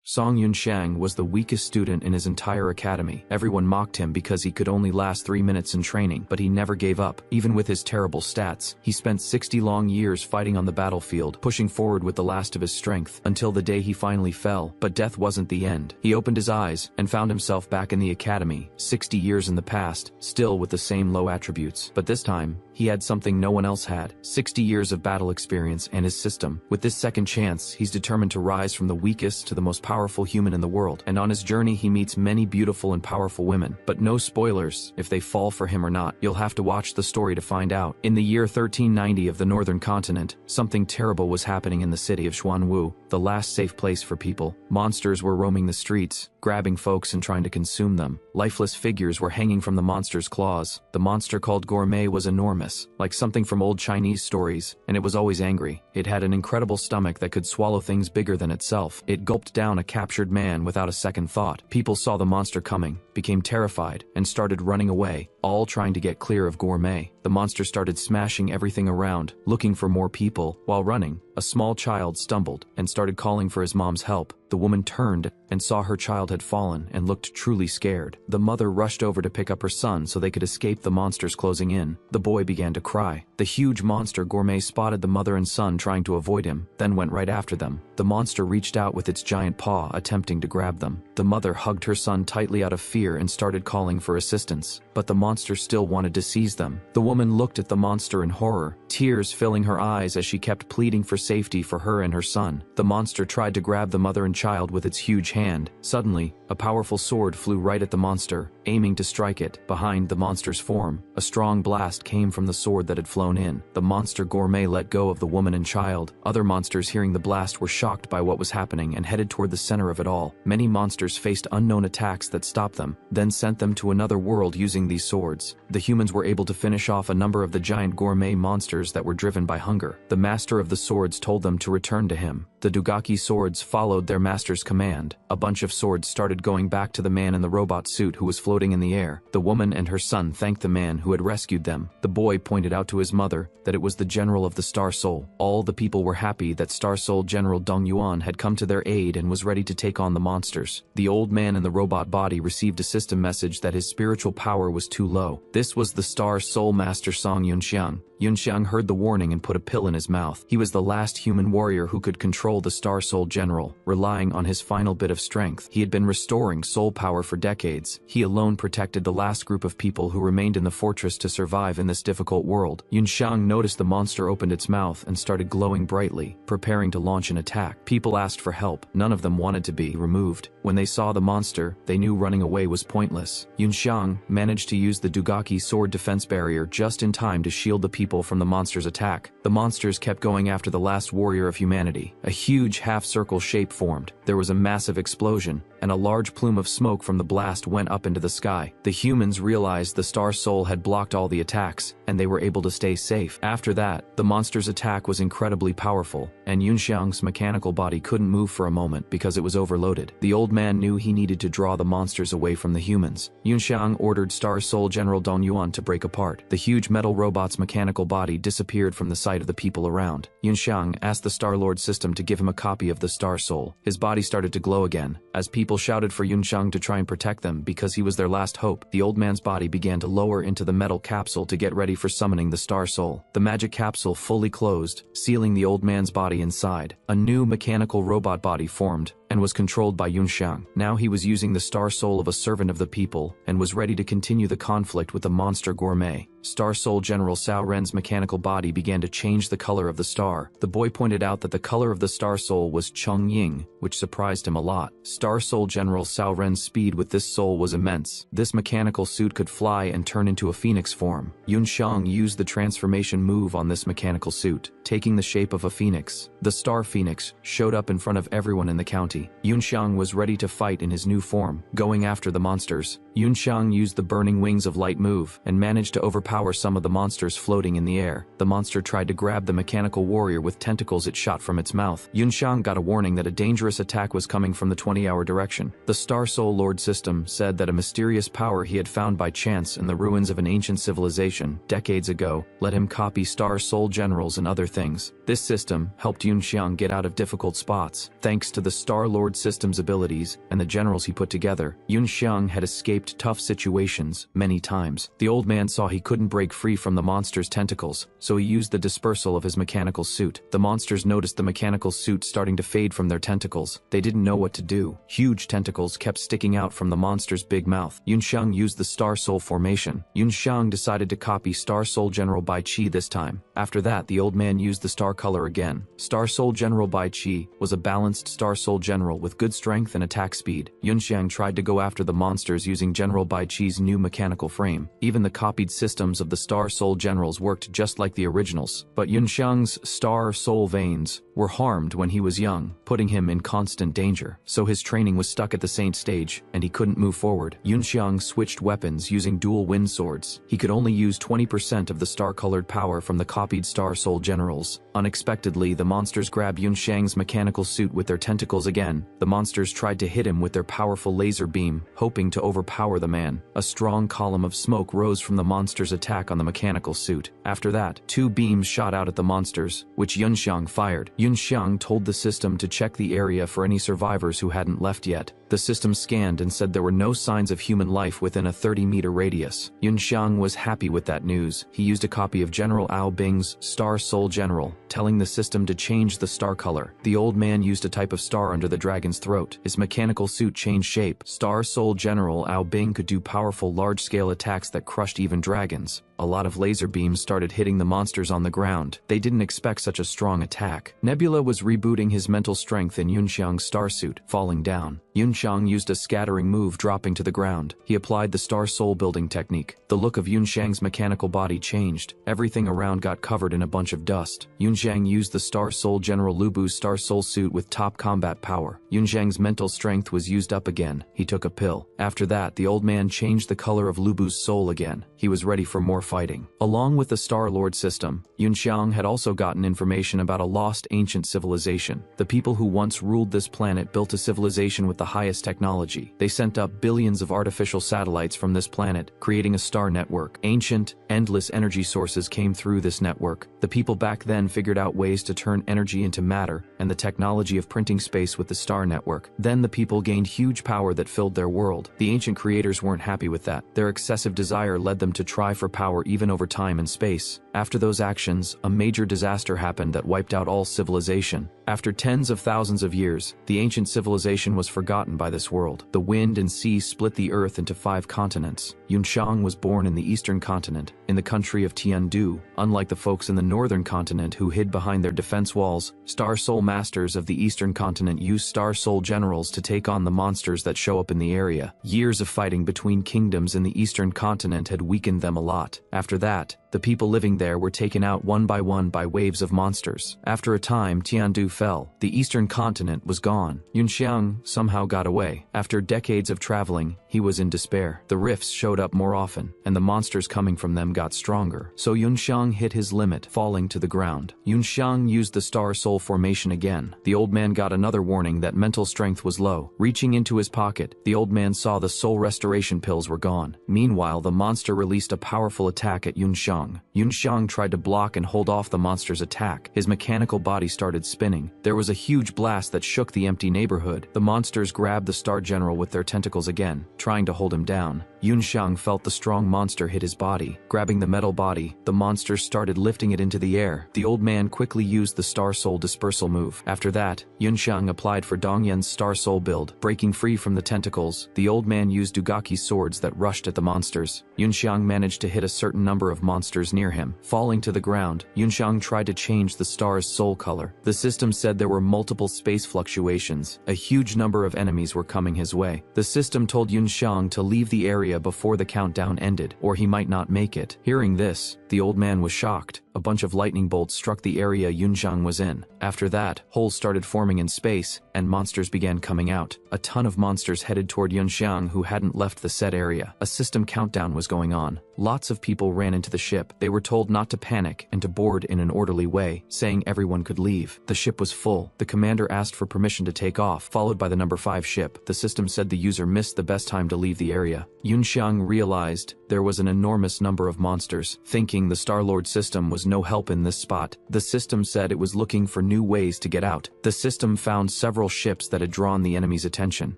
Song Yunxiang was the weakest student in his entire academy. Everyone mocked him because he could only last 3 minutes in training, but he never gave up. Even with his terrible stats, he spent 60 long years fighting on the battlefield, pushing forward with the last of his strength, until the day he finally fell. But death wasn't the end. He opened his eyes and found himself back in the academy, 60 years in the past, still with the same low attributes. But this time, he had something no one else had: 60 years of battle experience and his system. With this second chance, he's determined to rise from the weakest to the most powerful human in the world. And on his journey, he meets many beautiful and powerful women. But no spoilers if they fall for him or not. You'll have to watch the story to find out. In the year 1390 of the northern continent, something terrible was happening in the city of Xuanwu, the last safe place for people. Monsters were roaming the streets, grabbing folks and trying to consume them. Lifeless figures were hanging from the monster's claws. The monster called Gourmet was enormous, like something from old Chinese stories, and it was always angry. It had an incredible stomach that could swallow things bigger than itself. It gulped down a captured man without a second thought. People saw the monster coming, became terrified, and started running away, all trying to get clear of Gourmet. The monster started smashing everything around, looking for more people. While running, a small child stumbled and started calling for his mom's help. The woman turned and saw her child had fallen and looked truly scared. The mother rushed over to pick up her son so they could escape the monsters closing in. The boy began to cry. The huge monster Gourmet spotted the mother and son trying to avoid him, then went right after them. The monster reached out with its giant paw, attempting to grab them. The mother hugged her son tightly out of fear and started calling for assistance, but the monster still wanted to seize them. The woman looked at the monster in horror, tears filling her eyes as she kept pleading for safety for her and her son. The monster tried to grab the mother and child with its huge hand. Suddenly, a powerful sword flew right at the monster, aiming to strike it. Behind the monster's form, a strong blast came from the sword that had flown in. The monster Gourmet let go of the woman and child. Other monsters hearing the blast were shocked by what was happening and headed toward the center of it all. Many monsters faced unknown attacks that stopped them, then sent them to another world using these swords. The humans were able to finish off a number of the giant Gourmet monsters that were driven by hunger. The master of the swords told them to return to him. The Dugaki swords followed their master's command. A bunch of swords started going back to the man in the robot suit who was floating in the air. The woman and her son thanked the man who had rescued them. The boy pointed out to his mother that it was the general of the Star Soul. All the people were happy that Star Soul General Dong Yuan had come to their aid and was ready to take on the monsters. The old man in the robot body received a system message that his spiritual power was too low. This was the Star Soul Master Song Yunxiang. Yunxiang heard the warning and put a pill in his mouth. He was the last human warrior who could control the Star Soul General, relying on his final bit of strength. He had been restoring soul power for decades. He alone protected the last group of people who remained in the fortress to survive in this difficult world. Yunxiang noticed the monster opened its mouth and started glowing brightly, preparing to launch an attack. People asked for help. None of them wanted to be removed. When they saw the monster, they knew running away was pointless. Yunxiang managed to use the Dugaki sword defense barrier just in time to shield the people from the monster's attack. The monsters kept going after the last warrior of humanity. A huge half-circle shape formed. There was a massive explosion, and a large plume of smoke from the blast went up into the sky. The humans realized the Star Soul had blocked all the attacks, and they were able to stay safe. After that, the monster's attack was incredibly powerful, and Yunxiang's mechanical body couldn't move for a moment because it was overloaded. The old man knew he needed to draw the monsters away from the humans. Yunxiang ordered Star Soul General Dong Yuan to break apart. The huge metal robot's mechanical body disappeared from the sight of the people around. Yunxiang asked the Star-Lord system to give him a copy of the Star Soul. His body started to glow again, as people shouted for Yunxiang to try and protect them because he was their last hope. The old man's body began to lower into the metal capsule to get ready for summoning the Star Soul. The magic capsule fully closed, sealing the old man's body inside. A new mechanical robot body formed and was controlled by Yunxiang. Now he was using the Star Soul of a servant of the people and was ready to continue the conflict with the monster Gourmet. Star Soul General Cao Ren's mechanical body began to change the color of the star. The boy pointed out that the color of the Star Soul was Cheng Ying, which surprised him a lot. Star Soul General Cao Ren's speed with this soul was immense. This mechanical suit could fly and turn into a phoenix form. Yunxiang used the transformation move on this mechanical suit, taking the shape of a phoenix. The Star Phoenix showed up in front of everyone in the county. Yunxiang was ready to fight in his new form, going after the monsters. Yunxiang used the burning wings of light move and managed to overpower some of the monsters floating in the air. The monster tried to grab the mechanical warrior with tentacles it shot from its mouth. Yunxiang got a warning that a dangerous attack was coming from the 20-hour direction. The Star Soul Lord system said that a mysterious power he had found by chance in the ruins of an ancient civilization decades ago let him copy Star Soul generals and other things. This system helped Yunxiang get out of difficult spots. Thanks to the Star Lord system's abilities and the generals he put together, Yunxiang had escaped tough situations many times. The old man saw he couldn't break free from the monster's tentacles, so he used the dispersal of his mechanical suit. The monsters noticed the mechanical suit starting to fade from their tentacles. They didn't know what to do. Huge tentacles kept sticking out from the monster's big mouth. Yunxiang used the Star Soul formation. Yunxiang decided to copy Star Soul General Bai Qi this time. After that, the old man used the star color again. Star Soul General Bai Qi was a balanced Star Soul General with good strength and attack speed. Yunxiang tried to go after the monsters using General Bai Qi's new mechanical frame. Even the copied systems of the Star Soul Generals worked just like the originals, but Yunxiang's Star Soul veins were harmed when he was young, putting him in constant danger. So his training was stuck at the Saint stage, and he couldn't move forward. Yunxiang switched weapons using dual wind swords. He could only use 20% of the star-colored power from the copied Star Soul Generals. Unexpectedly, the monsters grabbed Yunxiang's mechanical suit with their tentacles again. The monsters tried to hit him with their powerful laser beam, hoping to overpower the man. A strong column of smoke rose from the monster's attack on the mechanical suit. After that, 2 beams shot out at the monsters, which Yunxiang fired. Yunxiang told the system to check the area for any survivors who hadn't left yet. The system scanned and said there were no signs of human life within a 30-meter radius. Yunxiang was happy with that news. He used a copy of General Ao Bing's Star Soul General, telling the system to change the star color. The old man used a type of star under the dragon's throat. His mechanical suit changed shape. Star Soul General Ao Bing could do powerful large-scale attacks that crushed even dragons. A lot of laser beams started hitting the monsters on the ground. They didn't expect such a strong attack. Nebula was rebooting his mental strength in Yunxiang's starsuit, falling down. Yunxiang used a scattering move, dropping to the ground. He applied the Star Soul building technique. The look of Yunxiang's mechanical body changed. Everything around got covered in a bunch of dust. Yunxiang used the Star Soul General Lubu's Star Soul suit with top combat power. Yunxiang's mental strength was used up again. He took a pill. After that, the old man changed the color of Lubu's soul again. He was ready for more fighting. Along with the Star Lord system, Yunxiang had also gotten information about a lost ancient civilization. The people who once ruled this planet built a civilization with the highest technology. They sent up billions of artificial satellites from this planet, creating a star network. Ancient, endless energy sources came through this network. The people back then figured out ways to turn energy into matter and the technology of printing space with the star network. Then the people gained huge power that filled their world. The ancient creators weren't happy with that. Their excessive desire led them to try for power even over time and space. After those actions, a major disaster happened that wiped out all civilization. After tens of thousands of years, the ancient civilization was forgotten by this world. The wind and sea split the earth into 5 continents. Yunxiang was born in the eastern continent, in the country of Tiandu. Unlike the folks in the northern continent who hid behind their defense walls, Star Soul Masters of the eastern continent used Star Soul Generals to take on the monsters that show up in the area. Years of fighting between kingdoms in the eastern continent had weakened them a lot. After that, the people living there were taken out one by waves of monsters. After a time, Tiandu fell. The eastern continent was gone. Yunxiang somehow got away. After decades of traveling, he was in despair. The rifts showed up more often, and the monsters coming from them got stronger. So Yunxiang hit his limit, falling to the ground. Yunxiang used the Star Soul formation again. The old man got another warning that mental strength was low. Reaching into his pocket, the old man saw the soul restoration pills were gone. Meanwhile, the monster released a powerful attack at Yunxiang. Yunxiang tried to block and hold off the monster's attack. His mechanical body started spinning. There was a huge blast that shook the empty neighborhood. The monsters grabbed the Star General with their tentacles again, trying to hold him down. Yunxiang felt the strong monster hit his body. Grabbing the metal body, the monster started lifting it into the air. The old man quickly used the Star Soul dispersal move. After that, Yunxiang applied for Dongyan's Star Soul build. Breaking free from the tentacles, the old man used Dugaki's swords that rushed at the monsters. Yunxiang managed to hit a certain number of monsters near him. Falling to the ground, Yunxiang tried to change the star's soul color. The system said there were multiple space fluctuations. A huge number of enemies were coming his way. The system told Yunxiang to leave the area before the countdown ended, or he might not make it. Hearing this, the old man was shocked. a bunch of lightning bolts struck the area Yunxiang was in. After that, holes started forming in space, and monsters began coming out. A ton of monsters headed toward Yunxiang who hadn't left the set area. A system countdown was going on. Lots of people ran into the ship. They were told not to panic and to board in an orderly way, saying everyone could leave. The ship was full. The commander asked for permission to take off, followed by the number 5 ship. The system said the user missed the best time to leave the area. Yunxiang realized there was an enormous number of monsters. Thinking the Star-Lord system was no help in this spot, the system said it was looking for new ways to get out. The system found several ships that had drawn the enemy's attention.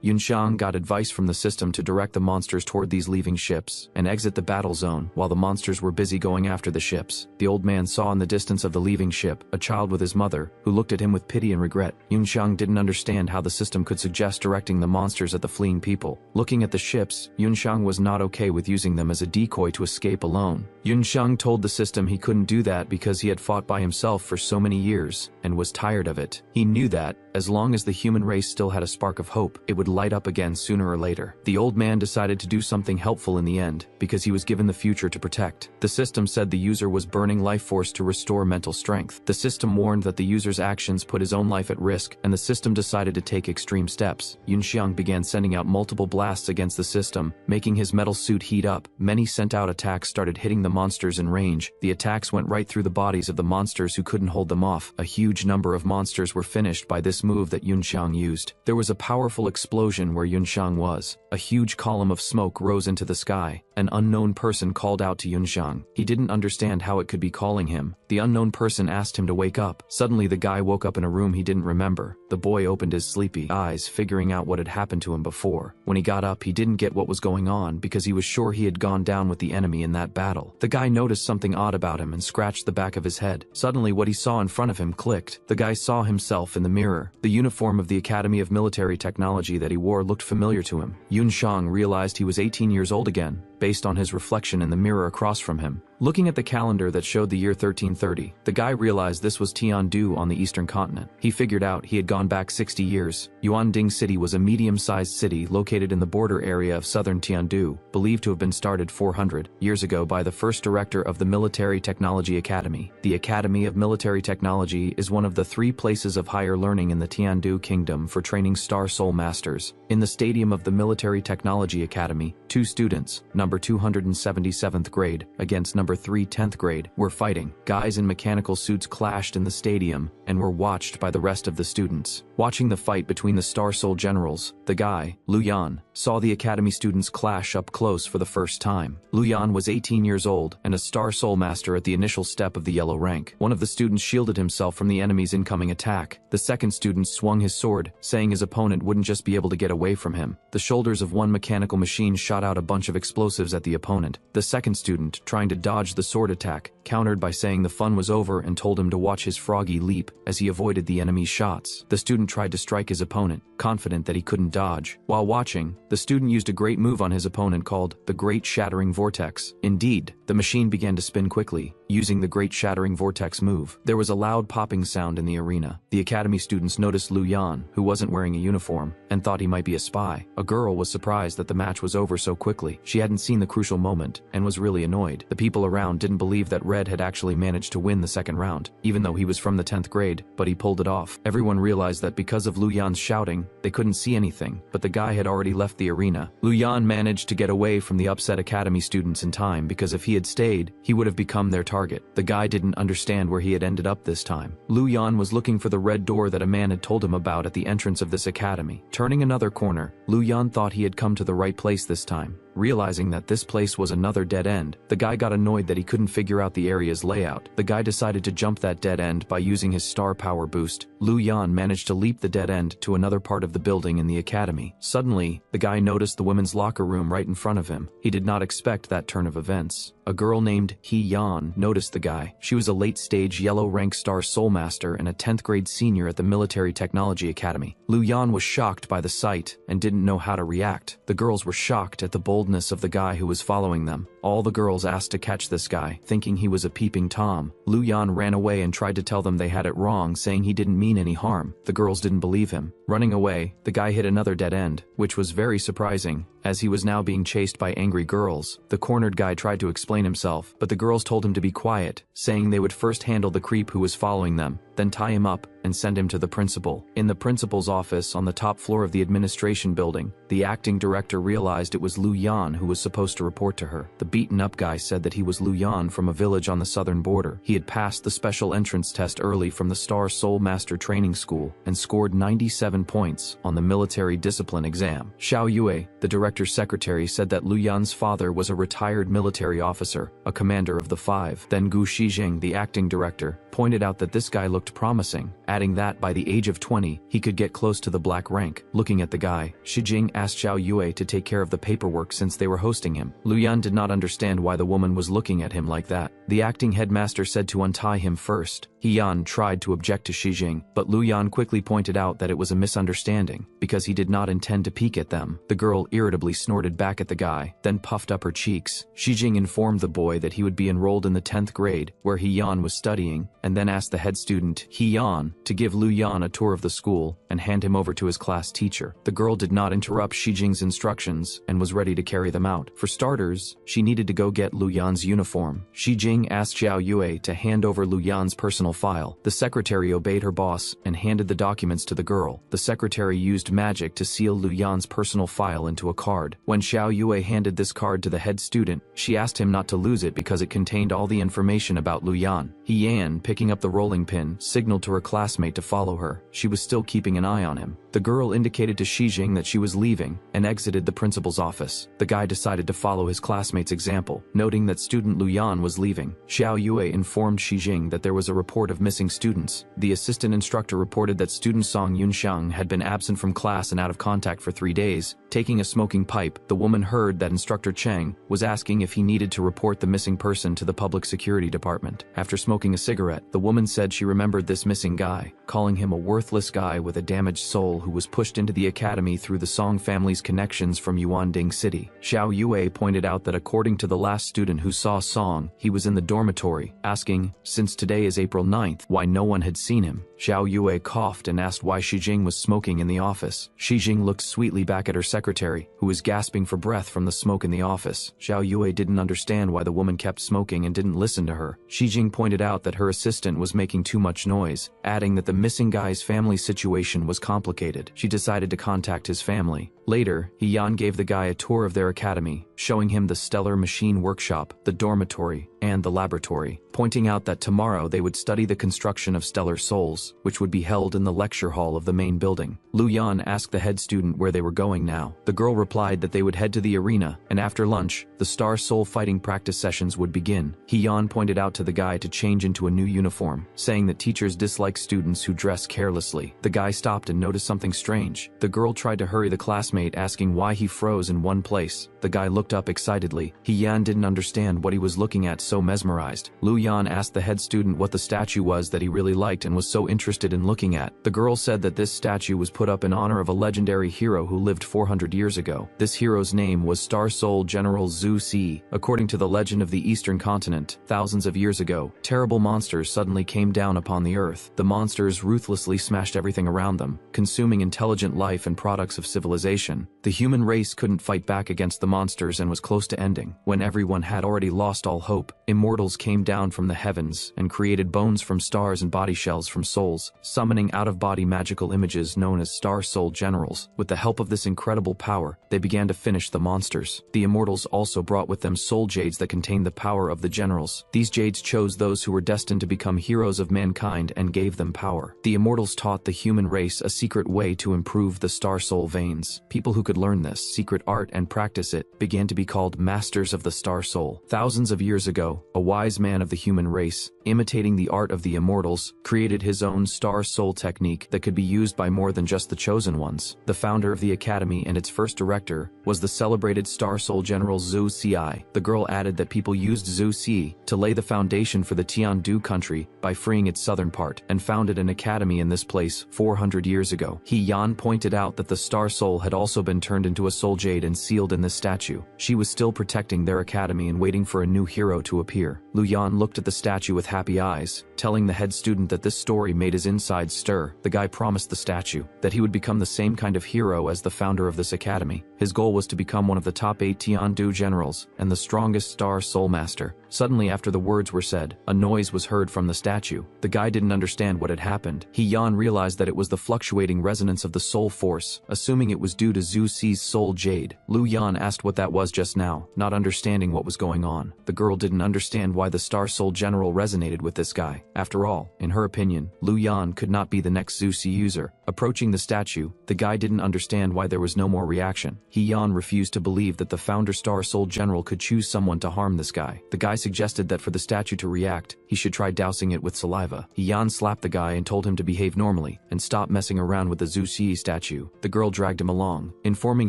Yunxiang got advice from the system to direct the monsters toward these leaving ships and exit the battle zone while the monsters were busy going after the ships. The old man saw in the distance of the leaving ship a child with his mother, who looked at him with pity and regret. Yunxiang didn't understand how the system could suggest directing the monsters at the fleeing people. Looking at the ships, Yunxiang was not okay with using them as a decoy to escape alone. Yunxiang told the system he couldn't do that because he had fought by himself for so many years and was tired of it. He knew that, as long as the human race still had a spark of hope, it would light up again sooner or later. The old man decided to do something helpful in the end, because he was given the future to protect. The system said the user was burning life force to restore mental strength. The system warned that the user's actions put his own life at risk, and the system decided to take extreme steps. Yunxiang began sending out multiple blasts against the system, making his metal suit heat up. Many sent out attacks started hitting the monsters in range. The attacks went right through the bodies of the monsters who couldn't hold them off. A huge number of monsters were finished by this move that Yunxiang used. There was a powerful explosion where Yunxiang was. A huge column of smoke rose into the sky. An unknown person called out to Yunxiang. He didn't understand how it could be calling him. The unknown person asked him to wake up. Suddenly the guy woke up in a room he didn't remember. The boy opened his sleepy eyes, figuring out what had happened to him before. When he got up, he didn't get what was going on because he was sure he had gone down with the enemy in that battle. The guy noticed something odd about him and scratched the back of his head. Suddenly what he saw in front of him clicked. The guy saw himself in the mirror. The uniform of the Academy of Military Technology that he wore looked familiar to him. Yunxiang realized he was 18 years old again, based on his reflection in the mirror across from him. Looking at the calendar that showed the year 1330, the guy realized this was Tiandu on the eastern continent. He figured out he had gone back 60 years. Yuanding City was a medium-sized city located in the border area of southern Tiandu, believed to have been started 400 years ago by the first director of the Military Technology Academy. The Academy of Military Technology is one of the 3 places of higher learning in the Tiandu Kingdom for training Star Soul Masters. In the stadium of the Military Technology Academy, 2 students, number 277th grade against number 3 10th grade, were fighting. Guys in mechanical suits clashed in the stadium and were watched by the rest of the students. Watching the fight between the Star Soul generals, the guy, Lu Yan, saw the academy students clash up close for the first time. Lu Yan was 18 years old and a Star Soul Master at the initial step of the yellow rank. One of the students shielded himself from the enemy's incoming attack. The second student swung his sword, saying his opponent wouldn't just be able to get away from him. The shoulders of one mechanical machine shot out a bunch of explosives at the opponent. The second student, trying to dodge the sword attack, countered by saying the fun was over and told him to watch his froggy leap as he avoided the enemy's shots. The student tried to strike his opponent, confident that he couldn't dodge. While watching, the student used a great move on his opponent called the Great Shattering Vortex. Indeed, the machine began to spin quickly, using the Great Shattering Vortex move. There was a loud popping sound in the arena. The academy students noticed Lu Yan, who wasn't wearing a uniform, and thought he might be a spy. A girl was surprised that the match was over so quickly. She hadn't seen the crucial moment, and was really annoyed. The people around didn't believe that Red had actually managed to win the second round, even though he was from the 10th grade, but he pulled it off. Everyone realized that because of Lu Yan's shouting, they couldn't see anything, but the guy had already left the arena. Lu Yan managed to get away from the upset academy students in time because if he had stayed, he would have become their target. The guy didn't understand where he had ended up this time. Lu Yan was looking for the red door that a man had told him about at the entrance of this academy. Turning another corner, Lu Yan thought he had come to the right place this time. Realizing that this place was another dead end, the guy got annoyed that he couldn't figure out the area's layout. The guy decided to jump that dead end by using his star power boost. Lu Yan managed to leap the dead end to another part of the building in the academy. Suddenly, the guy noticed the women's locker room right in front of him. He did not expect that turn of events. A girl named He Yan noticed the guy. She was a late-stage yellow rank Star Soul Master and a 10th grade senior at the Military Technology Academy. Lu Yan was shocked by the sight and didn't know how to react. The girls were shocked at the boldness of the guy who was following them. All the girls asked to catch this guy, thinking he was a peeping Tom. Lu Yan ran away and tried to tell them they had it wrong, saying he didn't mean any harm. The girls didn't believe him. Running away, the guy hit another dead end, which was very surprising, As he was now being chased by angry girls, the cornered guy tried to explain himself, but the girls told him to be quiet, saying they would first handle the creep who was following them, then tie him up and send him to the principal. In the principal's office on the top floor of the administration building, the acting director realized it was Lu Yan who was supposed to report to her. The beaten-up guy said that he was Lu Yan from a village on the southern border. He had passed the special entrance test early from the Star Soul Master Training School and scored 97 points on the military discipline exam. Xiao Yue, the director's secretary, said that Lu Yan's father was a retired military officer, a commander of the Five. Then Gu Shijing, the acting director, pointed out that this guy looked promising, adding that by the age of 20, he could get close to the black rank. Looking at the guy, Shijing asked Xiao Yue to take care of the paperwork since they were hosting him. Lu Yan did not understand why the woman was looking at him like that. The acting headmaster said to untie him first. He Yan tried to object to Shijing, but Lu Yan quickly pointed out that it was a misunderstanding, because he did not intend to peek at them. The girl irritably snorted back at the guy, then puffed up her cheeks. Shijing informed the boy that he would be enrolled in the 10th grade, where He Yan was studying, and then asked the head student, He Yan, to give Lu Yan a tour of the school and hand him over to his class teacher. The girl did not interrupt Shijing's instructions and was ready to carry them out. For starters, she needed to go get Lu Yan's uniform. Shijing asked Xiao Yue to hand over Lu Yan's personal file. The secretary obeyed her boss and handed the documents to the girl. The secretary used magic to seal Lu Yan's personal file into a card. When Xiao Yue handed this card to the head student, she asked him not to lose it because it contained all the information about Lu Yan. He Yan, picking up the rolling pin, signaled to her classmate to follow her. She was still keeping an eye on him. The girl indicated to Shijing that she was leaving and exited the principal's office. The guy decided to follow his classmate's example, noting that student Lu Yan was leaving. Xiao Yue informed Shijing that there was a report of missing students. The assistant instructor reported that student Song Yunxiang had been absent from class and out of contact for 3 days, taking a smoking pipe. The woman heard that Instructor Cheng was asking if he needed to report the missing person to the public security department. After smoking a cigarette, the woman said she remembered this missing guy, calling him a worthless guy with a damaged soul who was pushed into the academy through the Song family's connections from Yuanding City. Xiao Yue pointed out that according to the last student who saw Song, he was in the dormitory, asking, since today is April 9th, why no one had seen him. Xiao Yue coughed and asked why Shijing was smoking in the office. Shijing looked sweetly back at her secretary, who was gasping for breath from the smoke in the office. Xiao Yue didn't understand why the woman kept smoking and didn't listen to her. Shijing pointed out that her assistant was making too much noise, adding that the missing guy's family situation was complicated. She decided to contact his family. Later, He Yan gave the guy a tour of their academy, showing him the stellar machine workshop, the dormitory, and the laboratory, pointing out that tomorrow they would study the construction of stellar souls, which would be held in the lecture hall of the main building. Lu Yan asked the head student where they were going now. The girl replied that they would head to the arena, and after lunch, the Star Soul fighting practice sessions would begin. He Yan pointed out to the guy to change into a new uniform, saying that teachers dislike students who dress carelessly. The guy stopped and noticed something strange. The girl tried to hurry the classmate, asking why he froze in one place. The guy looked up excitedly. He Yan didn't understand what he was looking at, so mesmerized. Lu Yan asked the head student what the statue was that he really liked and was so interested in looking at. The girl said that this statue was put up in honor of a legendary hero who lived 400 years ago. This hero's name was Star Soul General Zhu Si. According to the legend of the Eastern continent, thousands of years ago, terrible monsters suddenly came down upon the earth. The monsters ruthlessly smashed everything around them, consuming intelligent life and products of civilization. The human race couldn't fight back against the monsters and was close to ending. When everyone had already lost all hope, immortals came down from the heavens and created bones from stars and body shells from souls, summoning out-of-body magical images known as Star Soul Generals. With the help of this incredible power, they began to finish the monsters. The immortals also brought with them soul jades that contained the power of the generals. These jades chose those who were destined to become heroes of mankind and gave them power. The immortals taught the human race a secret way to improve the Star Soul veins. People who could learn this secret art and practice it began to be called Masters of the Star Soul. Thousands of years ago, a wise man of the human race, imitating the art of the immortals, created his own Star Soul technique that could be used by more than just the chosen ones. The founder of the academy and its first director was the celebrated Star Soul General Zhu Si. The girl added that people used Zhu Si to lay the foundation for the Tiandu country by freeing its southern part, and founded an academy in this place 400 years ago. He Yan pointed out that the Star Soul had also also been turned into a soul jade and sealed in this statue. She was still protecting their academy and waiting for a new hero to appear. Lu Yan looked at the statue with happy eyes, telling the head student that this story made his insides stir. The guy promised the statue that he would become the same kind of hero as the founder of this academy. His goal was to become one of the top 8 Tiandu generals and the strongest star soul master. Suddenly, after the words were said, a noise was heard from the statue. The guy didn't understand what had happened. He Yan realized that it was the fluctuating resonance of the soul force, assuming it was due to Zhu Ci's soul jade. Lu Yan asked what that was just now, not understanding what was going on. The girl didn't understand why the star soul general resonated with this guy. After all, in her opinion, Lu Yan could not be the next Zhu Ci user. Approaching the statue, the guy didn't understand why there was no more reaction. He Yan refused to believe that the founder star soul general could choose someone to harm this guy. The guy suggested that for the statue to react, he should try dousing it with saliva. He Yan slapped the guy and told him to behave normally and stop messing around with the Zhu Ci statue. The girl dragged him along, informing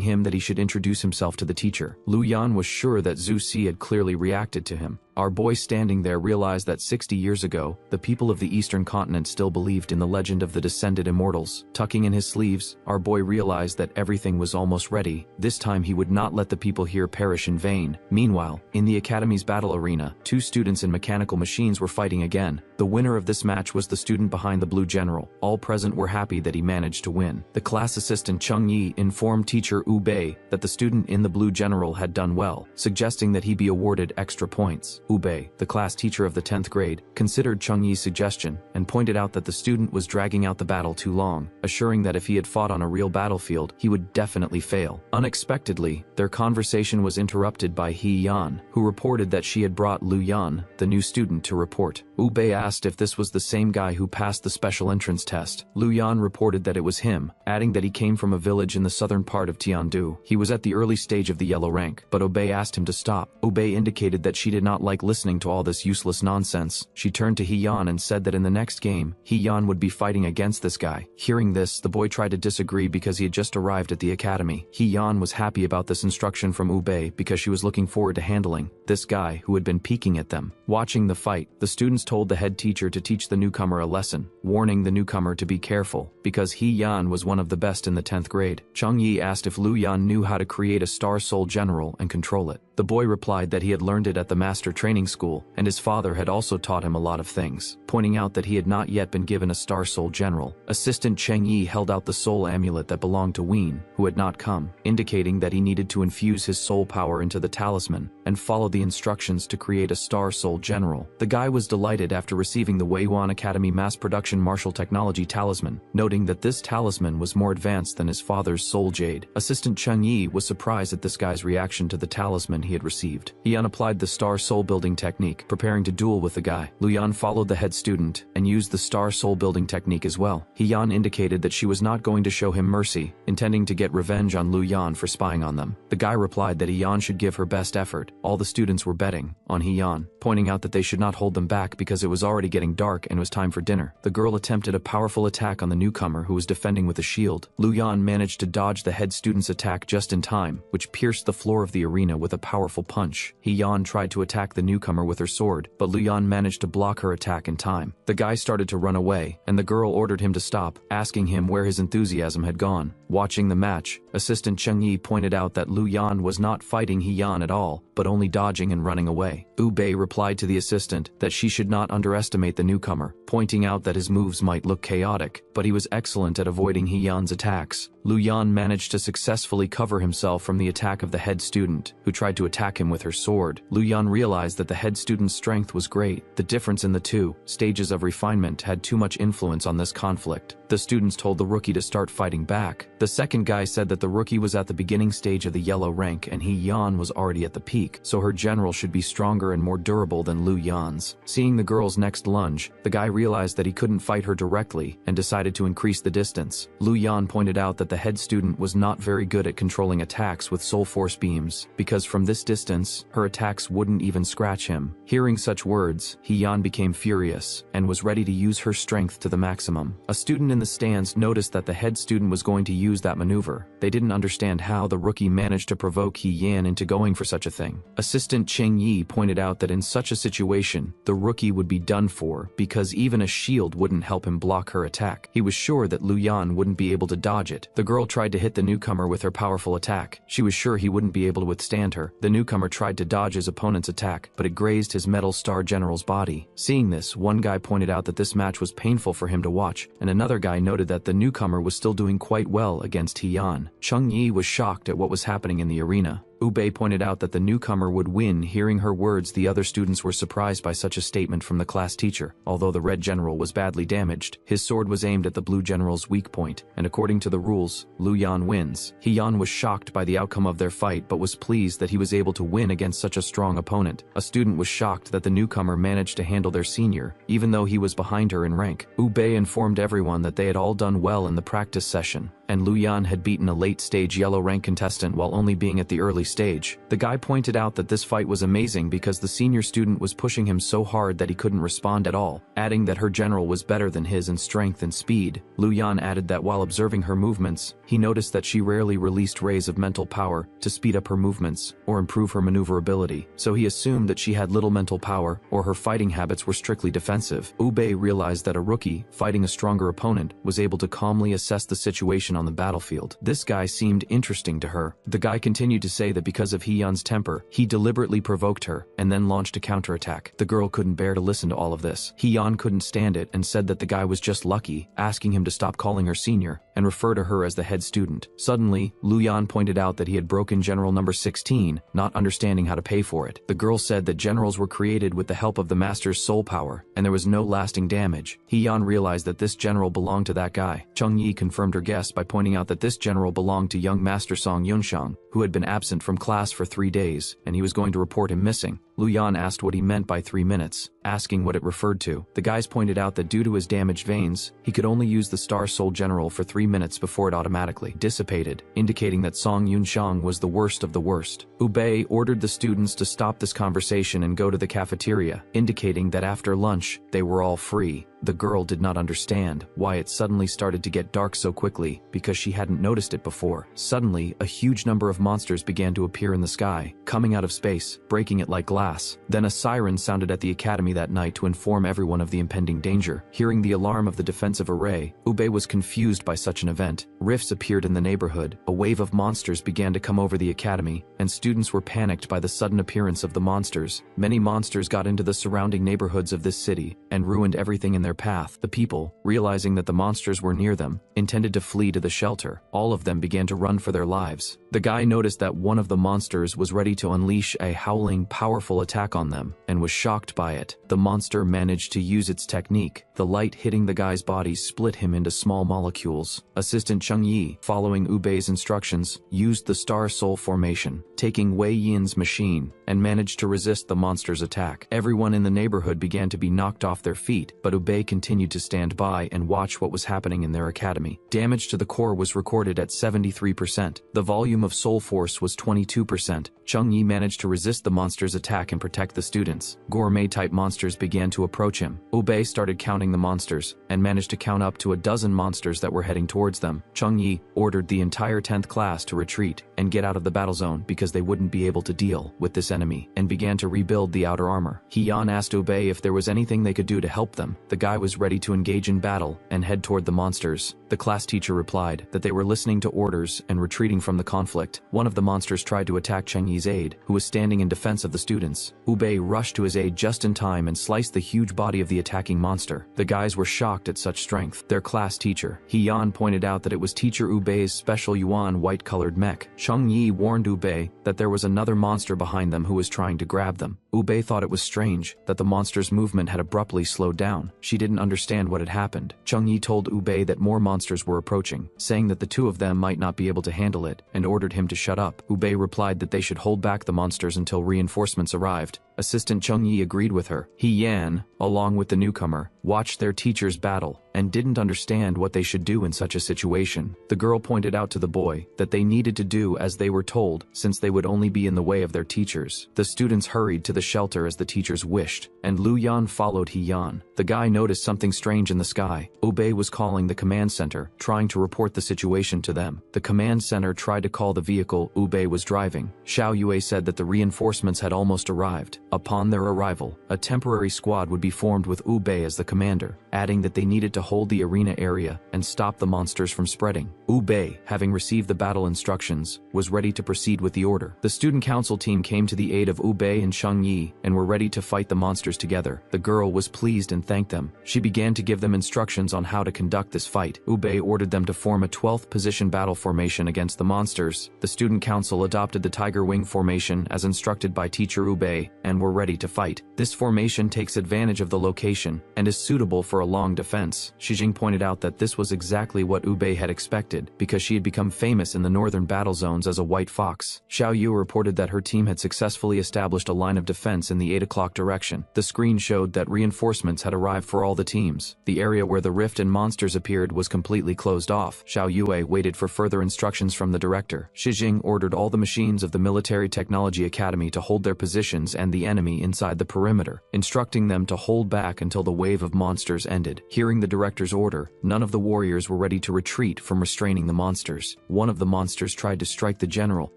him that he should introduce himself to the teacher. Lu Yan was sure that Zhu Ci had clearly reacted to him. Our boy standing there realized that 60 years ago, the people of the eastern continent still believed in the legend of the descended immortals. Tucking in his sleeves, our boy realized that everything was almost ready. This time he would not let the people here perish in vain. Meanwhile, in the academy's battle arena, 2 students in mechanical machines were fighting again. The winner of this match was the student behind the blue general. All present were happy that he managed to win. The class assistant Cheng Yi informed teacher Wu Bei that the student in the blue general had done well, suggesting that he be awarded extra points. Wu Bei, the class teacher of the 10th grade, considered Cheng Yi's suggestion and pointed out that the student was dragging out the battle too long, assuring that if he had fought on a real battlefield, he would definitely fail. Unexpectedly, their conversation was interrupted by He Yan, who reported that she had brought Lu Yan, the new student, to report. Wu Bei asked if this was the same guy who passed the special entrance test. Lu Yan reported that it was him, adding that he came from a village in the southern part of Tiandu. He was at the early stage of the yellow rank, but Obei asked him to stop. Obei indicated that she did not like listening to all this useless nonsense. She turned to He Yan and said that in the next game, He Yan would be fighting against this guy. Hearing this, the boy tried to disagree because he had just arrived at the academy. He Yan was happy about this instruction from Ubei because she was looking forward to handling this guy who had been peeking at them. Watching the fight, the students told the head teacher to teach the newcomer a lesson, warning the newcomer to be careful because He Yan was one of the best in the 10th grade. Cheng Yi asked if Lu Yan knew how to create a star soul general and control it. The boy replied that he had learned it at the master training school, and his father had also taught him a lot of things, pointing out that he had not yet been given a star soul general. Assistant Cheng Yi held out the soul amulet that belonged to Ween, who had not come, indicating that he needed to infuse his soul power into the talisman and follow the instructions to create a star soul general. The guy was delighted after receiving the Weiwan Academy mass production martial technology talisman, noting that this talisman was more advanced than his father's soul jade. Assistant Cheng Yi was surprised at this guy's reaction to the talisman he had received. He Yan applied the star soul building technique, preparing to duel with the guy. Lu Yan followed the head student and used the star soul building technique as well. He Yan indicated that she was not going to show him mercy, intending to get revenge on Lu Yan for spying on them. The guy replied that He Yan should give her best effort. All the students were betting on He Yan, pointing out that they should not hold them back because it was already getting dark and was time for dinner. The girl attempted a powerful attack on the newcomer who was defending with a shield. Lu Yan managed to dodge the head student's attack just in time, which pierced the floor of the arena with a powerful punch. He Yan tried to attack the newcomer with her sword, but Lu Yan managed to block her attack in time. The guy started to run away, and the girl ordered him to stop, asking him where his enthusiasm had gone. Watching the match, Assistant Cheng Yi pointed out that Lu Yan was not fighting He Yan at all, but only dodging and running away. Wu Bei replied to the assistant that she should not underestimate the newcomer, pointing out that his moves might look chaotic, but he was excellent at avoiding He Yan's attacks. Lu Yan managed to successfully cover himself from the attack of the head student, who tried to attack him with her sword. Lu Yan realized that the head student's strength was great. The difference in the two stages of refinement had too much influence on this conflict. The students told the rookie to start fighting back. The second guy said that the rookie was at the beginning stage of the yellow rank and He Yan was already at the peak, so her general should be stronger and more durable than Lu Yan's. Seeing the girl's next lunge, the guy realized that he couldn't fight her directly and decided to increase the distance. Lu Yan pointed out that the head student was not very good at controlling attacks with soul force beams, because from this distance, her attacks wouldn't even scratch him. Hearing such words, He Yan became furious and was ready to use her strength to the maximum. A student in the stands noticed that the head student was going to use that maneuver. They didn't understand how the rookie managed to provoke He Yan into going for such a thing. Assistant Cheng Yi pointed out that in such a situation, the rookie would be done for because even a shield wouldn't help him block her attack. He was sure that Lu Yan wouldn't be able to dodge it. The girl tried to hit the newcomer with her powerful attack. She was sure he wouldn't be able to withstand her. The newcomer tried to dodge his opponent's attack, but it grazed his metal star general's body. Seeing this, one guy pointed out that this match was painful for him to watch, and another guy noted that the newcomer was still doing quite well against He-Yan. Chung Yi was shocked at what was happening in the arena. Ube pointed out that the newcomer would win. Hearing her words, the other students were surprised by such a statement from the class teacher. Although the red general was badly damaged, his sword was aimed at the blue general's weak point, and according to the rules, Lu Yan wins. He-Yan was shocked by the outcome of their fight but was pleased that he was able to win against such a strong opponent. A student was shocked that the newcomer managed to handle their senior, even though he was behind her in rank. Ube informed everyone that they had all done well in the practice session, and Lu Yan had beaten a late-stage yellow rank contestant while only being at the early stage. The guy pointed out that this fight was amazing because the senior student was pushing him so hard that he couldn't respond at all, adding that her general was better than his in strength and speed. Lu Yan added that while observing her movements, he noticed that she rarely released rays of mental power to speed up her movements or improve her maneuverability, so he assumed that she had little mental power or her fighting habits were strictly defensive. Ube realized that a rookie, fighting a stronger opponent, was able to calmly assess the situation on the battlefield. This guy seemed interesting to her. The guy continued to say that because of He-Yan's temper, he deliberately provoked her and then launched a counterattack. The girl couldn't bear to listen to all of this. He-Yan couldn't stand it and said that the guy was just lucky, asking him to stop calling her senior and refer to her as the head student. Suddenly, Lu Yan pointed out that he had broken General number 16, not understanding how to pay for it. The girl said that generals were created with the help of the master's soul power, and there was no lasting damage. He-Yan realized that this general belonged to that guy. Chung Yi confirmed her guess by pointing out that this general belonged to young Master Song Yunshang, who had been absent from class for 3 days, and he was going to report him missing. Lu Yan asked what he meant by 3 minutes, asking what it referred to. The guys pointed out that due to his damaged veins, he could only use the Star Soul General for 3 minutes before it automatically dissipated, indicating that Song Yunshang was the worst of the worst. Ube ordered the students to stop this conversation and go to the cafeteria, indicating that after lunch, they were all free. The girl did not understand why it suddenly started to get dark so quickly, because she hadn't noticed it before. Suddenly, a huge number of monsters began to appear in the sky, coming out of space, breaking it like glass. Then a siren sounded at the academy that night to inform everyone of the impending danger. Hearing the alarm of the defensive array, Ube was confused by such an event. Rifts appeared in the neighborhood, a wave of monsters began to come over the academy, and students were panicked by the sudden appearance of the monsters. Many monsters got into the surrounding neighborhoods of this city, and ruined everything in their path. The people, realizing that the monsters were near them, intended to flee to the shelter. All of them began to run for their lives. The guy noticed that one of the monsters was ready to unleash a howling, powerful attack on them, and was shocked by it. The monster managed to use its technique. The light hitting the guy's body split him into small molecules. Assistant Chung Yi, following Ube's instructions, used the Star Soul formation, taking Wei Yin's machine, and managed to resist the monster's attack. Everyone in the neighborhood began to be knocked off their feet, but Ube continued to stand by and watch what was happening in their academy. Damage to the core was recorded at 73%. The volume of soul force was 22%. Chung Yi managed to resist the monster's attack and protect the students. Gourmet-type monsters began to approach him. Ube started counting the monsters, and managed to count up to a dozen monsters that were heading towards them. Chung Yi ordered the entire 10th class to retreat and get out of the battle zone because they wouldn't be able to deal with this enemy, and began to rebuild the outer armor. He-Yan asked Ube if there was anything they could do to help them. The guy was ready to engage in battle and head toward the monsters. The class teacher replied that they were listening to orders and retreating from the conflict. One of the monsters tried to attack Cheng Yi's aide, who was standing in defense of the students. Ube rushed to his aid just in time and sliced the huge body of the attacking monster. The guys were shocked at such strength. Their class teacher, He-Yan, pointed out that it was teacher Ube's special Yuan white-colored mech. Chung Yi warned Ube that there was another monster behind them who was trying to grab them. Ube thought it was strange that the monster's movement had abruptly slowed down. She didn't understand what had happened. Chung Yi told Ube that more monsters were approaching, saying that the two of them might not be able to handle it, and ordered him to shut up. Ube replied that they should hold back the monsters until reinforcements arrived. Assistant Chung Yi agreed with her. He-Yan, along with the newcomer, watched their teachers battle and didn't understand what they should do in such a situation. The girl pointed out to the boy that they needed to do as they were told, since they would only be in the way of their teachers. The students hurried to the shelter as the teachers wished, and Lu Yan followed He-Yan. The guy noticed something strange in the sky. Ube was calling the command center, trying to report the situation to them. The command center tried to call the vehicle Ube was driving. Xiao Yue said that the reinforcements had almost arrived. Upon their arrival, a temporary squad would be formed with Wu Bei as the commander, adding that they needed to hold the arena area and stop the monsters from spreading. Wu Bei, having received the battle instructions, was ready to proceed with the order. The student council team came to the aid of Wu Bei and Sheng Yi and were ready to fight the monsters together. The girl was pleased and thanked them. She began to give them instructions on how to conduct this fight. Wu Bei ordered them to form a 12th position battle formation against the monsters. The student council adopted the tiger wing formation as instructed by teacher Wu Bei and were ready to fight. This formation takes advantage of the location and is suitable for a long defense. Shi Jing pointed out that this was exactly what Wu Bei had expected because she had become famous in the northern battle zones as a white fox. Xiao Yu reported that her team had successfully established a line of defense in the 8 o'clock direction. The screen showed that reinforcements had arrived for all the teams. The area where the rift and monsters appeared was completely closed off. Xiao Yue waited for further instructions from the director. Shi Jing ordered all the machines of the Military Technology Academy to hold their positions and the enemy inside the perimeter, instructing them to hold back until the wave of monsters ended. Hearing the director's order, none of the warriors were ready to retreat from restraining the monsters. One of the monsters tried to strike the general,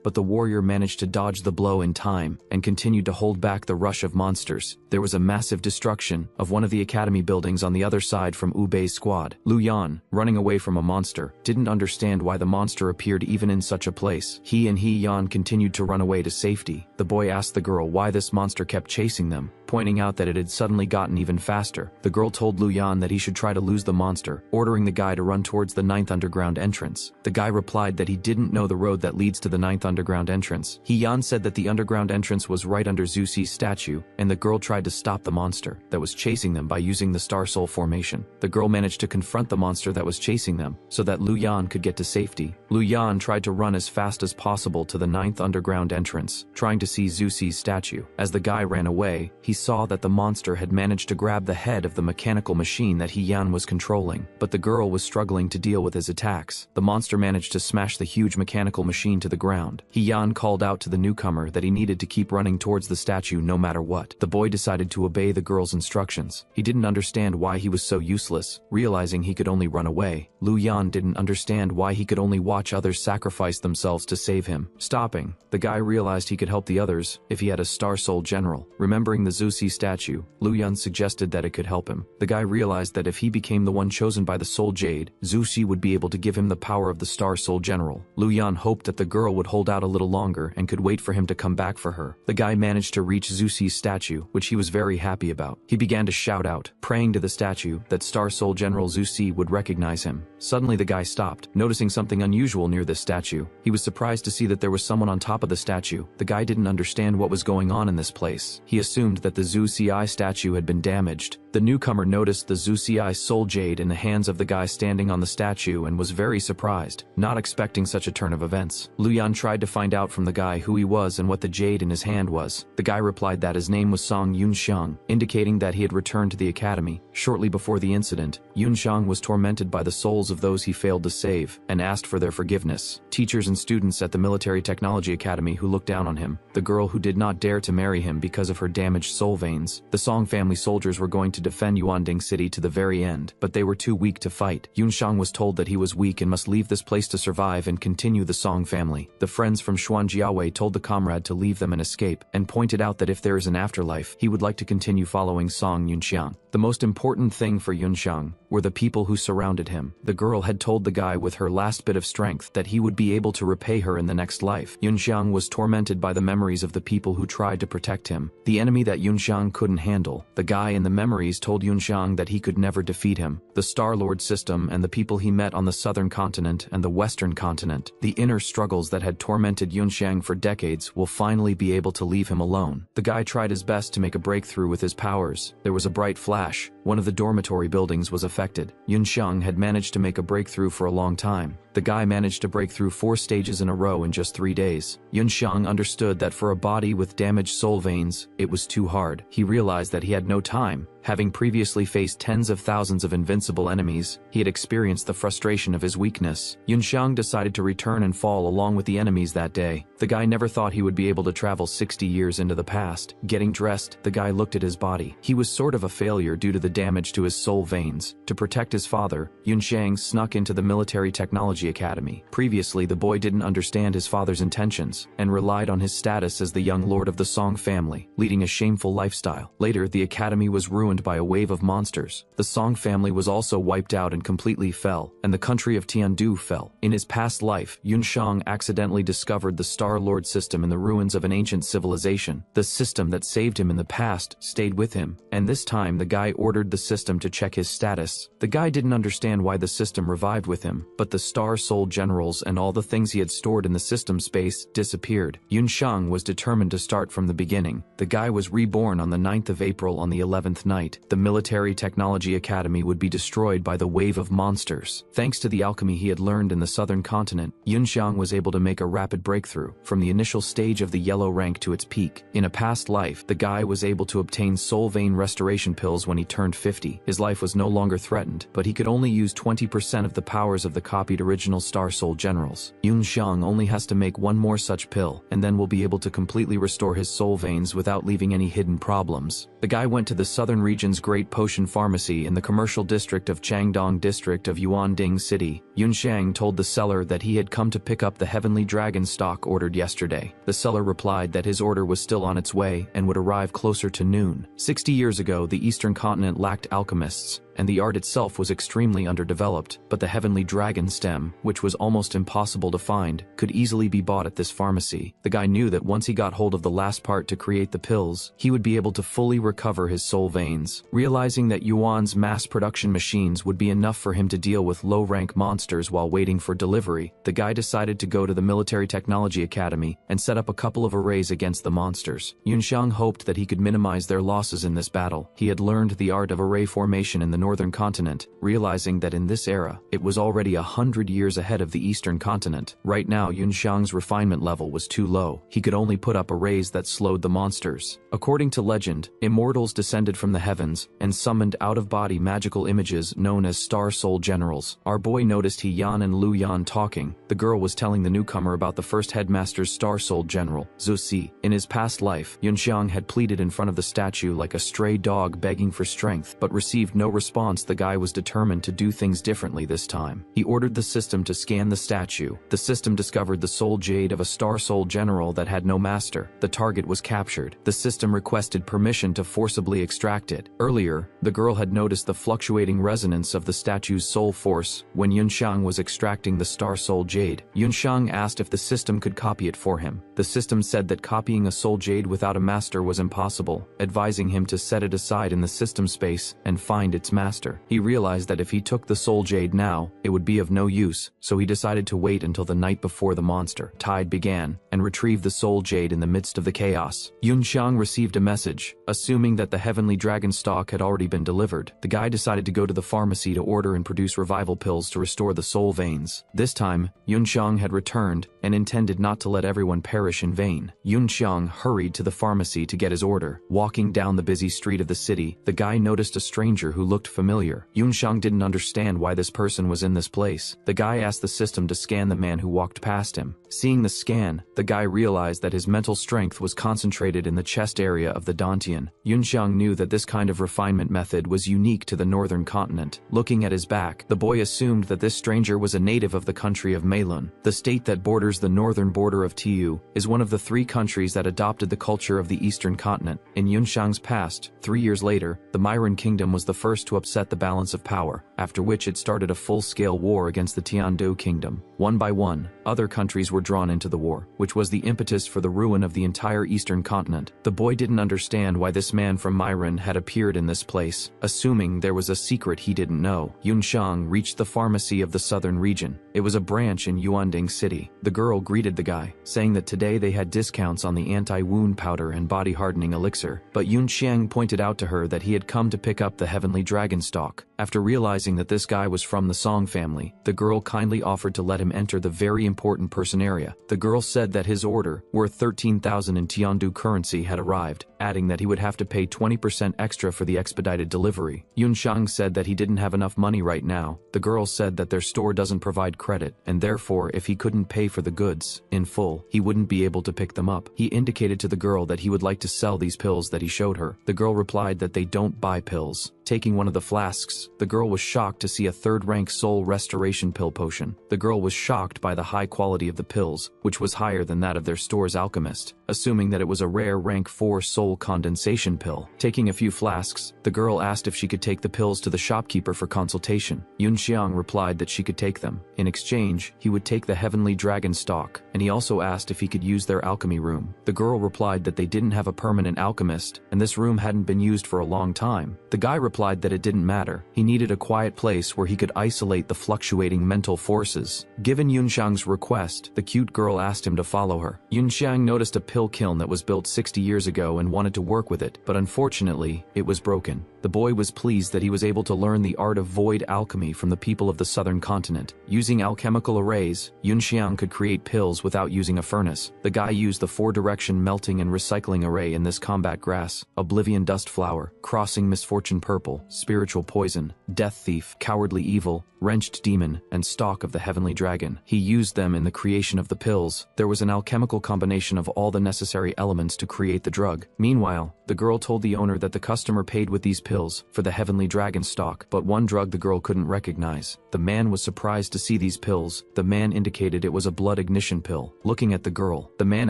but the warrior managed to dodge the blow in time and continued to hold back the rush of monsters. There was a massive destruction of one of the academy buildings on the other side from Wu Bei's squad. Lu Yan, running away from a monster, didn't understand why the monster appeared even in such a place. He and He Yan continued to run away to safety. The boy asked the girl why this monster kept chasing them, pointing out that it had suddenly gotten even faster. The girl told Lu Yan that he should try to lose the monster, ordering the guy to run towards the 9th underground entrance. The guy replied that he didn't know the road that leads to the 9th underground entrance. He Yan said that the underground entrance was right under Zhu Xi's statue, and the girl tried to stop the monster that was chasing them by using the Star Soul formation. The girl managed to confront the monster that was chasing them, so that Lu Yan could get to safety. Lu Yan tried to run as fast as possible to the 9th underground entrance, trying to see Zhu Xi's statue. As the guy ran away, he saw that the monster had managed to grab the head of the mechanical machine that He Yan was controlling, but the girl was struggling to deal with his attacks. The monster managed to smash the huge mechanical machine to the ground. He Yan called out to the newcomer that he needed to keep running towards the statue no matter what. The boy decided to obey the girl's instructions. He didn't understand why he was so useless, realizing he could only run away. Lu Yan didn't understand why he could only watch others sacrifice themselves to save him. Stopping, the guy realized he could help the others if he had a Star Soul General. Remembering the Zhu Xi statue, Lu Yan suggested that it could help him. The guy realized that if he became the one chosen by the Soul Jade, Zhu Xi would be able to give him the power of the Star Soul General. Lu Yan hoped that the girl would hold out a little longer and could wait for him to come back for her. The guy managed to reach Zhu Xi's statue, which he was very happy about. He began to shout out, praying to the statue that Star Soul General Zhu Xi would recognize him. Suddenly the guy stopped, noticing something unusual near this statue. He was surprised to see that there was someone on top of the statue. The guy didn't understand what was going on in this place. He assumed that the Zhu Xi statue had been damaged. The newcomer noticed the Zhu Xi Soul Jade in the hands of the guy standing on the statue and was very surprised, not expecting such a turn of events. Lu Yan tried to find out from the guy who he was and what the jade in his hand was. The guy replied that his name was Song Yunxiang, indicating that he had returned to the academy. Shortly before the incident, Yunxiang was tormented by the souls of those he failed to save and asked for their forgiveness. Teachers and students at the Military Technology Academy who looked down on him, the girl who did not dare to marry him because of her damaged soul veins. The Song family soldiers were going to defend Yuanding City to the very end, but they were too weak to fight. Yunxiang was told that he was weak and must leave this place to survive and continue the Song family. The friends from Xuanjiaowei told the comrade to leave them and escape, and pointed out that if there is an afterlife, he would like to continue following Song Yunxiang. The most important thing for Yunxiang were the people who surrounded him. The girl had told the guy with her last bit of strength that he would be able to repay her in the next life. Yunxiang was tormented by the memories of the people who tried to protect him, the enemy that Yunxiang couldn't handle. The guy in the memories told Yunxiang that he could never defeat him. The Star-Lord system and the people he met on the southern continent and the western continent, the inner struggles that had tormented Yunxiang for decades, will finally be able to leave him alone. The guy tried his best to make a breakthrough with his powers. There was a bright flash. One of the dormitory buildings was affected. Yunxiang had managed to make a breakthrough for a long time. The guy managed to break through 4 stages in a row in just 3 days. Yunxiang understood that for a body with damaged soul veins, it was too hard. He realized that he had no time. Having previously faced tens of thousands of invincible enemies, he had experienced the frustration of his weakness. Yunxiang decided to return and fall along with the enemies that day. The guy never thought he would be able to travel 60 years into the past. Getting dressed, the guy looked at his body. He was sort of a failure due to the damage to his soul veins. To protect his father, Yunxiang snuck into the Military Technology Technology Academy. Previously, the boy didn't understand his father's intentions and relied on his status as the young lord of the Song family, leading a shameful lifestyle. Later, the academy was ruined by a wave of monsters. The Song family was also wiped out and completely fell, and the country of Tiandu fell. In his past life, Yunxiang accidentally discovered the Star Lord system in the ruins of an ancient civilization. The system that saved him in the past stayed with him, and this time the guy ordered the system to check his status. The guy didn't understand why the system revived with him, but the Star Soul Generals and all the things he had stored in the system space disappeared. Yunxiang was determined to start from the beginning. The guy was reborn on the 9th of April on the 11th night. The Military Technology Academy would be destroyed by the wave of monsters. Thanks to the alchemy he had learned in the southern continent, Yunxiang was able to make a rapid breakthrough, from the initial stage of the yellow rank to its peak. In a past life, the guy was able to obtain soul vein restoration pills when he turned 50. His life was no longer threatened, but he could only use 20% of the powers of the copied original Star Soul Generals. Yunxiang only has to make one more such pill, and then will be able to completely restore his soul veins without leaving any hidden problems. The guy went to the southern region's great potion pharmacy in the commercial district of Changdong district of Yuanding City. Yunxiang told the seller that he had come to pick up the heavenly dragon stock ordered yesterday. The seller replied that his order was still on its way and would arrive closer to noon. 60 years ago, the eastern continent lacked alchemists, and the art itself was extremely underdeveloped, but the heavenly dragon stem, which was almost impossible to find, could easily be bought at this pharmacy. The guy knew that once he got hold of the last part to create the pills, he would be able to fully recover his soul veins. Realizing that Yuan's mass production machines would be enough for him to deal with low-rank monsters while waiting for delivery, the guy decided to go to the Military Technology Academy and set up a couple of arrays against the monsters. Yunxiang hoped that he could minimize their losses in this battle. He had learned the art of array formation in the northern continent, realizing that in this era, it was already 100 years ahead of the eastern continent. Right now, Yunxiang's refinement level was too low. He could only put up arrays that slowed the monsters. According to legend, immortals descended from the heavens and summoned out-of-body magical images known as Star Soul Generals. Our boy noticed He Yan and Lu Yan talking. The girl was telling the newcomer about the first headmaster's Star Soul General, Zhu Si. In his past life, Yunxiang had pleaded in front of the statue like a stray dog begging for strength, but received no response. The guy was determined to do things differently this time. He ordered the system to scan the statue. The system discovered the soul jade of a Star Soul General that had no master. The target was captured. The system requested permission to forcibly extract it. Earlier, the girl had noticed the fluctuating resonance of the statue's soul force when Yunxiang was extracting the Star Soul Jade. Yunxiang asked if the system could copy it for him. The system said that copying a soul jade without a master was impossible, advising him to set it aside in the system space and find its master. He realized that if he took the soul jade now, it would be of no use, so he decided to wait until the night before the monster tide began and retrieve the soul jade in the midst of the chaos. Yunxiang received a message, assuming that the heavenly dragon stock had already been delivered. The guy decided to go to the pharmacy to order and produce revival pills to restore the soul veins. This time, Yunxiang had returned and intended not to let everyone perish in vain. Yunxiang hurried to the pharmacy to get his order. Walking down the busy street of the city, the guy noticed a stranger who looked familiar. Yunxiang didn't understand why this person was in this place. The guy asked the system to scan the man who walked past him. Seeing the scan, the guy realized that his mental strength was concentrated in the chest area of the Dantian. Yunxiang knew that this kind of refinement method was unique to the northern continent. Looking at his back, the boy assumed that this stranger was a native of the country of Meilun. The state that borders the northern border of Tiu is one of the 3 countries that adopted the culture of the eastern continent. In Yunxiang's past, 3 years later, the Myron kingdom was the first to upset the balance of power, after which it started a full-scale war against the Tiandu kingdom. One by one, other countries were drawn into the war, which was the impetus for the ruin of the entire eastern continent. The boy didn't understand why this man from Myron had appeared in this place, assuming there was a secret he didn't know. Yunxiang reached the pharmacy of the southern region. It was a branch in Yuanding City. The girl greeted the guy, saying that today they had discounts on the anti-wound powder and body-hardening elixir, but Yunxiang pointed out to her that he had come to pick up the heavenly dragon stock. After realizing that this guy was from the Song family, the girl kindly offered to let him enter the very important person area. The girl said that his order, worth 13,000 in Tiandu currency, had arrived, adding that he would have to pay 20% extra for the expedited delivery. Yunxiang said that he didn't have enough money right now. The girl said that their store doesn't provide credit, and therefore if he couldn't pay for the goods in full, he wouldn't be able to pick them up. He indicated to the girl that he would like to sell these pills that he showed her. The girl replied that they don't buy pills. Taking one of the flasks, pills. The girl was shocked to see a third-rank soul restoration pill potion. The girl was shocked by the high quality of the pills, which was higher than that of their store's alchemist, assuming that it was a rare rank 4 soul condensation pill. Taking a few flasks, the girl asked if she could take the pills to the shopkeeper for consultation. Yunxiang replied that she could take them. In exchange, he would take the heavenly dragon stock, and he also asked if he could use their alchemy room. The girl replied that they didn't have a permanent alchemist, and this room hadn't been used for a long time. The guy replied that it didn't matter. He needed a quiet place where he could isolate the fluctuating mental forces. Given Yunxiang's request, the cute girl asked him to follow her. Yunxiang noticed a pill kiln that was built 60 years ago and wanted to work with it, but unfortunately, it was broken. The boy was pleased that he was able to learn the art of void alchemy from the people of the southern continent. Using alchemical arrays, Yunxiang could create pills without using a furnace. The guy used the 4-direction melting and recycling array in this combat grass, oblivion dust flower, crossing misfortune purple, spiritual poison, death thief, cowardly evil, wrenched demon, and stalk of the heavenly dragon. He used them in the creation of the pills. There was an alchemical combination of all the necessary elements to create the drug. Meanwhile, the girl told the owner that the customer paid with these pills for the heavenly dragon stock, but one drug the girl couldn't recognize. The man was surprised to see these pills. The man indicated it was a blood ignition pill. Looking at the girl, the man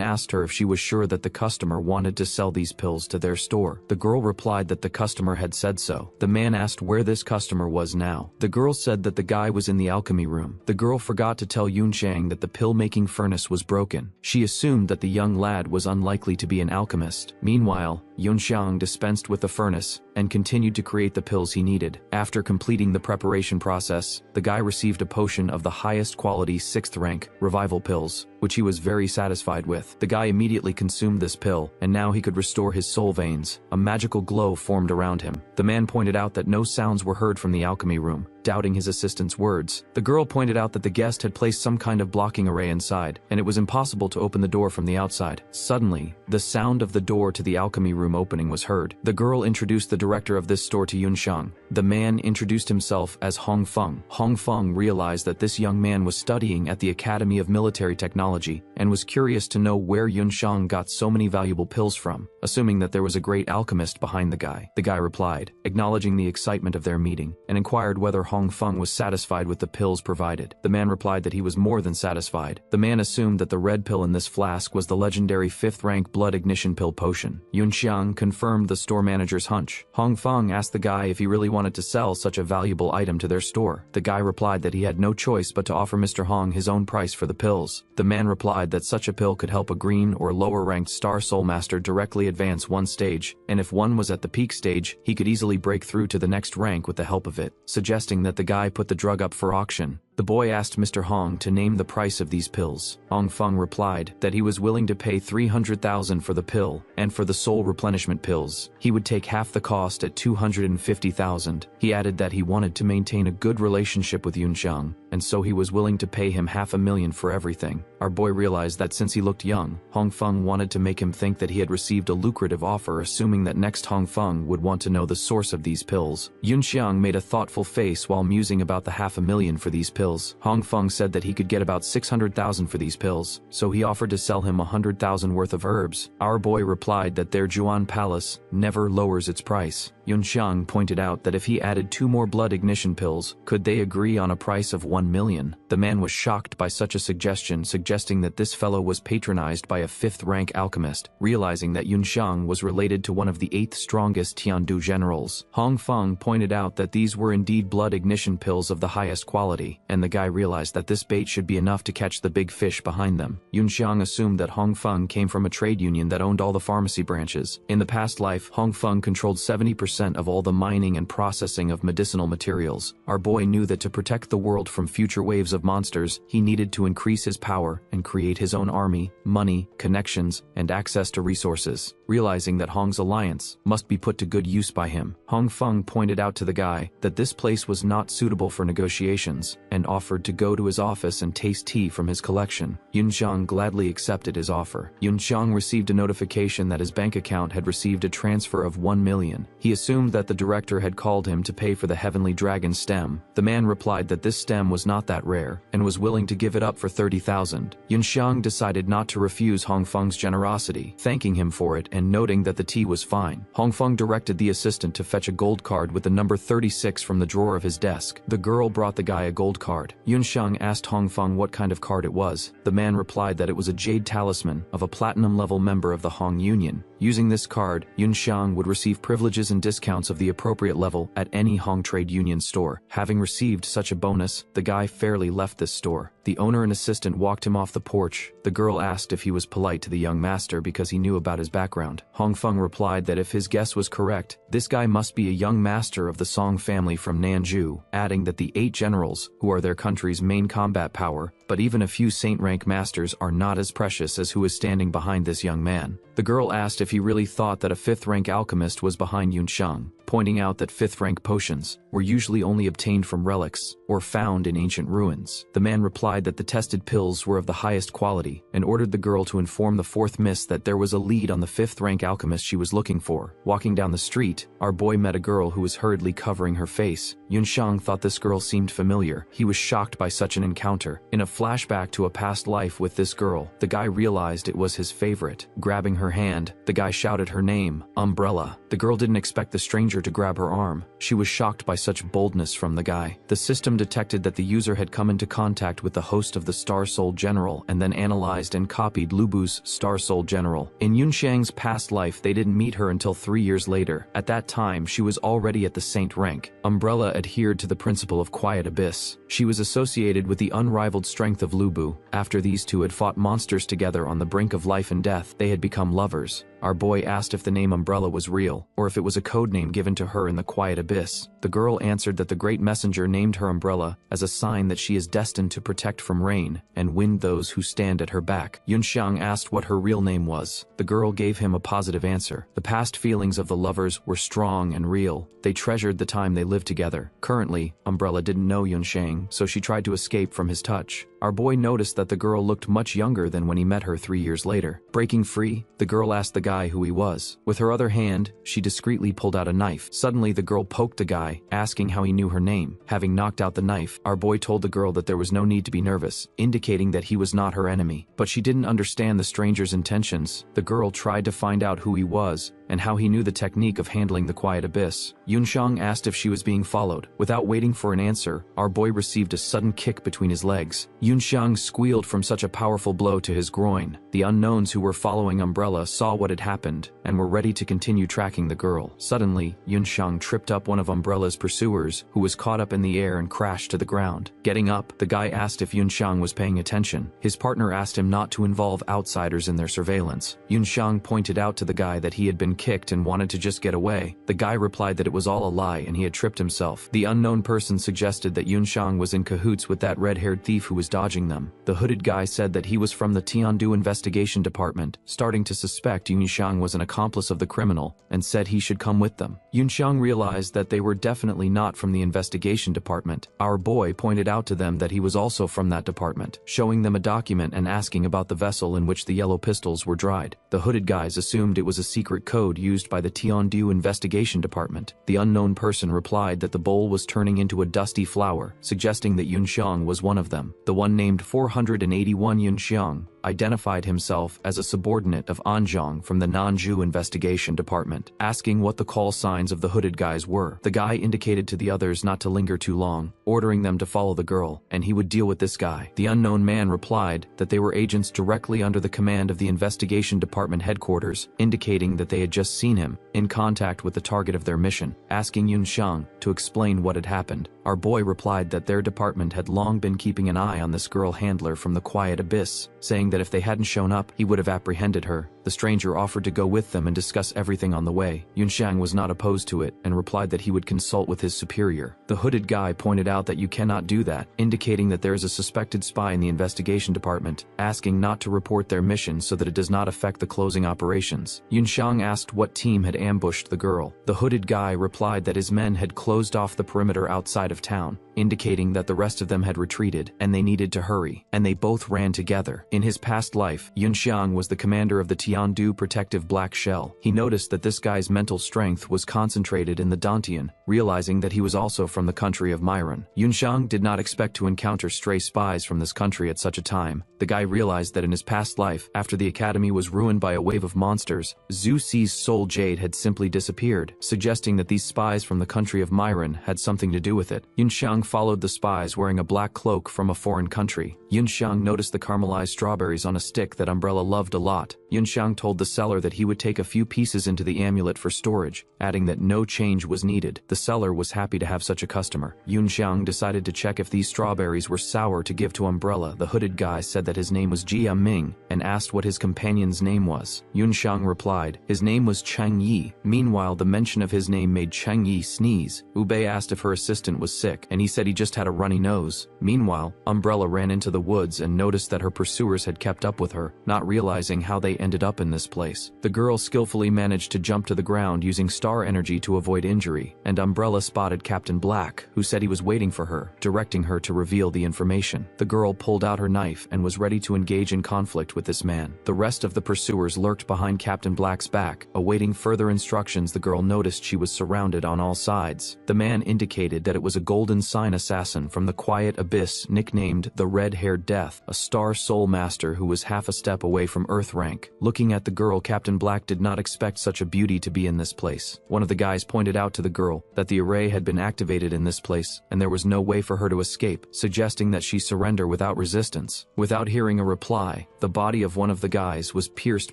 asked her if she was sure that the customer wanted to sell these pills to their store. The girl replied that the customer had said so. The man asked where this customer was now. The girl said that the guy was in the alchemy room. The girl forgot to tell Yunxiang that the pill-making furnace was broken. She assumed that the young lad was unlikely to be an alchemist. Meanwhile, Yunxiang dispensed with the furnace and continued to create the pills he needed. After completing the preparation process, the guy received a potion of the highest quality 6th rank revival pills, which he was very satisfied with. The guy immediately consumed this pill, and now he could restore his soul veins. A magical glow formed around him. The man pointed out that no sounds were heard from the alchemy room. Doubting his assistant's words, the girl pointed out that the guest had placed some kind of blocking array inside, and it was impossible to open the door from the outside. Suddenly, the sound of the door to the alchemy room opening was heard. The girl introduced the director of this store to Yunxiang. The man introduced himself as Hong Feng. Hong Feng realized that this young man was studying at the Academy of Military Technology and was curious to know where Yunxiang got so many valuable pills from, assuming that there was a great alchemist behind the guy. The guy replied, acknowledging the excitement of their meeting, and inquired whether Hong Feng was satisfied with the pills provided. The man replied that he was more than satisfied. The man assumed that the red pill in this flask was the legendary 5th rank blood ignition pill potion. Yunxiang confirmed the store manager's hunch. Hong Feng asked the guy if he really wanted to sell such a valuable item to their store. The guy replied that he had no choice but to offer Mr. Hong his own price for the pills. The man replied that such a pill could help a green or lower ranked star soul master directly advance one stage, and if one was at the peak stage, he could easily break through to the next rank with the help of it, suggesting that the guy put the drug up for auction. The boy asked Mr. Hong to name the price of these pills. Hong Feng replied that he was willing to pay 300,000 for the pill, and for the soul replenishment pills, he would take half the cost at 250,000. He added that he wanted to maintain a good relationship with Yunxiang, and so he was willing to pay him $500,000 for everything. Our boy realized that since he looked young, Hong Feng wanted to make him think that he had received a lucrative offer, assuming that next Hong Feng would want to know the source of these pills. Yunxiang made a thoughtful face while musing about the $500,000 for these pills. Hong Feng said that he could get about 600,000 for these pills, so he offered to sell him 100,000 worth of herbs. Our boy replied that their Juan Palace never lowers its price. Yunxiang pointed out that if he added 2 more blood ignition pills, could they agree on a price of 1 million? The man was shocked by such a suggestion, suggesting that this fellow was patronized by a 5th rank alchemist. Realizing that Yunxiang was related to one of the 8th strongest Tiandu generals, Hong Feng pointed out that these were indeed blood ignition pills of the highest quality, and the guy realized that this bait should be enough to catch the big fish behind them. Yunxiang assumed that Hong Feng came from a trade union that owned all the pharmacy branches. In the past life, Hong Feng controlled 70% of all the mining and processing of medicinal materials. Our boy knew that to protect the world from future waves of monsters, he needed to increase his power and create his own army, money, connections, and access to resources. Realizing that Hong's alliance must be put to good use by him, Hong Feng pointed out to the guy that this place was not suitable for negotiations, and and offered to go to his office and taste tea from his collection. Yunxiang gladly accepted his offer. Yunxiang received a notification that his bank account had received a transfer of 1 million. He assumed that the director had called him to pay for the Heavenly Dragon stem. The man replied that this stem was not that rare, and was willing to give it up for 30,000. Yunxiang decided not to refuse Hongfeng's generosity, thanking him for it and noting that the tea was fine. Hongfeng directed the assistant to fetch a gold card with the number 36 from the drawer of his desk. The girl brought the guy a gold card. Yunxiang asked Hongfeng what kind of card it was. The man replied that it was a jade talisman of a platinum-level member of the Hong Union. Using this card, Yunxiang would receive privileges and discounts of the appropriate level at any Hong Trade Union store. Having received such a bonus, the guy fairly left this store. The owner and assistant walked him off the porch. The girl asked if he was polite to the young master because he knew about his background. Hongfeng replied that if his guess was correct, this guy must be a young master of the Song family from Nanju, adding that the 8 generals, who are their country's main combat power, but even a few saint-rank masters are not as precious as who is standing behind this young man. The girl asked if he really thought that a 5th-rank alchemist was behind Yunxiang, pointing out that 5th-rank potions were usually only obtained from relics or found in ancient ruins. The man replied that the tested pills were of the highest quality and ordered the girl to inform the 4th miss that there was a lead on the 5th-rank alchemist she was looking for. Walking down the street, our boy met a girl who was hurriedly covering her face. Yunxiang thought this girl seemed familiar. He was shocked by such an encounter. In a flashback to a past life with this girl, the guy realized it was his favorite. Grabbing her hand, the guy shouted her name, Umbrella. The girl didn't expect the stranger to grab her arm. She was shocked by such boldness from the guy. The system detected that the user had come into contact with the host of the Star Soul General and then analyzed and copied Lubu's Star Soul General. In Yunxiang's past life, they didn't meet her until 3 years later. At that time, she was already at the Saint rank. Umbrella adhered to the principle of Quiet Abyss. She was associated with the unrivaled strength of Lubu. After these two had fought monsters together on the brink of life and death, they had become lovers. Our boy asked if the name Umbrella was real, or if it was a code name given to her in the Quiet Abyss. The girl answered that the Great Messenger named her Umbrella as a sign that she is destined to protect from rain and wind those who stand at her back. Yunxiang asked what her real name was. The girl gave him a positive answer. The past feelings of the lovers were strong and real. They treasured the time they lived together. Currently, Umbrella didn't know Yunxiang, so she tried to escape from his touch. Our boy noticed that the girl looked much younger than when he met her 3 years later. Breaking free, the girl asked the guy who he was. With her other hand, she discreetly pulled out a knife. Suddenly, the girl poked the guy, asking how he knew her name. Having knocked out the knife, our boy told the girl that there was no need to be nervous, indicating that he was not her enemy. But she didn't understand the stranger's intentions. The girl tried to find out who he was and how he knew the technique of handling the Quiet Abyss. Yunxiang asked if she was being followed. Without waiting for an answer, our boy received a sudden kick between his legs. Yunxiang squealed from such a powerful blow to his groin. The unknowns who were following Umbrella saw what had happened and were ready to continue tracking the girl. Suddenly, Yunxiang tripped up one of Umbrella's pursuers, who was caught up in the air and crashed to the ground. Getting up, the guy asked if Yunxiang was paying attention. His partner asked him not to involve outsiders in their surveillance. Yunxiang pointed out to the guy that he had been kicked and wanted to just get away. The guy replied that it was all a lie and he had tripped himself. The unknown person suggested that Yunxiang was in cahoots with that red-haired thief who was dodging them. The hooded guy said that he was from the Tiandu investigation department, starting to suspect Yunxiang was an accomplice of the criminal, and said he should come with them. Yunxiang realized that they were definitely not from the investigation department. Our boy pointed out to them that he was also from that department, showing them a document and asking about the vessel in which the yellow pistols were dried. The hooded guys assumed it was a secret code used by the Tiandu investigation department. The unknown person replied that the bowl was turning into a dusty flower, suggesting that Yunxiang was one of them. The one named 481 Yunxiang identified himself as a subordinate of Anzhong from the Nanju investigation department, asking what the call signs of the hooded guys were. The guy indicated to the others not to linger too long, ordering them to follow the girl, and he would deal with this guy. The unknown man replied that they were agents directly under the command of the investigation department headquarters, indicating that they had just seen him in contact with the target of their mission. Asking Yunxiang to explain what had happened, our boy replied that their department had long been keeping an eye on this girl handler from the Quiet Abyss, saying that if they hadn't shown up, he would have apprehended her. The stranger offered to go with them and discuss everything on the way. Yunxiang was not opposed to it and replied that he would consult with his superior. The hooded guy pointed out that you cannot do that, indicating that there is a suspected spy in the investigation department, asking not to report their mission so that it does not affect the closing operations. Yunxiang asked what team had ambushed the girl. The hooded guy replied that his men had closed off the perimeter outside of town, indicating that the rest of them had retreated and they needed to hurry, and they both ran together. In his past life, Yunxiang was the commander of the Tiandu Protective Black Shell. He noticed that this guy's mental strength was concentrated in the Dantian, realizing that he was also from the country of Myron. Yunxiang did not expect to encounter stray spies from this country at such a time. The guy realized that in his past life, after the academy was ruined by a wave of monsters, Zhu Ci's soul jade had simply disappeared, suggesting that these spies from the country of Myron had something to do with it. Yunxiang followed the spies wearing a black cloak from a foreign country. Yunxiang noticed the caramelized strawberries on a stick that Umbrella loved a lot. Yunxiang told the seller that he would take a few pieces into the amulet for storage, adding that no change was needed. The seller was happy to have such a customer. Yunxiang decided to check if these strawberries were sour to give to Umbrella. The hooded guy said that his name was Jia Ming and asked what his companion's name was. Yunxiang replied, his name was Cheng Yi. Meanwhile, the mention of his name made Cheng Yi sneeze. Ube asked if her assistant was sick, and he said he just had a runny nose. Meanwhile, Umbrella ran into the woods and noticed that her pursuers had kept up with her, not realizing how they ended up in this place. The girl skillfully managed to jump to the ground using star energy to avoid injury, and Umbrella spotted Captain Black, who said he was waiting for her, directing her to reveal the information. The girl pulled out her knife and was ready to engage in conflict with this man. The rest of the pursuers lurked behind Captain Black's back. Awaiting further instructions, the girl noticed she was surrounded on all sides. The man indicated that it was a golden sign assassin from the quiet abyss nicknamed the Red-Haired Death, a star soul master who was half a step away from Earth rank. Looking at the girl, Captain Black did not expect such a beauty to be in this place. One of the guys pointed out to the girl that the array had been activated in this place and there was no way for her to escape, suggesting that she surrender without resistance. Without hearing a reply, the body of one of the guys was pierced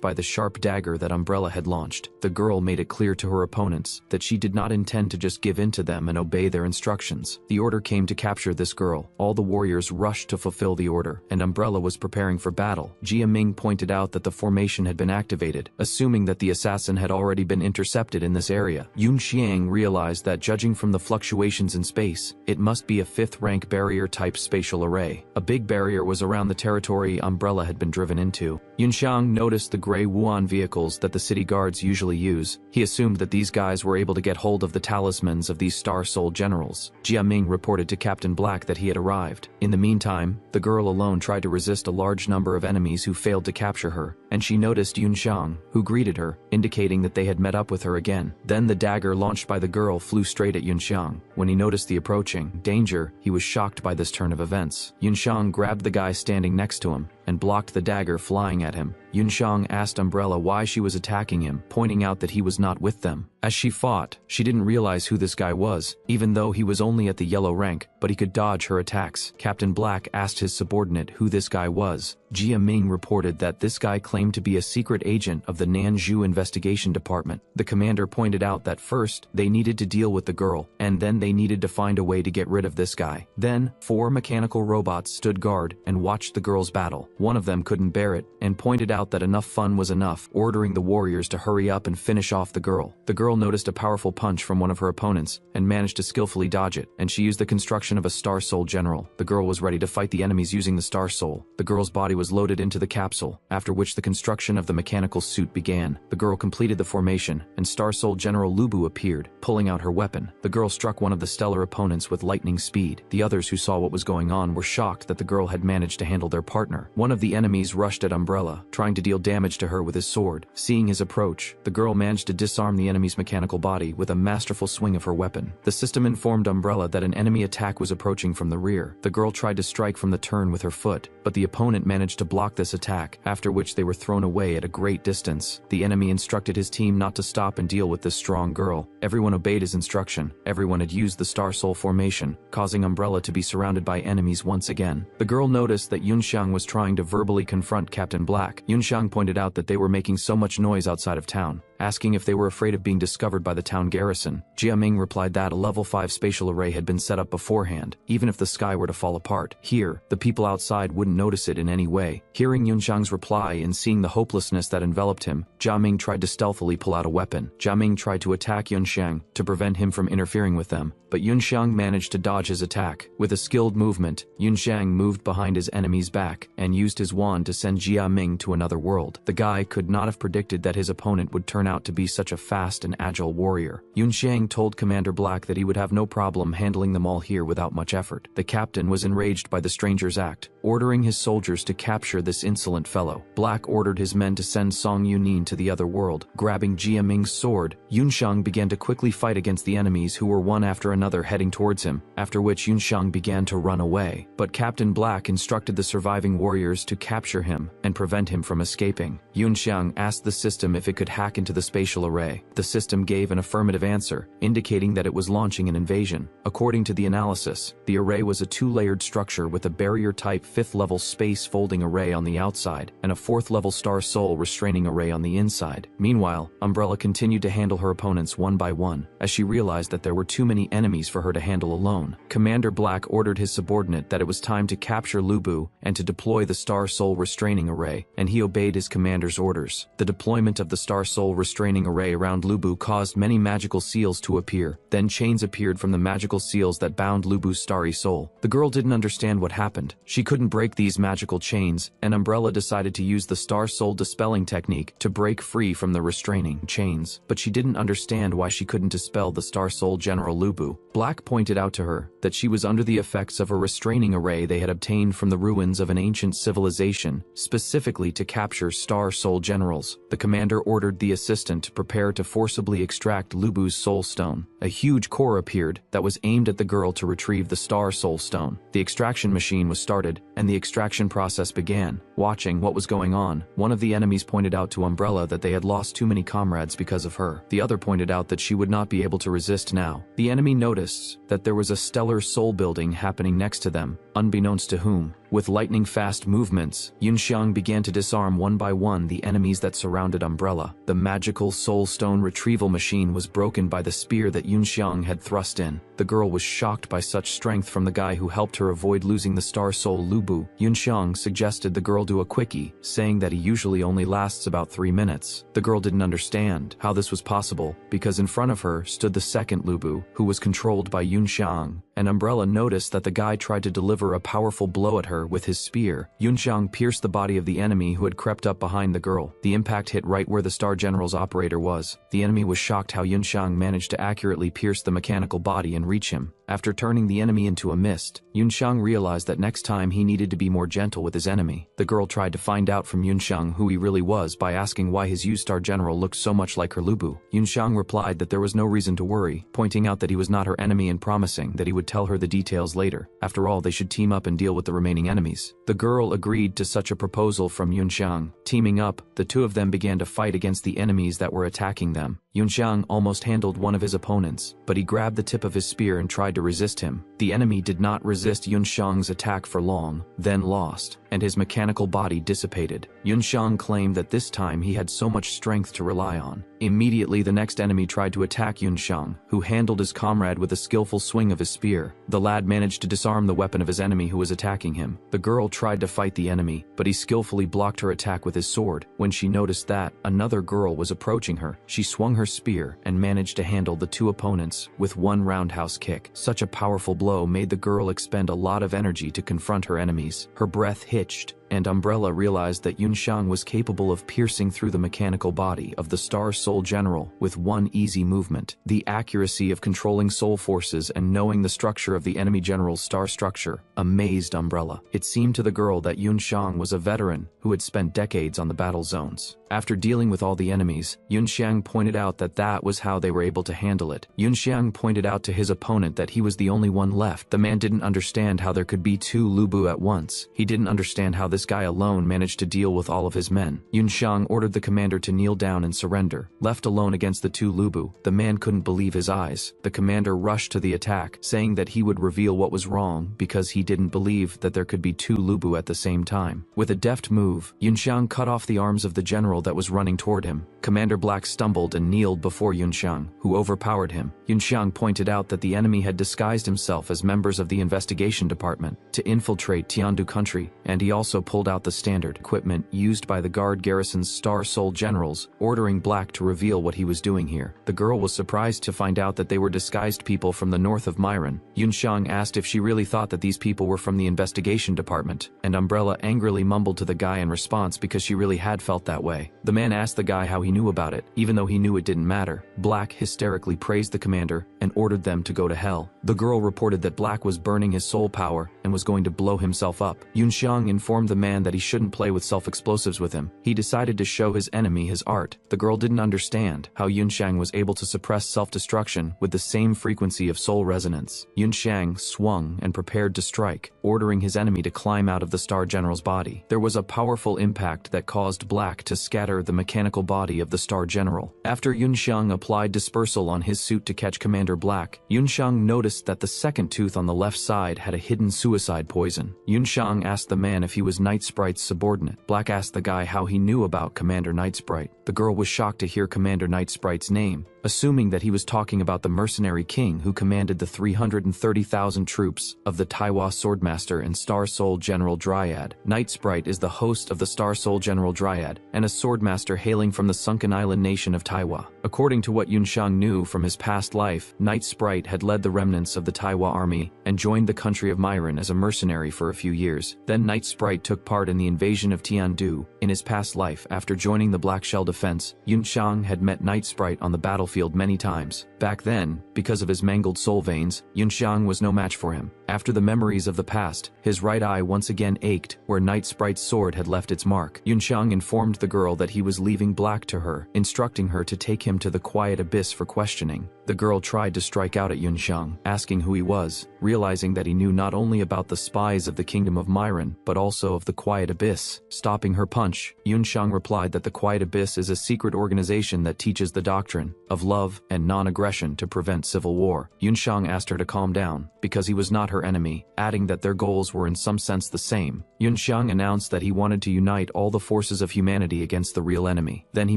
by the sharp dagger that Umbrella had launched. The girl made it clear to her opponents that she did not intend to just give in to them and obey their instructions. The order came to capture this girl. All the warriors rushed to fulfill the order, and Umbrella was preparing for battle. Jia Ming pointed out that the formation had been activated, assuming that the assassin had already been intercepted in this area. Yunxiang realized that judging from the fluctuations in space, it must be a 5th rank barrier-type spatial array. A big barrier was around the territory Umbrella had been driven into. Yunxiang noticed the gray Wuan vehicles that the city guards usually use. He assumed that these guys were able to get hold of the talismans of these Star Soul generals. Jia Ming reported to Captain Black that he had arrived. In the meantime, the girl alone tried to resist a large number of enemies who failed to capture her, and she noticed Yunxiang, who greeted her, indicating that they had met up with her again. Then the dagger launched by the girl flew straight at Yunxiang. When he noticed the approaching danger, he was shocked by this turn of events. Yunxiang grabbed the guy standing next to him and blocked the dagger flying at him. Yunxiang asked Umbrella why she was attacking him, pointing out that he was not with them. As she fought, she didn't realize who this guy was, even though he was only at the yellow rank, but he could dodge her attacks. Captain Black asked his subordinate who this guy was. Jia Ming reported that this guy claimed to be a secret agent of the Nanzhou Investigation Department. The commander pointed out that first, they needed to deal with the girl, and then they needed to find a way to get rid of this guy. Then, 4 mechanical robots stood guard and watched the girl's battle. One of them couldn't bear it, and pointed out that enough fun was enough, ordering the warriors to hurry up and finish off the girl. The girl noticed a powerful punch from one of her opponents, and managed to skillfully dodge it, and she used the construction of a Star Soul general. The girl was ready to fight the enemies using the Star Soul. The girl's body was loaded into the capsule, after which the construction of the mechanical suit began. The girl completed the formation, and Star Soul General Lubu appeared, pulling out her weapon. The girl struck one of the stellar opponents with lightning speed. The others who saw what was going on were shocked that the girl had managed to handle their partner. One of the enemies rushed at Umbrella, trying to deal damage to her with his sword. Seeing his approach, the girl managed to disarm the enemy's mechanical body with a masterful swing of her weapon. The system informed Umbrella that an enemy attack was approaching from the rear. The girl tried to strike from the turn with her foot, but the opponent managed to block this attack, after which they were thrown away at a great distance. The enemy instructed his team not to stop and deal with this strong girl. Everyone obeyed his instruction. Everyone had used the Star Soul formation, causing Umbrella to be surrounded by enemies once again. The girl noticed that Yunxiang was trying to verbally confront Captain Black. Yunxiang pointed out that they were making so much noise outside of town, asking if they were afraid of being discovered by the town garrison. Jia Ming replied that a level 5 spatial array had been set up beforehand, even if the sky were to fall apart. Here, the people outside wouldn't notice it in any way. Hearing Yunxiang's reply and seeing the hopelessness that enveloped him, Jia Ming tried to stealthily pull out a weapon. Jia Ming tried to attack Yunxiang to prevent him from interfering with them, but Yunxiang managed to dodge his attack. With a skilled movement, Yunxiang moved behind his enemy's back and used his wand to send Jia Ming to another world. The guy could not have predicted that his opponent would turn out to be such a fast and agile warrior. Yunxiang told Commander Black that he would have no problem handling them all here without much effort. The captain was enraged by the stranger's act, ordering his soldiers to capture this insolent fellow. Black ordered his men to send Song Yunin to the other world. Grabbing Jia Ming's sword, Yunxiang began to quickly fight against the enemies who were one after another heading towards him, after which Yunxiang began to run away. But Captain Black instructed the surviving warriors to capture him and prevent him from escaping. Yunxiang asked the system if it could hack into the spatial array. The system gave an affirmative answer, indicating that it was launching an invasion. According to the analysis, the array was a 2-layered structure with a barrier-type 5th-level space folding array on the outside and a 4th-level star soul restraining array on the inside. Meanwhile, Umbrella continued to handle her opponents one by one, as she realized that there were too many enemies for her to handle alone. Commander Black ordered his subordinate that it was time to capture Lu Bu and to deploy the Star Soul restraining array, and he obeyed his commander's orders. The deployment of the Star Soul restraining array around Lu Bu caused many magical seals to appear. Then chains appeared from the magical seals that bound Lu Bu's starry soul. The girl didn't understand what happened. She couldn't break these magical chains, and Umbrella decided to use the Star Soul dispelling technique to break free from the restraining chains. But she didn't understand why she couldn't dispel the Star Soul General Lu Bu. Black pointed out to her that she was under the effects of a restraining array they had obtained from the ruins of an ancient civilization, specifically to capture Star Soul Generals. The commander ordered the assistant to prepare to forcibly extract Lu Bu's soul stone. A huge core appeared that was aimed at the girl to retrieve the Star Soul Stone. The extraction machine was started, and the extraction process began. Watching what was going on, one of the enemies pointed out to Umbrella that they had lost too many comrades because of her. The other pointed out that she would not be able to resist now. The enemy noticed that there was a stellar soul building happening next to them, unbeknownst to whom. With lightning-fast movements, Yunxiang began to disarm one by one the enemies that surrounded Umbrella. The magical soul stone retrieval machine was broken by the spear that Yunxiang had thrust in. The girl was shocked by such strength from the guy who helped her avoid losing the Star Soul Lu Bu. Yunxiang suggested the girl do a quickie, saying that he usually only lasts about 3 minutes. The girl didn't understand how this was possible, because in front of her stood the second Lu Bu, who was controlled by Yunxiang, and Umbrella noticed that the guy tried to deliver a powerful blow at her with his spear. Yunxiang pierced the body of the enemy who had crept up behind the girl. The impact hit right where the Star General's operator was. The enemy was shocked how Yunxiang managed to accurately pierce the mechanical body and reach him. After turning the enemy into a mist, Yunxiang realized that next time he needed to be more gentle with his enemy. The girl tried to find out from Yunxiang who he really was by asking why his U-Star General looked so much like her Lu Bu. Yunxiang replied that there was no reason to worry, pointing out that he was not her enemy and promising that he would tell her the details later. After all, they should team up and deal with the remaining enemies. The girl agreed to such a proposal from Yunxiang. Teaming up, the two of them began to fight against the enemies that were attacking them. Yunxiang almost handled one of his opponents, but he grabbed the tip of his spear and tried to resist him. The enemy did not resist Yunxiang's attack for long, then lost, and his mechanical body dissipated. Yunxiang claimed that this time he had so much strength to rely on. Immediately the next enemy tried to attack Yunxiang, who handled his comrade with a skillful swing of his spear. The lad managed to disarm the weapon of his enemy who was attacking him. The girl tried to fight the enemy, but he skillfully blocked her attack with his sword. When she noticed that another girl was approaching her, she swung her spear and managed to handle the two opponents with one roundhouse kick. Such a powerful blow made the girl expend a lot of energy to confront her enemies. Her breath hitched, and Umbrella realized that Yunxiang was capable of piercing through the mechanical body of the Star Soul General with one easy movement. The accuracy of controlling soul forces and knowing the structure of the enemy general's star structure amazed Umbrella. It seemed to the girl that Yunxiang was a veteran who had spent decades on the battle zones. After dealing with all the enemies, Yunxiang pointed out that that was how they were able to handle it. Yunxiang pointed out to his opponent that he was the only one left. The man didn't understand how there could be two Lu Bu at once. He didn't understand how this this guy alone managed to deal with all of his men. Yunxiang ordered the commander to kneel down and surrender. Left alone against the two Lubu, the man couldn't believe his eyes. The commander rushed to the attack, saying that he would reveal what was wrong because he didn't believe that there could be two Lubu at the same time. With a deft move, Yunxiang cut off the arms of the general that was running toward him. Commander Black stumbled and kneeled before Yunxiang, who overpowered him. Yunxiang pointed out that the enemy had disguised himself as members of the investigation department to infiltrate Tiandu country, and he also pulled out the standard equipment used by the guard garrison's Star Soul generals, ordering Black to reveal what he was doing here. The girl was surprised to find out that they were disguised people from the north of Myron. Yunxiang asked if she really thought that these people were from the investigation department, and Umbrella angrily mumbled to the guy in response because she really had felt that way. The man asked the guy how he knew about it, even though he knew it didn't matter. Black hysterically praised the commander and ordered them to go to hell. The girl reported that Black was burning his soul power and was going to blow himself up. Yunxiang informed the man that he shouldn't play with self-explosives with him. He decided to show his enemy his art. The girl didn't understand how Yunxiang was able to suppress self-destruction with the same frequency of soul resonance. Yunxiang swung and prepared to strike, ordering his enemy to climb out of the Star General's body. There was a powerful impact that caused Black to scatter the mechanical body of the Star General. After Yunxiang applied dispersal on his suit to catch Commander Black, Yunxiang noticed that the second tooth on the left side had a hidden suicide poison. Yunxiang asked the man if he was Night Sprite's subordinate. Black asked the guy how he knew about Commander Night Sprite. The girl was shocked to hear Commander Night Sprite's name, assuming that he was talking about the mercenary king who commanded the 330,000 troops of the Taiwa Swordmaster and Star Soul General Dryad. Night Sprite is the host of the Star Soul General Dryad, and a swordmaster hailing from the sunken island nation of Taiwa. According to what Yunxiang knew from his past life, Night Sprite had led the remnants of the Taiwa army and joined the country of Myron as a mercenary for a few years. Then Night Sprite took part in the invasion of Tiandu. In his past life, after joining the Black Shell Defense, Yunxiang had met Night Sprite on the battlefield many times. Back then, because of his mangled soul veins, Yunxiang was no match for him. After the memories of the past, his right eye once again ached where Night Sprite's sword had left its mark. Yunxiang informed the girl that he was leaving Black to her, instructing her to take him to the quiet abyss for questioning. The girl tried to strike out at Yunxiang, asking who he was, realizing that he knew not only about the spies of the Kingdom of Myron, but also of the Quiet Abyss. Stopping her punch, Yunxiang replied that the Quiet Abyss is a secret organization that teaches the doctrine of love and non-aggression to prevent civil war. Yunxiang asked her to calm down, because he was not her enemy, adding that their goals were in some sense the same. Yunxiang announced that he wanted to unite all the forces of humanity against the real enemy. Then he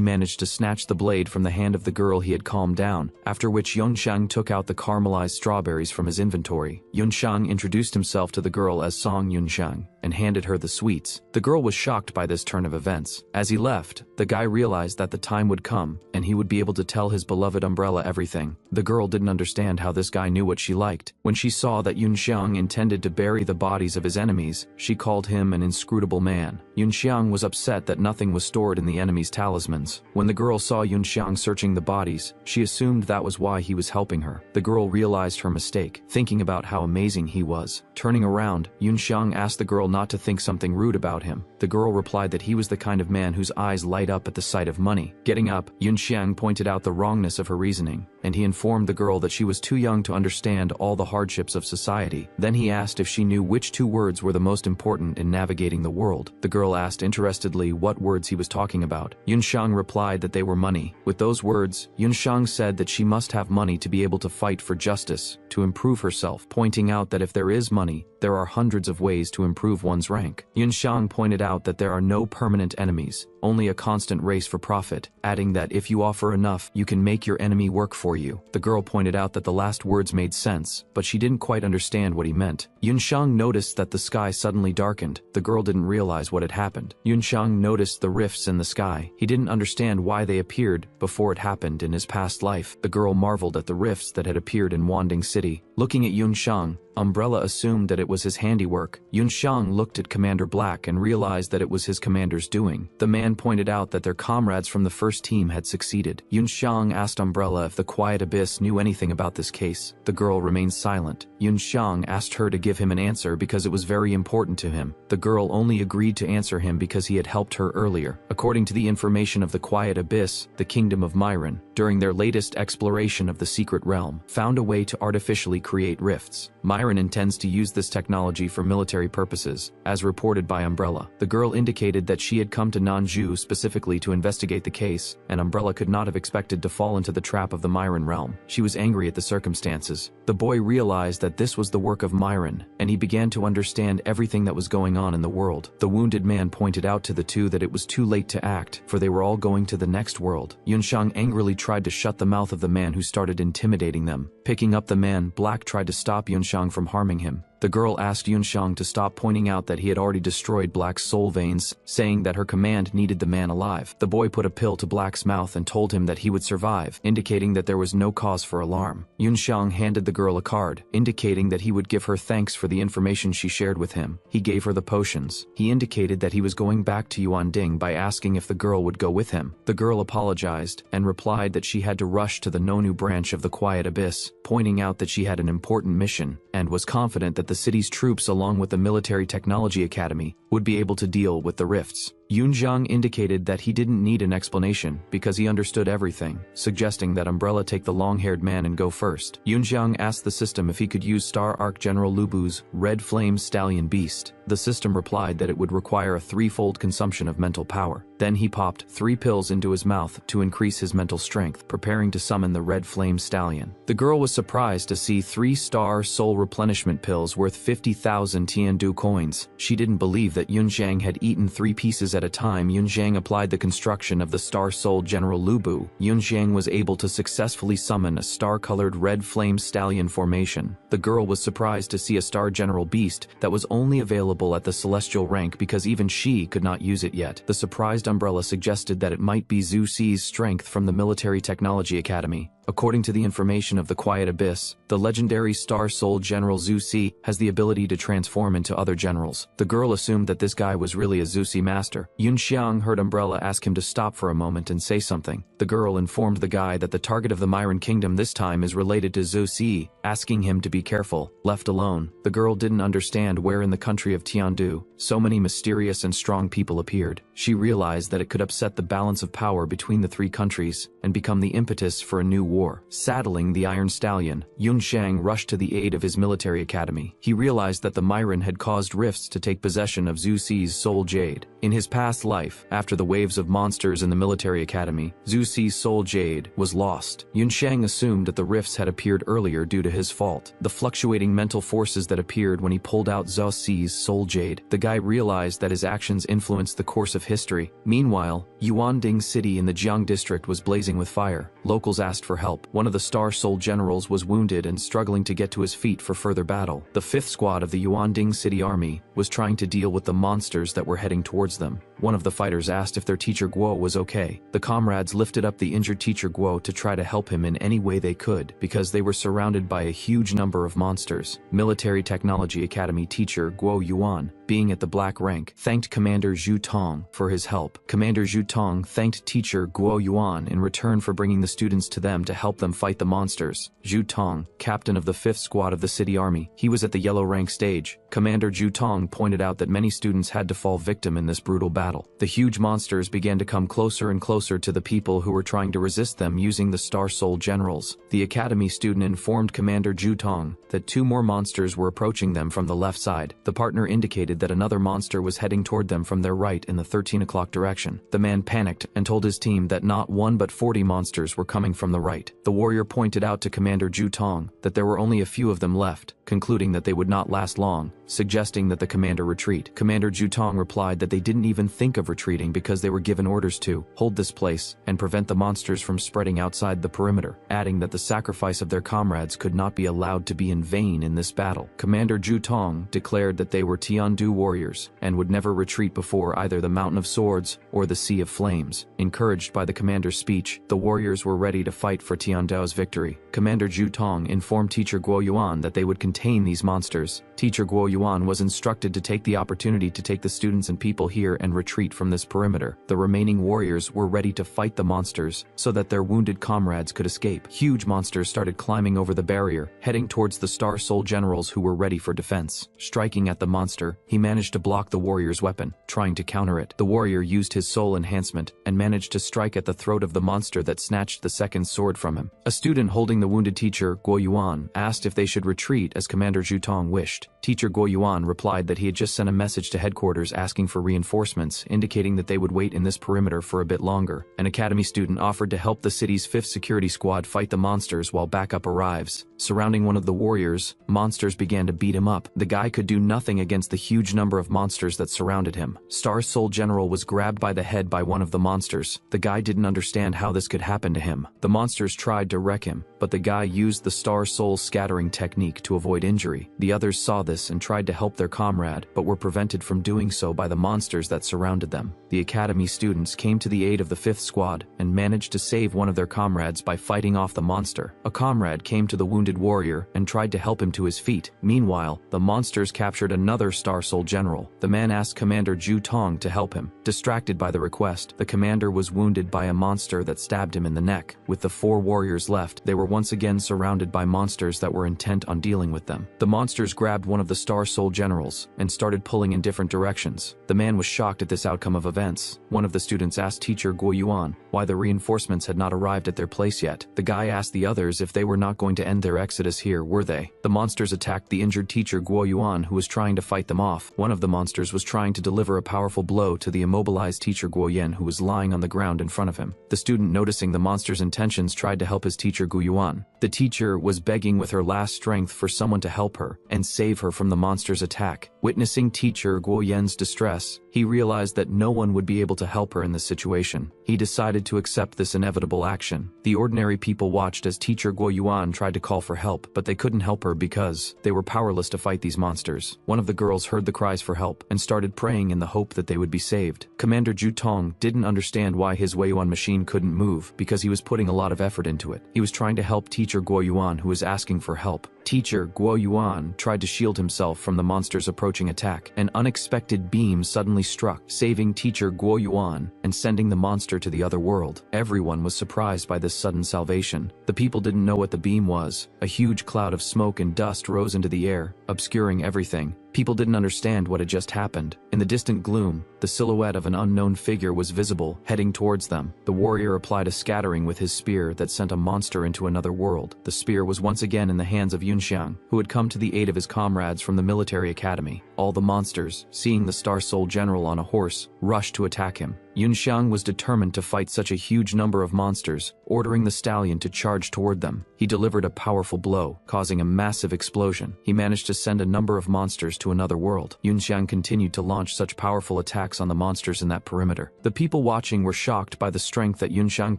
managed to snatch the blade from the hand of the girl he had calmed down, after which Yunxiang took out the caramelized strawberries from his inventory. Yunxiang introduced himself to the girl as Song Yunxiang and handed her the sweets. The girl was shocked by this turn of events. As he left, the guy realized that the time would come and he would be able to tell his beloved Umbrella everything. The girl didn't understand how this guy knew what she liked. When she saw that Yunxiang intended to bury the bodies of his enemies, she called him an inscrutable man. Yunxiang was upset that nothing was stored in the enemy's talismans. When the girl saw Yunxiang searching the bodies, she assumed that was why he was helping her. The girl realized her mistake, thinking about how amazing he was. Turning around, Yunxiang asked the girl not to think something rude about him. The girl replied that he was the kind of man whose eyes light up at the sight of money. Getting up, Yunxiang pointed out the wrongness of her reasoning, and he informed the girl that she was too young to understand all the hardships of society. Then he asked if she knew which two words were the most important in navigating the world. The girl asked interestedly what words he was talking about. Yunxiang replied that they were money. With those words, Yunxiang said that she must have money to be able to fight for justice, to improve herself, pointing out that if there is money, there are hundreds of ways to improve one's rank. Yunxiang pointed out that there are no permanent enemies, only a constant race for profit, adding that if you offer enough, you can make your enemy work for you. The girl pointed out that the last words made sense, but she didn't quite understand what he meant. Yunxiang noticed that the sky suddenly darkened. The girl didn't realize what had happened. Yunxiang noticed the rifts in the sky. He didn't understand why they appeared before it happened in his past life. The girl marveled at the rifts that had appeared in Wanding City. Looking at Yunxiang, Umbrella assumed that it was his handiwork. Yunxiang looked at Commander Black and realized that it was his commander's doing. The man man pointed out that their comrades from the first team had succeeded. Yun Xiang asked Umbrella if the Quiet Abyss knew anything about this case. The girl remained silent. Yun Xiang asked her to give him an answer because it was very important to him. The girl only agreed to answer him because he had helped her earlier. According to the information of the Quiet Abyss, the kingdom of Myron, during their latest exploration of the secret realm, found a way to artificially create rifts. Myron intends to use this technology for military purposes, as reported by Umbrella. The girl indicated that she had come to Nanju specifically to investigate the case, and Umbrella could not have expected to fall into the trap of the Myron realm. She was angry at the circumstances. The boy realized that this was the work of Myron, and he began to understand everything that was going on in the world. The wounded man pointed out to the two that it was too late to act, for they were all going to the next world. Yunxiang angrily tried to shut the mouth of the man who started intimidating them. Picking up the man, Black tried to stop Yunxiang from harming him. The girl asked Yunxiang to stop, pointing out that he had already destroyed Black's soul veins, saying that her command needed the man alive. The boy put a pill to Black's mouth and told him that he would survive, indicating that there was no cause for alarm. Yunxiang handed the girl a card, indicating that he would give her thanks for the information she shared with him. He gave her the potions. He indicated that he was going back to Yuanding by asking if the girl would go with him. The girl apologized and replied that she had to rush to the Nonu branch of the Quiet Abyss, pointing out that she had an important mission, and was confident that the city's troops along with the Military Technology Academy would be able to deal with the rifts. Yunxiang indicated that he didn't need an explanation because he understood everything, suggesting that Umbrella take the long-haired man and go first. Yunxiang asked the system if he could use Star Arc General Lubu's Red Flame Stallion Beast. The system replied that it would require a threefold consumption of mental power. Then he popped 3 pills into his mouth to increase his mental strength, preparing to summon the Red Flame Stallion. The girl was surprised to see 3-star soul replenishment pills worth 50,000 Tiandu coins. She didn't believe that Yunxiang had eaten 3 pieces at a time. Yunxiang applied the construction of the Star Soul General Lubu. Yunxiang was able to successfully summon a star-colored Red Flame Stallion formation. The girl was surprised to see a Star General Beast that was only available at the Celestial rank because even she could not use it yet. The surprised Umbrella suggested that it might be Zhu Ci's strength from the Military Technology Academy. According to the information of the Quiet Abyss, the legendary Star Soul General Zhu Ci has the ability to transform into other generals. The girl assumed that this guy was really a Zhu Ci master. Yunxiang heard Umbrella ask him to stop for a moment and say something. The girl informed the guy that the target of the Myron Kingdom this time is related to Zhu Ci, asking him to be careful. Left alone, the girl didn't understand where in the country of Tiandu so many mysterious and strong people appeared. She realized that it could upset the balance of power between the 3 countries and become the impetus for a new war. Saddling the Iron Stallion, Yunxiang rushed to the aid of his military academy. He realized that the Myron had caused rifts to take possession of Zhu Ci's soul jade. In his past life, after the waves of monsters in the military academy, Zhu Ci's soul jade was lost. Yunxiang assumed that the rifts had appeared earlier due to his fault. The fluctuating mental forces that appeared when he pulled out Zhu Ci's soul jade. The guy realized that his actions influenced the course of history. Meanwhile, Yuanding City in the Jiang district was blazing with fire. Locals asked for help. One of the Star Soul generals was wounded and struggling to get to his feet for further battle. The 5th squad of the Yuanding City army was trying to deal with the monsters that were heading towards them. One of the fighters asked if their teacher Guo was okay. The comrades lifted up the injured teacher Guo to try to help him in any way they could because they were surrounded by a huge number of monsters. Military Technology Academy teacher Guo Yuan, being at the black rank, thanked Commander Zhu Tong for his help. Commander Zhu Tong thanked teacher Guo Yuan in return for bringing the students to them to help them fight the monsters. Zhu Tong, captain of the 5th squad of the city army, he was at the yellow rank stage. Commander Zhu Tong pointed out that many students had to fall victim in this brutal battle. The huge monsters began to come closer and closer to the people who were trying to resist them using the Star Soul generals. The academy student informed Commander Zhu Tong that 2 more monsters were approaching them from the left side. The partner indicated that another monster was heading toward them from their right in the 13 o'clock direction. The man panicked and told his team that not 1 but 40 monsters were coming from the right. The warrior pointed out to Commander Zhu Tong that there were only a few of them left, concluding that they would not last long, suggesting that the commander retreat. Commander Zhu Tong replied that they didn't even think of retreating because they were given orders to hold this place and prevent the monsters from spreading outside the perimeter, adding that the sacrifice of their comrades could not be allowed to be in vain in this battle. Commander Zhu Tong declared that they were Tiandu warriors and would never retreat before either the Mountain of Swords or the Sea of Flames. Encouraged by the commander's speech, the warriors were ready to fight for Tiandu's victory. Commander Zhu Tong informed teacher Guo Yuan that they would continue contain these monsters. Teacher Guo Yuan was instructed to take the opportunity to take the students and people here and retreat from this perimeter. The remaining warriors were ready to fight the monsters so that their wounded comrades could escape. Huge monsters started climbing over the barrier, heading towards the Star Soul generals who were ready for defense. Striking at the monster, he managed to block the warrior's weapon, trying to counter it. The warrior used his soul enhancement and managed to strike at the throat of the monster that snatched the second sword from him. A student holding the wounded teacher, Guo Yuan, asked if they should retreat as Commander Zhu Tong wished. Teacher Guo Yuan replied that he had just sent a message to headquarters asking for reinforcements, indicating that they would wait in this perimeter for a bit longer. An academy student offered to help the city's 5th security squad fight the monsters while backup arrives. Surrounding one of the warriors, monsters began to beat him up. The guy could do nothing against the huge number of monsters that surrounded him. Star Soul General was grabbed by the head by one of the monsters. The guy didn't understand how this could happen to him. The monsters tried to wreck him, but the guy used the Star Soul scattering technique to avoid injury. The others saw this and tried to help their comrade, but were prevented from doing so by the monsters that surrounded them. The academy students came to the aid of the 5th squad and managed to save one of their comrades by fighting off the monster. A comrade came to the wounded warrior and tried to help him to his feet. Meanwhile, the monsters captured another Star Soul general. The man asked Commander Zhu Tong to help him. Distracted by the request, the commander was wounded by a monster that stabbed him in the neck. With the 4 warriors left, they were once again surrounded by monsters that were intent on dealing with them. The monsters grabbed one of the Star Soul generals and started pulling in different directions. The man was shocked at this outcome of events. One of the students asked Teacher Guo Yuan why the reinforcements had not arrived at their place yet. The guy asked the others if they were not going to end their exodus here, were they? The monsters attacked the injured Teacher Guo Yuan, who was trying to fight them off. One of the monsters was trying to deliver a powerful blow to the immobilized Teacher Guo Yan, who was lying on the ground in front of him. The student, noticing the monster's intentions, tried to help his teacher Guo Yuan. The teacher was begging with her last strength for someone to help her and save her from the monster's attack. Witnessing Teacher Guo Yan's distress, he realized that no one would be able to help her in this situation. He decided to accept this inevitable action. The ordinary people watched as Teacher Guo Yuan tried to call for help, but they couldn't help her because they were powerless to fight these monsters. One of the girls heard the cries for help and started praying in the hope that they would be saved. Commander Zhu Tong didn't understand why his Weiyuan machine couldn't move because he was putting a lot of effort into it. He was trying to help Teacher Guo Yuan, who was asking for help. Teacher Guo Yuan tried to shield himself from the monster's approaching attack. An unexpected beam suddenly struck, saving Teacher Guo Yuan and sending the monster to the other world. Everyone was surprised by this sudden salvation. The people didn't know what the beam was. A huge cloud of smoke and dust rose into the air, obscuring everything. People didn't understand what had just happened. In the distant gloom, the silhouette of an unknown figure was visible, heading towards them. The warrior applied a scattering with his spear that sent a monster into another world. The spear was once again in the hands of Yunxiang, who had come to the aid of his comrades from the military academy. All the monsters, seeing the Star Soul general on a horse, rushed to attack him. Yunxiang was determined to fight such a huge number of monsters, ordering the stallion to charge toward them. He delivered a powerful blow, causing a massive explosion. He managed to send a number of monsters to another world. Yunxiang continued to launch such powerful attacks on the monsters in that perimeter. The people watching were shocked by the strength that Yunxiang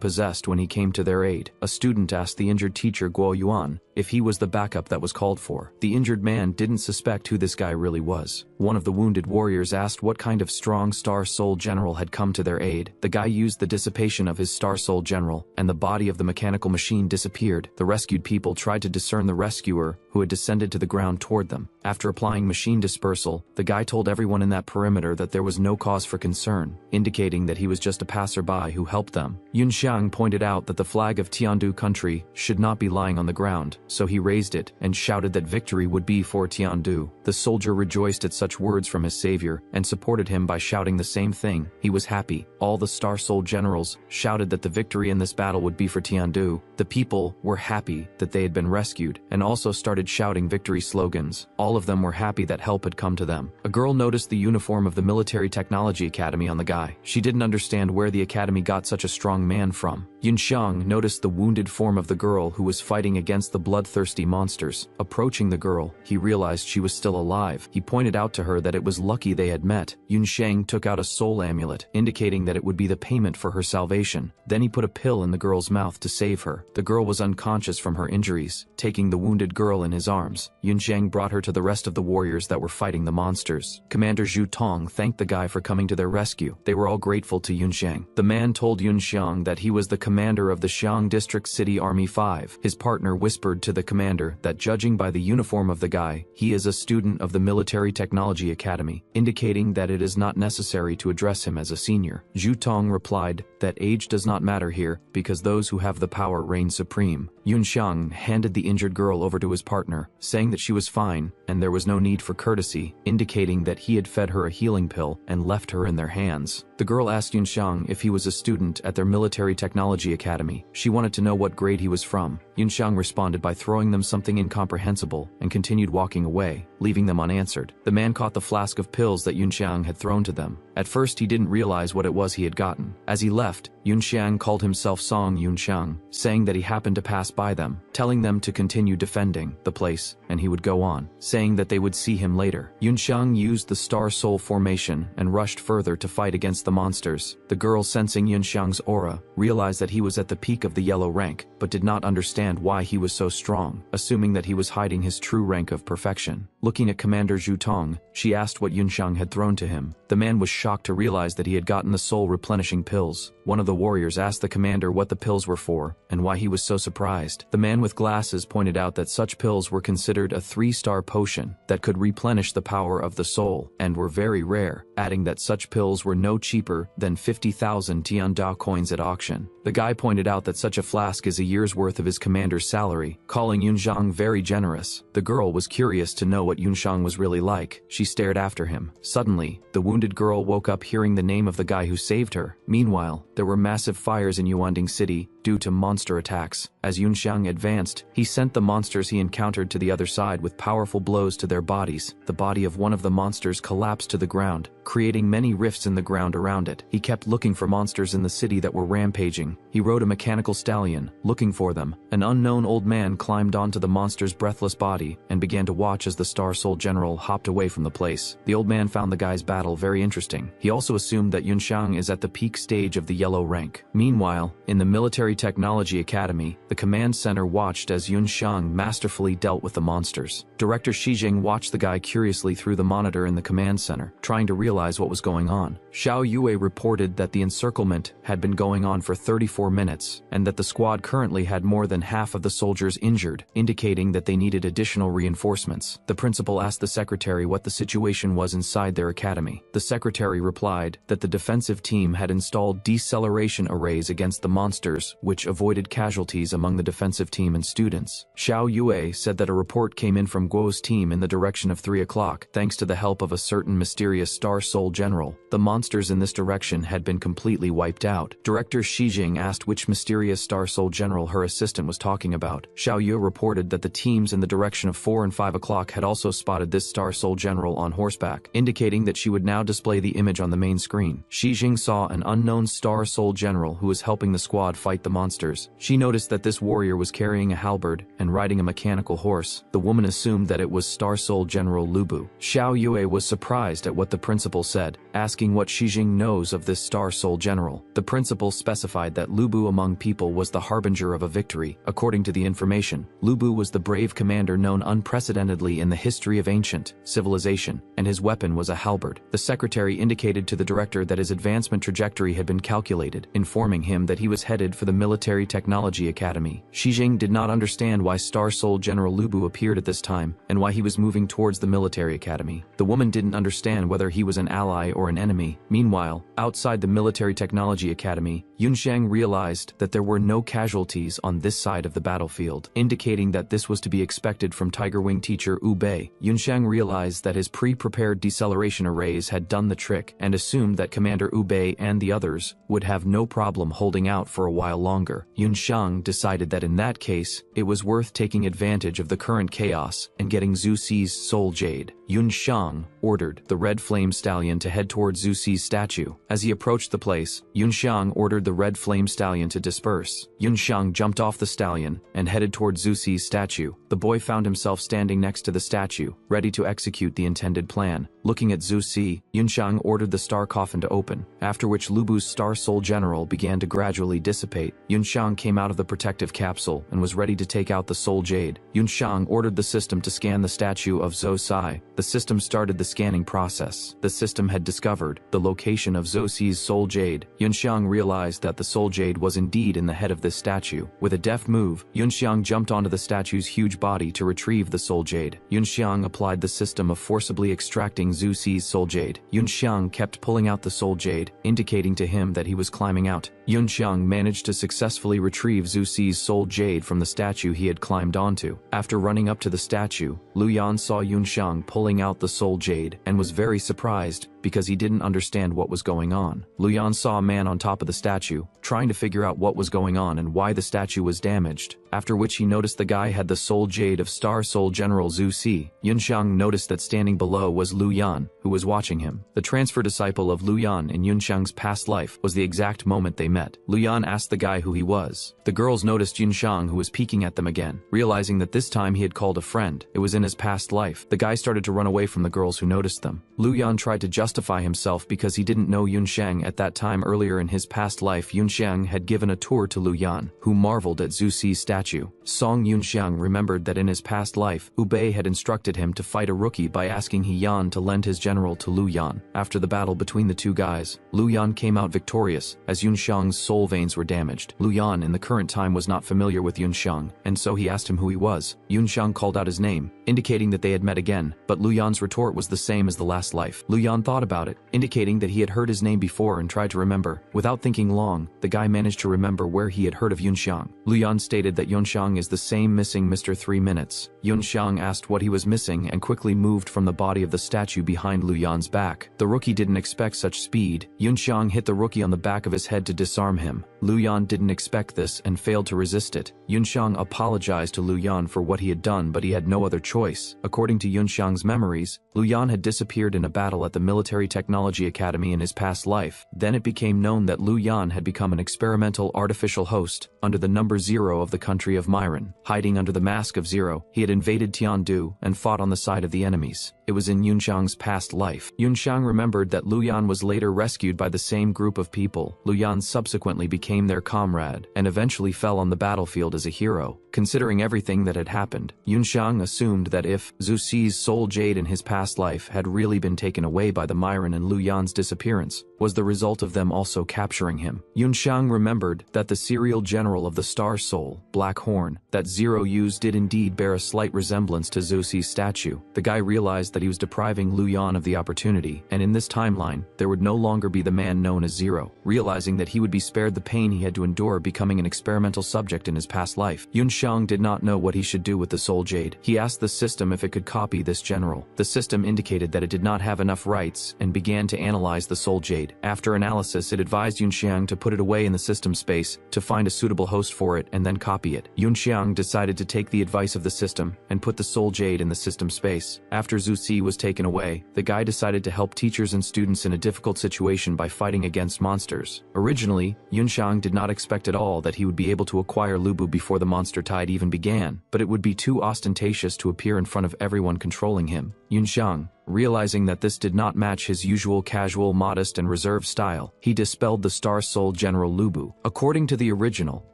possessed when he came to their aid. A student asked the injured teacher Guo Yuan if he was the backup that was called for. The injured man didn't suspect who this guy really was. One of the wounded warriors asked what kind of strong Star Soul general had come to their aid. The guy used the dissipation of his Star Soul general, and the body of the mechanical machine disappeared. The rescued people tried to discern the rescuer, who had descended to the ground toward them. After applying machine dispersal, the guy told everyone in that perimeter that there was no cause for concern, indicating that he was just a passerby who helped them. Yunxiang pointed out that the flag of Tiandu country should not be lying on the ground, so he raised it and shouted that victory would be for Tiandu. The soldier rejoiced at such words from his savior and supported him by shouting the same thing. He was happy. All the Star Soul generals shouted that the victory in this battle would be for Tiandu. The people were happy that they had been rescued and also started shouting victory slogans. All of them were happy that help had come to them. A girl noticed the uniform of the Military Technology Academy on the guy. She didn't understand where the academy got such a strong man from. Yunxiang noticed the wounded form of the girl who was fighting against the bloodthirsty monsters. Approaching the girl, he realized she was still alive. He pointed out to her that it was lucky they had met. Yunxiang took out a soul amulet, indicating that it would be the payment for her salvation. Then he put a pill in the girl's mouth to save her. The girl was unconscious from her injuries. Taking the wounded girl in his arms, Yunxiang brought her to the rest of the warriors that were fighting the monsters. Commander Zhu Tong thanked the guy for coming to their rescue. They were all grateful to Yunxiang. The man told Yunxiang that he was the commander of the Xiang District City Army 5. His partner whispered to the commander that judging by the uniform of the guy, he is a student of the Military Technology Academy, indicating that it is not necessary to address him as a senior. Zhu Tong replied that age does not matter here because those who have the power reign supreme. Yun Xiang handed the injured girl over to his partner, saying that she was fine and there was no need for courtesy, indicating that he had fed her a healing pill and left her in their hands. The girl asked Yun Xiang if he was a student at their Military Technology Academy. She wanted to know what grade he was from. Yun Xiang responded by throwing them something incomprehensible and continued walking away, leaving them unanswered. The man caught the flask of pills that Yun Xiang had thrown to them. At first he didn't realize what it was he had gotten. As he left, Yun Xiang called himself Song Yun Xiang, saying that he happened to pass by them, telling them to continue defending the place, and he would go on, saying that they would see him later. Yun Xiang used the Star Soul formation and rushed further to fight against the monsters. The girl, sensing Yun Xiang's aura, realized that he was at the peak of the yellow rank, but did not understand why he was so strong, assuming that he was hiding his true rank of perfection. Looking at Commander Zhu Tong, she asked what Yun Xiang had thrown to him. The man was shocked to realize that he had gotten the soul replenishing pills. One of the warriors asked the commander what the pills were for, and why he was so surprised. The man with glasses pointed out that such pills were considered a 3-star potion that could replenish the power of the soul, and were very rare, adding that such pills were no cheaper than 50,000 Tianda coins at auction. The guy pointed out that such a flask is a year's worth of his commander's salary, calling Yun Xiang very generous. The girl was curious to know what Yun Xiang was really like. She stared after him. Suddenly, the wounded girl woke up hearing the name of the guy who saved her. Meanwhile, there were massive fires in Yuanding City due to monster attacks. As Yun Xiang advanced, he sent the monsters he encountered to the other side with powerful blows to their bodies. The body of one of the monsters collapsed to the ground, creating many rifts in the ground around it. He kept looking for monsters in the city that were rampaging. He rode a mechanical stallion, looking for them. An unknown old man climbed onto the monster's breathless body and began to watch as the Star Soul General hopped away from the place. The old man found the guy's battle very interesting. He also assumed that Yun Xiang is at the peak stage of the yellow rank. Meanwhile, in the Military Technology Academy, the command center watched as Yun Xiang masterfully dealt with the monsters. Director Shijing watched the guy curiously through the monitor in the command center, trying to realize what was going on. Xiao Yue reported that the encirclement had been going on for 34 minutes, and that the squad currently had more than half of the soldiers injured, indicating that they needed additional reinforcements. The principal asked the secretary what the situation was inside their academy. The secretary replied that the defensive team had installed deceleration arrays against the monsters, which avoided casualties among the defensive team and students. Xiao Yue said that a report came in from Guo's team in the direction of 3 o'clock, thanks to the help of a certain mysterious Star Soul General. The monsters in this direction had been completely wiped out. Director Shijing asked which mysterious Star Soul General her assistant was talking about. Xiao Yue reported that the teams in the direction of 4 and 5 o'clock had also spotted this Star Soul General on horseback, indicating that she would now display the image on the main screen. Shijing saw an unknown Star Soul General who was helping the squad fight the monsters. She noticed that this warrior was carrying a halberd and riding a mechanical horse. The woman assumed that it was Star Soul General Lubu. Xiao Yue was surprised at what the principal said, asking what Shijing knows of this Star Soul General. The principal specified that Lubu among people was the harbinger of a victory. According to the information, Lubu was the brave commander known unprecedentedly in the history of ancient civilization, and his weapon was a halberd. The secretary indicated to the director that his advancement trajectory had been calculated, informing him that he was headed for the Military Technology Academy. Shijing did not understand why Star Soul General Lubu appeared at this time, and why he was moving towards the Military Academy. The woman didn't understand whether he was an ally or an enemy. Meanwhile, outside the Military Technology Academy, Yun Xiang realized that there were no casualties on this side of the battlefield, indicating that this was to be expected from Tiger Wing teacher Wu Bei. Yun Xiang realized that his pre-prepared deceleration arrays had done the trick, and assumed that Commander Wu Bei and the others would have no problem holding out for a while longer. Yun Xiang decided that in that case, it was worth taking advantage of the current chaos and getting Zhu Si's soul jade. Yun Xiang ordered the red flame stallion to head towards Zhu Si's statue. As he approached the place, Yun Xiang ordered the red flame stallion to disperse. Yun Xiang jumped off the stallion and headed towards Zhu Si's statue. The boy found himself standing next to the statue, ready to execute the intended plan. Looking at Zhu Si, Yun Xiang ordered the star coffin to open, after which Lubu's Star Soul General began to gradually dissipate. Yun Xiang came out of the protective capsule and was ready to take out the soul jade. Yun Xiang ordered the system to scan the statue of Zhou Sai, The system started the scanning process. The system had discovered the location of Zhou Xi's soul jade. Yunxiang realized that the soul jade was indeed in the head of this statue. With a deft move, Yunxiang jumped onto the statue's huge body to retrieve the soul jade. Yunxiang applied the system of forcibly extracting Zhou Xi's soul jade. Yunxiang kept pulling out the soul jade, indicating to him that he was climbing out. Yunxiang managed to successfully retrieve Zhou Xi's soul jade from the statue he had climbed onto. After running up to the statue, Lu Yan saw Yunxiang pulling out the soul jade and was very surprised because he didn't understand what was going on. Lu Yan saw a man on top of the statue, trying to figure out what was going on and why the statue was damaged, after which he noticed the guy had the soul jade of Star Soul General Zhou Xi. Yunxiang noticed that standing below was Lu Yan, who was watching him. The transfer disciple of Lu Yan in Yunxiang's past life was the exact moment they met. Lu Yan asked the guy who he was. The girls noticed Yunxiang, who was peeking at them again. Realizing that this time he had called a friend, it was in his past life. The guy started to run away from the girls who noticed them. Lu Yan tried to justify himself because he didn't know Yunxiang at that time. Earlier in his past life, Yunxiang had given a tour to Lu Yan, who marveled at Zhou Xi's statue. Song Yunxiang remembered that in his past life, Ubei had instructed him to fight a rookie by asking He Yan to lend his general to Lu Yan. After the battle between the two guys, Lu Yan came out victorious, as Yunxiang's soul veins were damaged. Lu Yan in the current time was not familiar with Yunxiang, and so he asked him who he was. Yunxiang called out his name, indicating that they had met again, but Lu Yan's retort was the same as the last life. Lu Yan thought about it, indicating that he had heard his name before and tried to remember. Without thinking long, the guy managed to remember where he had heard of Yunxiang. Lu Yan stated that Yunxiang is the same missing Mr. 3 Minutes. Yunxiang asked what he was missing and quickly moved from the body of the statue behind Lu Yan's back. The rookie didn't expect such speed. Yunxiang hit the rookie on the back of his head to disarm him. Lu Yan didn't expect this and failed to resist it. Yunxiang apologized to Lu Yan for what he had done, but he had no other choice. According to Yunxiang's memories, Lu Yan had disappeared in a battle at the Military Technology Academy in his past life. Then it became known that Lu Yan had become an experimental artificial host under the number 0 of the country of Myron. Hiding under the mask of 0, he had invaded Tiandu and fought on the side of the enemies. It was in Yunxiang's past life. Yunxiang remembered that Lu Yan was later rescued by the same group of people. Lu Yan subsequently became their comrade and eventually fell on the battlefield as a hero. Considering everything that had happened, Yunxiang assumed that if Zhou Xi's soul jade in his past life had really been taken away by the Myron, and Lu Yan's disappearance was the result of them also capturing him. Yunxiang remembered that the serial general of the Star Soul, Black Horn, that 0 used did indeed bear a slight resemblance to Zhou Xi's statue. The guy realized that he was depriving Lu Yan of the opportunity, and in this timeline, there would no longer be the man known as 0. Realizing that he would be spared the pain he had to endure becoming an experimental subject in his past life, Yunxiang did not know what he should do with the soul jade. He asked the system if it could copy this general. The system indicated that it did not have enough rights and began to analyze the soul jade. After analysis, it advised Yunxiang to put it away in the system space, to find a suitable host for it and then copy it. Yunxiang decided to take the advice of the system and put the soul jade in the system space. After Zhou Xi's was taken away, the guy decided to help teachers and students in a difficult situation by fighting against monsters. Originally, Yunxiang did not expect at all that he would be able to acquire Lubu before the monster tide even began, but it would be too ostentatious to appear in front of everyone controlling him. Yunxiang, realizing that this did not match his usual casual, modest, and reserved style, he dispelled the Star Soul General Lubu. According to the original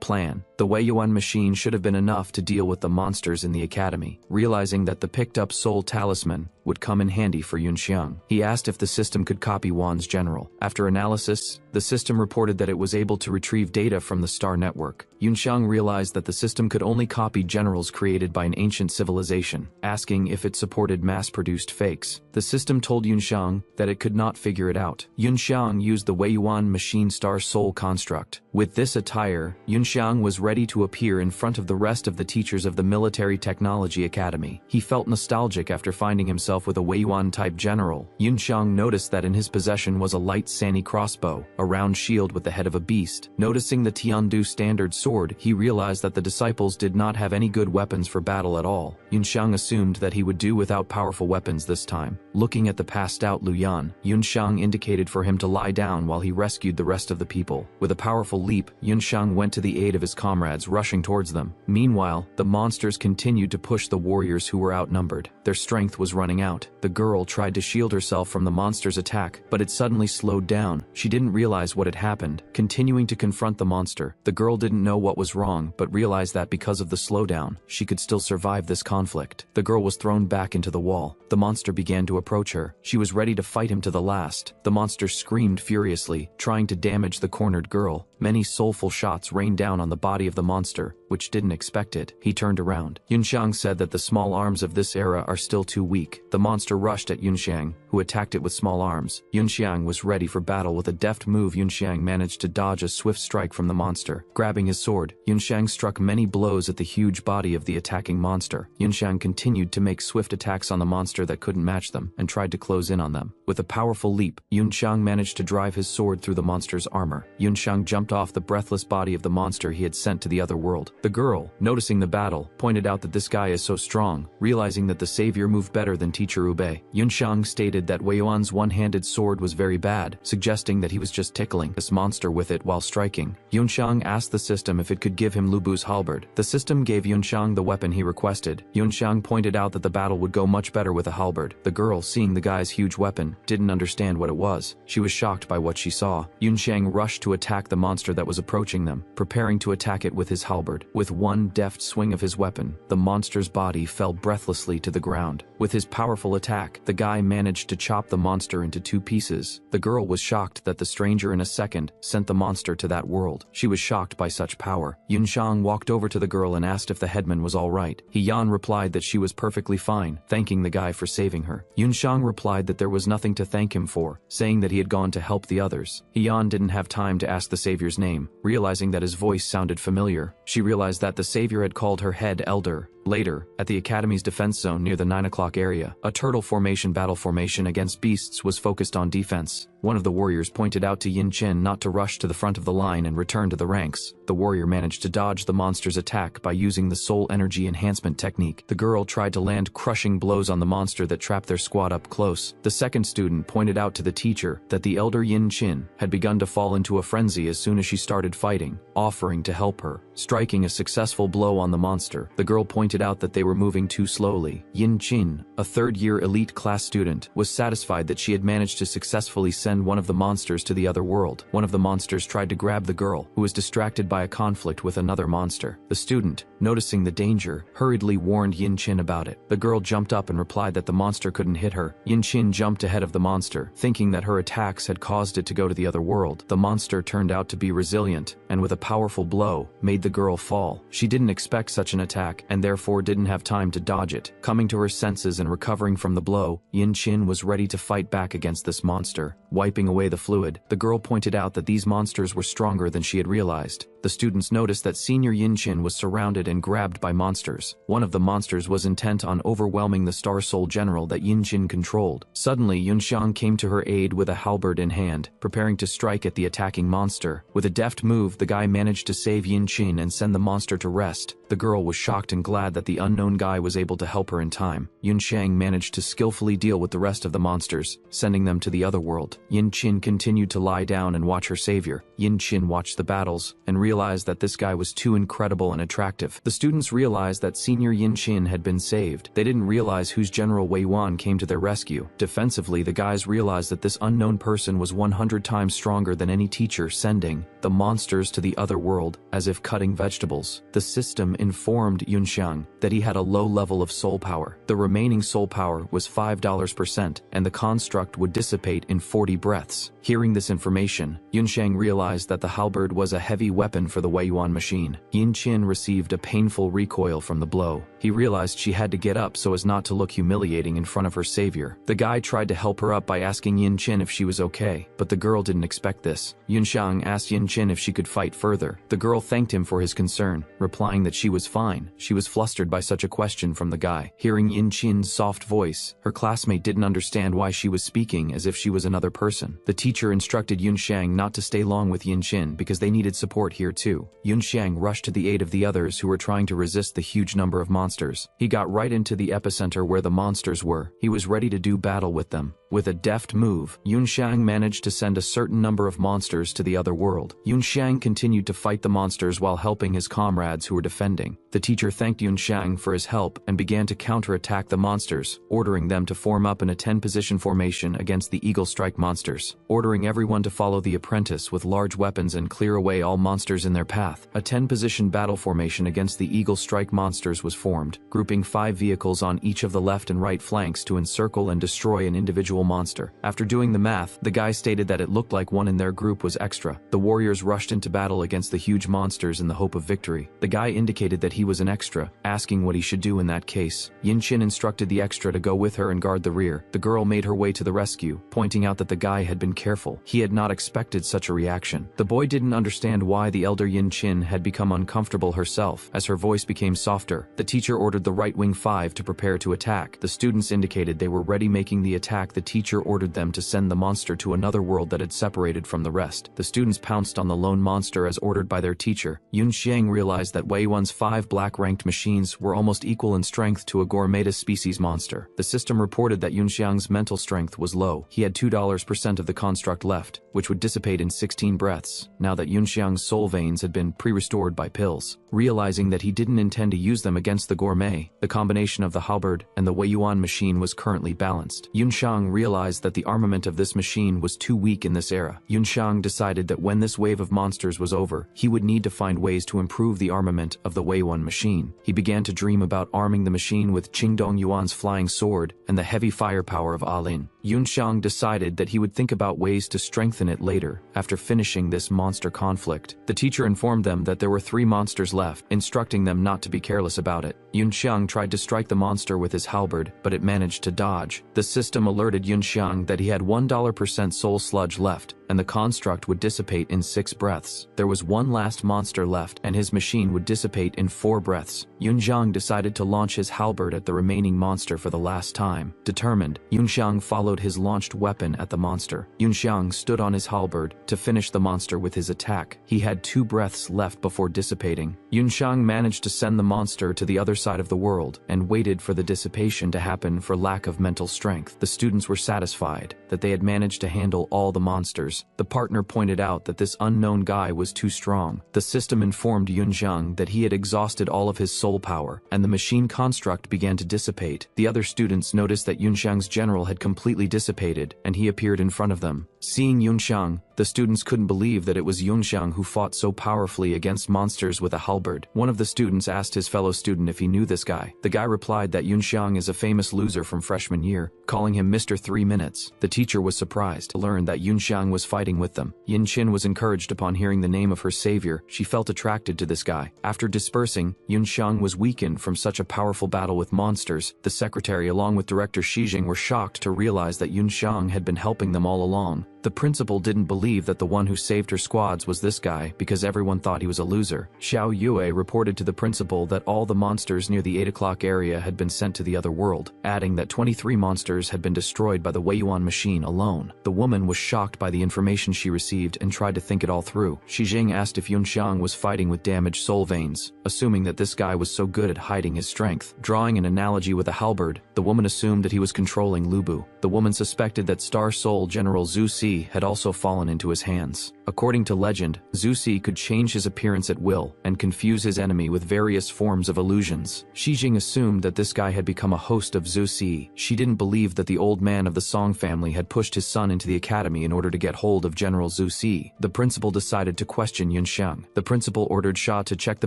plan, the Wei Yuan machine should have been enough to deal with the monsters in the academy. Realizing that the picked-up soul talisman would come in handy for Yunxiang, he asked if the system could copy Wan's general. After analysis, the system reported that it was able to retrieve data from the star network. Yunxiang realized that the system could only copy generals created by an ancient civilization, asking if it supported mass-produced fakes. The system told Yunxiang that it could not figure it out. Yunxiang used the Wei Yuan machine Star Soul construct. With this attire, Yunxiang was ready to appear in front of the rest of the teachers of the Military Technology Academy. He felt nostalgic after finding himself with a Wei Yuan-type general. Yunxiang noticed that in his possession was a light Sani crossbow, a round shield with the head of a beast. Noticing the Tiandu standard sword, he realized that the disciples did not have any good weapons for battle at all. Yunxiang assumed that he would do without powerful weapons this time. Looking at the passed-out Lu Yan, Yunxiang indicated for him to lie down while he rescued the rest of the people. With a powerful leap, Yunxiang went to the aid of his comrades, rushing towards them. Meanwhile, the monsters continued to push the warriors who were outnumbered. Their strength was running out. The girl tried to shield herself from the monster's attack, but it suddenly slowed down. She didn't realize realize what had happened, continuing to confront the monster. The girl didn't know what was wrong, but realized that because of the slowdown, she could still survive this conflict. The girl was thrown back into the wall. The monster began to approach her. She was ready to fight him to the last. The monster screamed furiously, trying to damage the cornered girl. Many soulful shots rained down on the body of the monster, which didn't expect it. He turned around. Yunxiang said that the small arms of this era are still too weak. The monster rushed at Yunxiang, who attacked it with small arms. Yunxiang was ready for battle. With a deft move, Yunxiang managed to dodge a swift strike from the monster. Grabbing his sword, Yunxiang struck many blows at the huge body of the attacking monster. Yunxiang continued to make swift attacks on the monster that couldn't match them, and tried to close in on them. With a powerful leap, Yunxiang managed to drive his sword through the monster's armor. Yunxiang jumped off the breathless body of the monster he had sent to the other world. The girl, noticing the battle, pointed out that this guy is so strong, realizing that the savior moved better than teacher Ube. Yunxiang stated that Wei Yuan's one-handed sword was very bad, suggesting that he was just tickling this monster with it while striking. Yunxiang asked the system if it could give him Lu Bu's halberd. The system gave Yunxiang the weapon he requested. Yunxiang pointed out that the battle would go much better with a halberd. The girl, seeing the guy's huge weapon, didn't understand what it was. She was shocked by what she saw. Yunxiang rushed to attack the monster that was approaching them, preparing to attack it with his halberd. With one deft swing of his weapon, the monster's body fell breathlessly to the ground. With his powerful attack, the guy managed to chop the monster into two pieces. The girl was shocked that the stranger in a second sent the monster to that world. She was shocked by such power. Yunxiang walked over to the girl and asked if the headman was all right. Yan replied that she was perfectly fine, thanking the guy for saving her. Yunxiang replied that there was nothing to thank him for, saying that he had gone to help the others. Yan didn't have time to ask the savior's name, realizing that his voice sounded familiar. She realized that the savior had called her head elder. Later, at the Academy's defense zone near the 9 o'clock area, a turtle formation battle formation against beasts was focused on defense. One of the warriors pointed out to Yin Qin not to rush to the front of the line and return to the ranks. The warrior managed to dodge the monster's attack by using the soul energy enhancement technique. The girl tried to land crushing blows on the monster that trapped their squad up close. The second student pointed out to the teacher that the elder Yin Qin had begun to fall into a frenzy as soon as she started fighting, offering to help her. Striking a successful blow on the monster, the girl pointed out that they were moving too slowly. Yin Qin, a third-year elite class student, was satisfied that she had managed to successfully send one of the monsters to the other world. One of the monsters tried to grab the girl, who was distracted by a conflict with another monster. The student, noticing the danger, hurriedly warned Yin Qin about it. The girl jumped up and replied that the monster couldn't hit her. Yin Qin jumped ahead of the monster, thinking that her attacks had caused it to go to the other world. The monster turned out to be resilient, and with a powerful blow, made the girl fall. She didn't expect such an attack, and therefore didn't have time to dodge it. Coming to her senses and recovering from the blow, Yin Qin was ready to fight back against this monster. Wiping away the fluid, the girl pointed out that these monsters were stronger than she had realized. The students noticed that Senior Yin Qin was surrounded and grabbed by monsters. One of the monsters was intent on overwhelming the Star Soul General that Yin Qin controlled. Suddenly, Yunxiang came to her aid with a halberd in hand, preparing to strike at the attacking monster. With a deft move, the guy managed to save Yin Qin and send the monster to rest. The girl was shocked and glad that the unknown guy was able to help her in time. Yunxiang managed to skillfully deal with the rest of the monsters, sending them to the other world. Yin Qin continued to lie down and watch her savior. Yin Qin watched the battles, and realized that this guy was too incredible and attractive. The students realized that Senior Yin Qin had been saved. They didn't realize whose General Wei Yuan came to their rescue. Defensively, the guys realized that this unknown person was 100 times stronger than any teacher, sending the monsters to the other world, as if cutting vegetables. The system informed Yunxiang that he had a low level of soul power. The remaining soul power was $5%, and the construct would dissipate in 40 breaths. Hearing this information, Yunxiang realized that the halberd was a heavy weapon for the Wei Yuan machine. Yin Qin received a painful recoil from the blow. He realized she had to get up so as not to look humiliating in front of her savior. The guy tried to help her up by asking Yin Qin if she was okay, but the girl didn't expect this. Yunxiang asked Yin Qin if she could fight further. The girl thanked him for his concern, replying that she was fine. She was flustered by such a question from the guy. Hearing Yin Qin's soft voice, her classmate didn't understand why she was speaking as if she was another person. The teacher instructed Yunxiang not to stay long with Yin Qin because they needed support here too. Yunxiang rushed to the aid of the others who were trying to resist the huge number of monsters. He got right into the epicenter where the monsters were. He was ready to do battle with them. With a deft move, Yunxiang managed to send a certain number of monsters to the other world. Yunxiang continued to fight the monsters while helping his comrades who were defending. The teacher thanked Yunxiang for his help and began to counterattack the monsters, ordering them to form up in a 10-position formation against the Eagle Strike monsters, ordering everyone to follow the apprentice with large weapons and clear away all monsters in their path. A 10-position battle formation against the Eagle Strike monsters was formed, grouping 5 vehicles on each of the left and right flanks to encircle and destroy an individual monster. After doing the math, the guy stated that it looked like one in their group was extra. The warriors rushed into battle against the huge monsters in the hope of victory. The guy indicated that he was an extra, asking what he should do in that case. Yin Qin instructed the extra to go with her and guard the rear. The girl made her way to the rescue, pointing out that the guy had been careful. He had not expected such a reaction. The boy didn't understand why the elder Yin Qin had become uncomfortable herself. As her voice became softer, the teacher ordered the right wing 5 to prepare to attack. The students indicated they were ready, making the attack. The teacher ordered them to send the monster to another world that had separated from the rest. The students pounced on the lone monster as ordered by their teacher. Yun Xiang realized that Wei Yuan's 5 black-ranked machines were almost equal in strength to a Gourmetus species monster. The system reported that Yun Xiang's mental strength was low. He had $2% of the construct left, which would dissipate in 16 breaths, now that Yun Xiang's soul veins had been pre-restored by pills. Realizing that he didn't intend to use them against the gourmet, the combination of the halberd and the Wei Yuan machine was currently balanced. Yun Xiang realized that the armament of this machine was too weak in this era. Yun Xiang decided that when this wave of monsters was over, he would need to find ways to improve the armament of the Wei Yuan machine. He began to dream about arming the machine with Qingdong Yuan's flying sword and the heavy firepower of Alin. Yun Xiang decided that he would think about ways to strengthen it later, after finishing this monster conflict. The teacher informed them that there were 3 monsters left, instructing them not to be careless about it. Yun Xiang tried to strike the monster with his halberd, but it managed to dodge. The system alerted Yun Xiang that he had $1% soul sludge left, and the construct would dissipate in 6 breaths. There was one last monster left, and his machine would dissipate in 4 breaths. Yun Xiang decided to launch his halberd at the remaining monster for the last time. Determined, Yun Xiang followed his launched weapon at the monster. Yun Xiang stood on his halberd to finish the monster with his attack. He had 2 breaths left before dissipating. Yun Xiang managed to send the monster to the other side of the world and waited for the dissipation to happen for lack of mental strength. The students were satisfied that they had managed to handle all the monsters. The partner pointed out that this unknown guy was too strong. The system informed Yun Xiang that he had exhausted all of his soul power, and the machine construct began to dissipate. The other students noticed that Yun Xiang's general had completely dissipated, and he appeared in front of them. Seeing Yun Xiang, the students couldn't believe that it was Yun Xiang who fought so powerfully against monsters with a halberd. One of the students asked his fellow student if he knew this guy. The guy replied that Yun Xiang is a famous loser from freshman year, calling him Mr. 3 Minutes. The teacher was surprised to learn that Yun Xiang was fighting with them. Yin Qin was encouraged upon hearing the name of her savior. She felt attracted to this guy. After dispersing, Yun Xiang was weakened from such a powerful battle with monsters. The secretary along with director Shijing were shocked to realize that Yun Xiang had been helping them all along. The principal didn't believe that the one who saved her squads was this guy because everyone thought he was a loser. Xiao Yue reported to the principal that all the monsters near the 8 o'clock area had been sent to the other world, adding that 23 monsters had been destroyed by the Wei Yuan machine alone. The woman was shocked by the information she received and tried to think it all through. Shijing asked if Yun Xiang was fighting with damaged soul veins, assuming that this guy was so good at hiding his strength. Drawing an analogy with a halberd, the woman assumed that he was controlling Lu Bu. The woman suspected that Star Soul General Zhu Si had also fallen into his hands. According to legend, Zhu Si could change his appearance at will and confuse his enemy with various forms of illusions. Shijing assumed that this guy had become a host of Zhu Si. She didn't believe that the old man of the Song family had pushed his son into the academy in order to get hold of General Zhu Si. The principal decided to question Yun Xiang. The principal ordered Sha to check the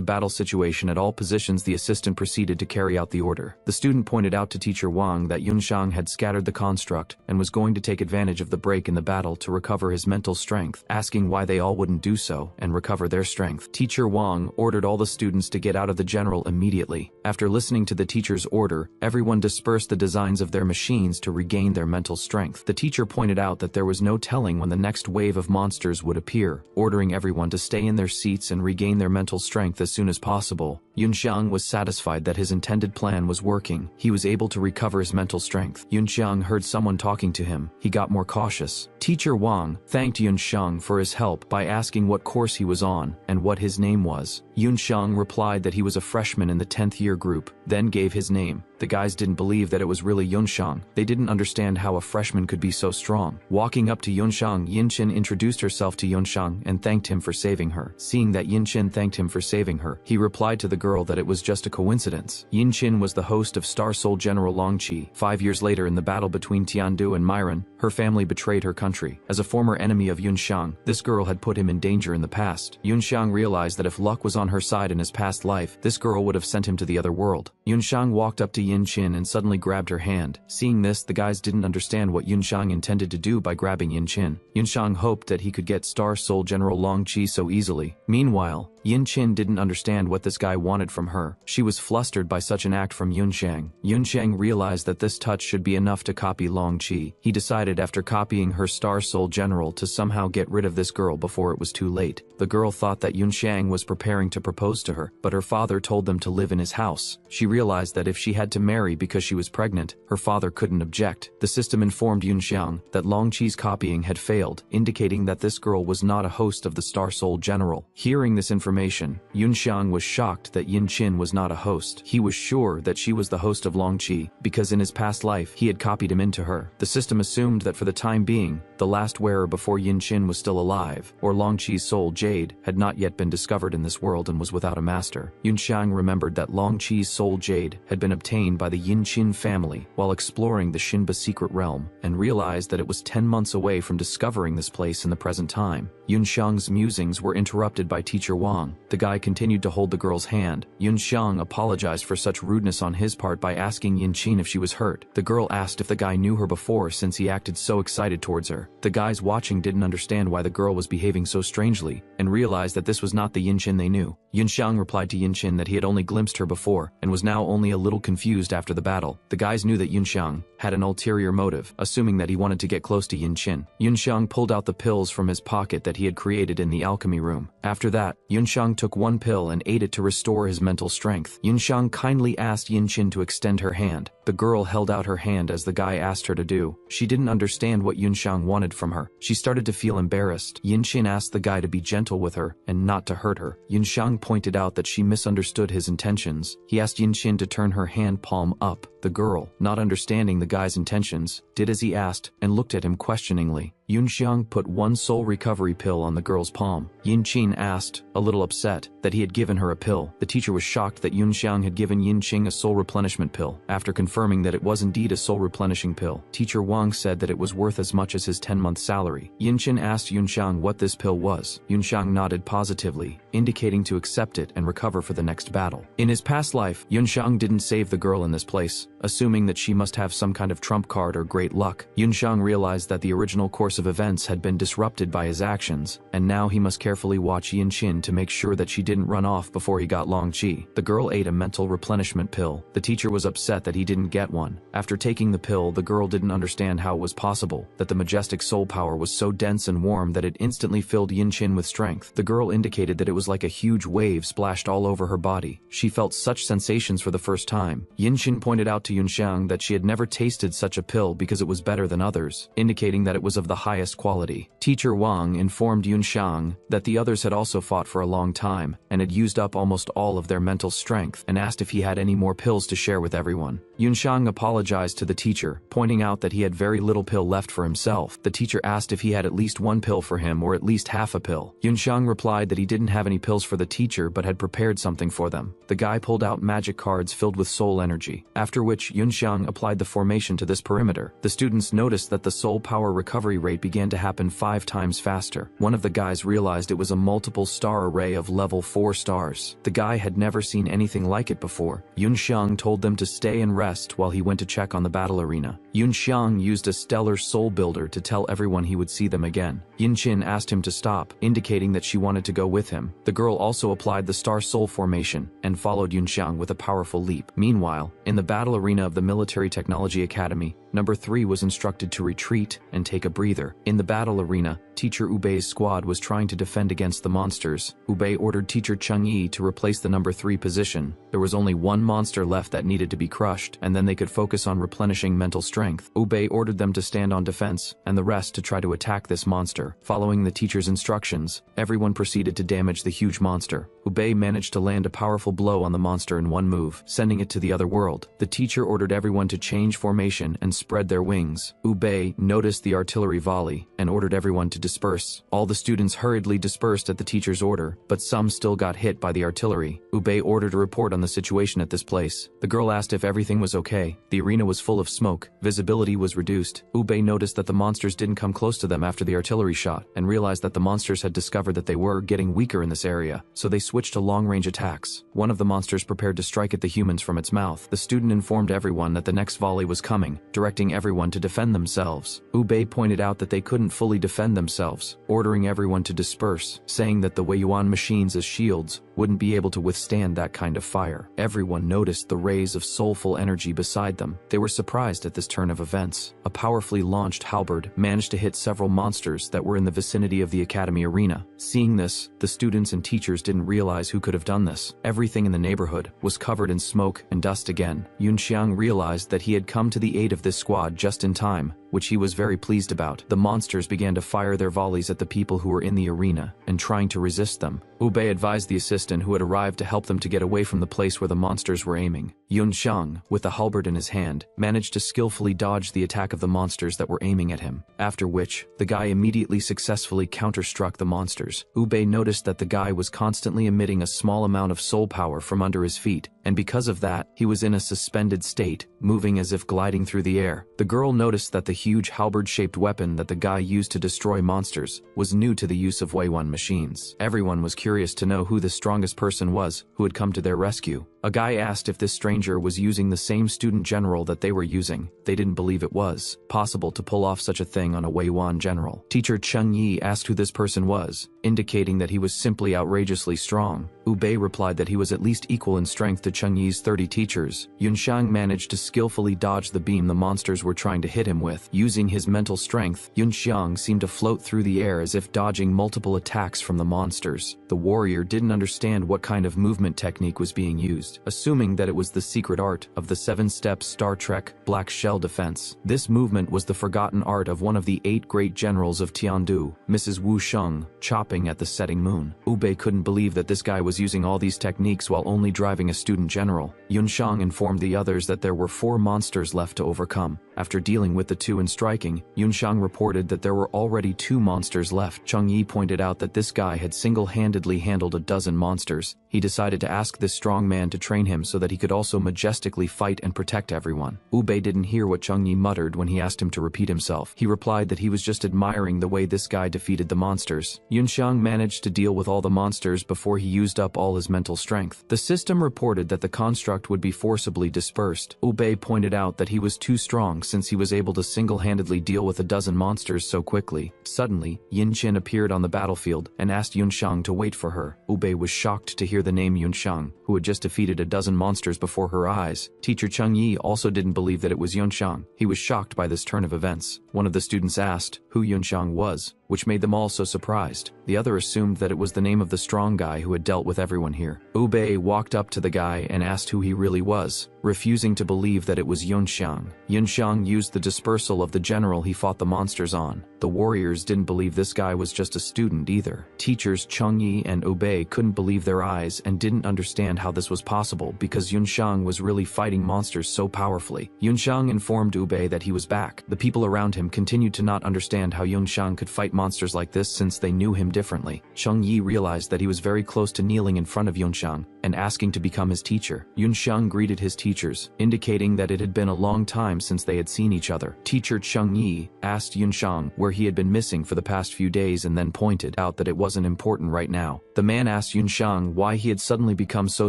battle situation at all positions. The assistant proceeded to carry out the order. The student pointed out to teacher Wang that Yun Xiang had scattered the construct and was going to take advantage of the break in the battle to recover his mental strength, asking why they all wouldn't do so and recover their strength. Teacher Wang ordered all the students to get out of the general immediately. After listening to the teacher's order, everyone dispersed the designs of their machines to regain their mental strength. The teacher pointed out that there was no telling when the next wave of monsters would appear, ordering everyone to stay in their seats and regain their mental strength as soon as possible. Yun Xiang was satisfied that his intended plan was working. He was able to recover his mental strength. Yun Xiang heard someone talking to him. He got more cautious. Teacher Wang thanked Yun Xiang for his help by asking what course he was on and what his name was. Yun Xiang replied that he was a freshman in the 10th year group, then gave his name. The The guys didn't believe that it was really Yunxiang. They didn't understand how a freshman could be so strong. Walking up to Yunxiang, Yinchen introduced herself to Yunxiang and thanked him for saving her. Seeing that Yinchen thanked him for saving her, he replied to the girl that it was just a coincidence. Yinchen was the host of Star Soul General Longqi. 5 years later, in the battle between Tiandu and Myron, her family betrayed her country. As a former enemy of Yunxiang, this girl had put him in danger in the past. Yunxiang realized that if luck was on her side in his past life, this girl would have sent him to the other world. Yunxiang walked up to Yinchen and suddenly grabbed her hand. Seeing this, the guys didn't understand what Yunxiang intended to do by grabbing Yinchen. Yunxiang hoped that he could get Star Soul General Longqi so easily. Meanwhile, Yinchen didn't understand what this guy wanted from her. She was flustered by such an act from Yunxiang. Yunxiang realized that this touch should be enough to copy Longqi. He decided after copying her Star Soul General to somehow get rid of this girl before it was too late. The girl thought that Yunxiang was preparing to propose to her, but her father told them to live in his house. She realized that if she had to marry because she was pregnant, her father couldn't object. The system informed Yunxiang that Longqi's copying had failed, indicating that this girl was not a host of the Star Soul General. Hearing this information, Yunxiang was shocked that Yinchen was not a host. He was sure that she was the host of Longqi, because in his past life, he had copied him into her. The system assumed that for the time being, the last wearer before Yinchen was still alive, or Longqi's soul Jade had not yet been discovered in this world and was without a master. Yunxiang remembered that Longqi's soul Jade had been obtained by the Yinqin family while exploring the Shinba secret realm, and realized that it was 10 months away from discovering this place in the present time. Yunxiang's musings were interrupted by Teacher Wang. The guy continued to hold the girl's hand. Yunxiang apologized for such rudeness on his part by asking Yinchen if she was hurt. The girl asked if the guy knew her before since he acted so excited towards her. The guys watching didn't understand why the girl was behaving so strangely, and realized that this was not the Yinchen they knew. Yunxiang replied to Yinchen that he had only glimpsed her before, and was now only a little confused after the battle. The guys knew that Yunxiang had an ulterior motive, assuming that he wanted to get close to Yinchen. Yunxiang pulled out the pills from his pocket that he had created in the alchemy room. After that, Yunxiang took one pill and ate it to restore his mental strength. Yunxiang kindly asked Yinchen to extend her hand. The girl held out her hand as the guy asked her to do. She didn't understand what Yunxiang wanted from her. She started to feel embarrassed. Yinchen asked the guy to be gentle with her and not to hurt her. Yunxiang pointed out that she misunderstood his intentions. He asked Yinchen to turn her hand palm up. The girl, not understanding the guy's intentions, did as he asked and looked at him questioningly. Yunxiang put one soul recovery pill on the girl's palm. Yinchen asked, a little upset, that he had given her a pill. The teacher was shocked that Yunxiang had given Yinchen a soul replenishment pill. After confirming that it was indeed a soul replenishing pill, Teacher Wang said that it was worth as much as his 10-month salary. Yinchen asked Yunxiang what this pill was. Yunxiang nodded positively, indicating to accept it and recover for the next battle. In his past life, Yunxiang didn't save the girl in this place, assuming that she must have some kind of trump card or great luck. Yunxiang realized that the original course of events had been disrupted by his actions, and now he must carefully watch Yinchen to make sure that she didn't run off before he got Longqi. The girl ate a mental replenishment pill. The teacher was upset that he didn't get one. After taking the pill, the girl didn't understand how it was possible that the majestic soul power was so dense and warm that it instantly filled Yinchen with strength. The girl indicated that it was like a huge wave splashed all over her body. She felt such sensations for the first time. Yinchen pointed out to Yunxiang that she had never tasted such a pill because it was better than others, indicating that it was of the highest quality. Teacher Wang informed Yunxiang that the others had also fought for a long time and had used up almost all of their mental strength, and asked if he had any more pills to share with everyone. Yunxiang apologized to the teacher, pointing out that he had very little pill left for himself. The teacher asked if he had at least one pill for him or at least half a pill. Yunxiang replied that he didn't have any pills for the teacher but had prepared something for them. The guy pulled out magic cards filled with soul energy, after which Yunxiang applied the formation to this perimeter. The students noticed that the soul power recovery rate began to happen 5 times faster. One of the guys realized it was a multiple star array of level 4 stars. The guy had never seen anything like it before. Yunxiang told them to stay and rest while he went to check on the battle arena. Yunxiang used a stellar soul builder to tell everyone he would see them again. Yinchen asked him to stop, indicating that she wanted to go with him. The girl also applied the star soul formation and followed Yunxiang with a powerful leap. Meanwhile, in the battle arena of the Military Technology Academy, Number 3 was instructed to retreat and take a breather. In the battle arena, Teacher Ubei's squad was trying to defend against the monsters. Ubei ordered Teacher Changyi to replace the number 3 position. There was only one monster left that needed to be crushed, and then they could focus on replenishing mental strength. Ubei ordered them to stand on defense, and the rest to try to attack this monster. Following the teacher's instructions, everyone proceeded to damage the huge monster. Ubei managed to land a powerful blow on the monster in one move, sending it to the other world. The teacher ordered everyone to change formation and spread their wings. Ubei noticed the artillery volley and ordered everyone to disperse. All the students hurriedly dispersed at the teacher's order, but some still got hit by the artillery. Ubei ordered a report on the situation at this place. The girl asked if everything was okay. The arena was full of smoke. Visibility was reduced. Ubei noticed that the monsters didn't come close to them after the artillery shot, and realized that the monsters had discovered that they were getting weaker in this area, so they switched to long-range attacks. One of the monsters prepared to strike at the humans from its mouth. The student informed everyone that the next volley was coming, directing everyone to defend themselves. Ubei pointed out that they couldn't fully defend themselves, ordering everyone to disperse, saying that the Weiyuan machines as shields wouldn't be able to withstand that kind of fire. Everyone noticed the rays of soulful energy beside them. They were surprised at this turn of events. A powerfully launched halberd managed to hit several monsters that were in the vicinity of the academy arena. Seeing this, the students and teachers didn't realize who could have done this. Everything in the neighborhood was covered in smoke and dust again. Yunxiang realized that he had come to the aid of this squad just in time, which he was very pleased about. The monsters began to fire their volleys at the people who were in the arena and trying to resist them. Ubei advised the assistant who had arrived to help them to get away from the place where the monsters were aiming. Yunxiang, with the halberd in his hand, managed to skillfully dodge the attack of the monsters that were aiming at him, after which, the guy immediately successfully counter-struck the monsters. Ubei noticed that the guy was constantly emitting a small amount of soul power from under his feet, and because of that, he was in a suspended state, moving as if gliding through the air. The girl noticed that the huge halberd-shaped weapon that the guy used to destroy monsters was new to the use of Weiyuan machines. Everyone was curious to know who the strongest person was who had come to their rescue. A guy asked if this stranger was using the same student general that they were using. They didn't believe it was possible to pull off such a thing on a Weiyuan general. Teacher Changyi asked who this person was, indicating that he was simply outrageously strong. Ubei replied that he was at least equal in strength to Changyi's 30 teachers. Yunxiang managed to skillfully dodge the beam the monsters were trying to hit him with. Using his mental strength, Yunxiang seemed to float through the air as if dodging multiple attacks from the monsters. The warrior didn't understand what kind of movement technique was being used, assuming that it was the secret art of the 7-step Star Trek Black Shell defense. This movement was the forgotten art of one of the 8 great generals of Tiandu, Mrs. Wu Sheng, chopping at the setting moon. Ubei couldn't believe that this guy was using all these techniques while only driving a student general. Yunxiang informed the others that there were 4 monsters left to overcome. After dealing with the 2 and striking, Yunxiang reported that there were already 2 monsters left. Changyi pointed out that this guy had single-handedly handled a dozen monsters. He decided to ask this strong man to train him so that he could also majestically fight and protect everyone. Ubei didn't hear what Changyi muttered when he asked him to repeat himself. He replied that he was just admiring the way this guy defeated the monsters. Yunxiang managed to deal with all the monsters before he used up all his mental strength. The system reported that the construct would be forcibly dispersed. Ubei pointed out that he was too strong since he was able to single-handedly deal with a dozen monsters so quickly. Suddenly, Yin Qin appeared on the battlefield and asked Yunxiang to wait for her. Ubei was shocked to hear the name Yunxiang, who had just defeated a dozen monsters before her eyes. Teacher Changyi also didn't believe that it was Yunxiang. He was shocked by this turn of events. One of the students asked who Yunxiang was, which made them all so surprised. The other assumed that it was the name of the strong guy who had dealt with everyone here. Ubei walked up to the guy and asked who he really was, refusing to believe that it was Yunxiang. Yunxiang used the dispersal of the general he fought the monsters on. The warriors didn't believe this guy was just a student either. Teachers Changyi and Ubei couldn't believe their eyes and didn't understand how this was possible because Yunxiang was really fighting monsters so powerfully. Yunxiang informed Ubei that he was back. The people around him continued to not understand how Yunxiang could fight monsters like this since they knew him differently. Changyi realized that he was very close to kneeling in front of Yunxiang and asking to become his teacher. Yunxiang greeted his teachers, indicating that it had been a long time since they had seen each other. Teacher Changyi asked Yunxiang where he had been missing for the past few days and then pointed out that it wasn't important right now. The man asked Yunxiang why he had suddenly become so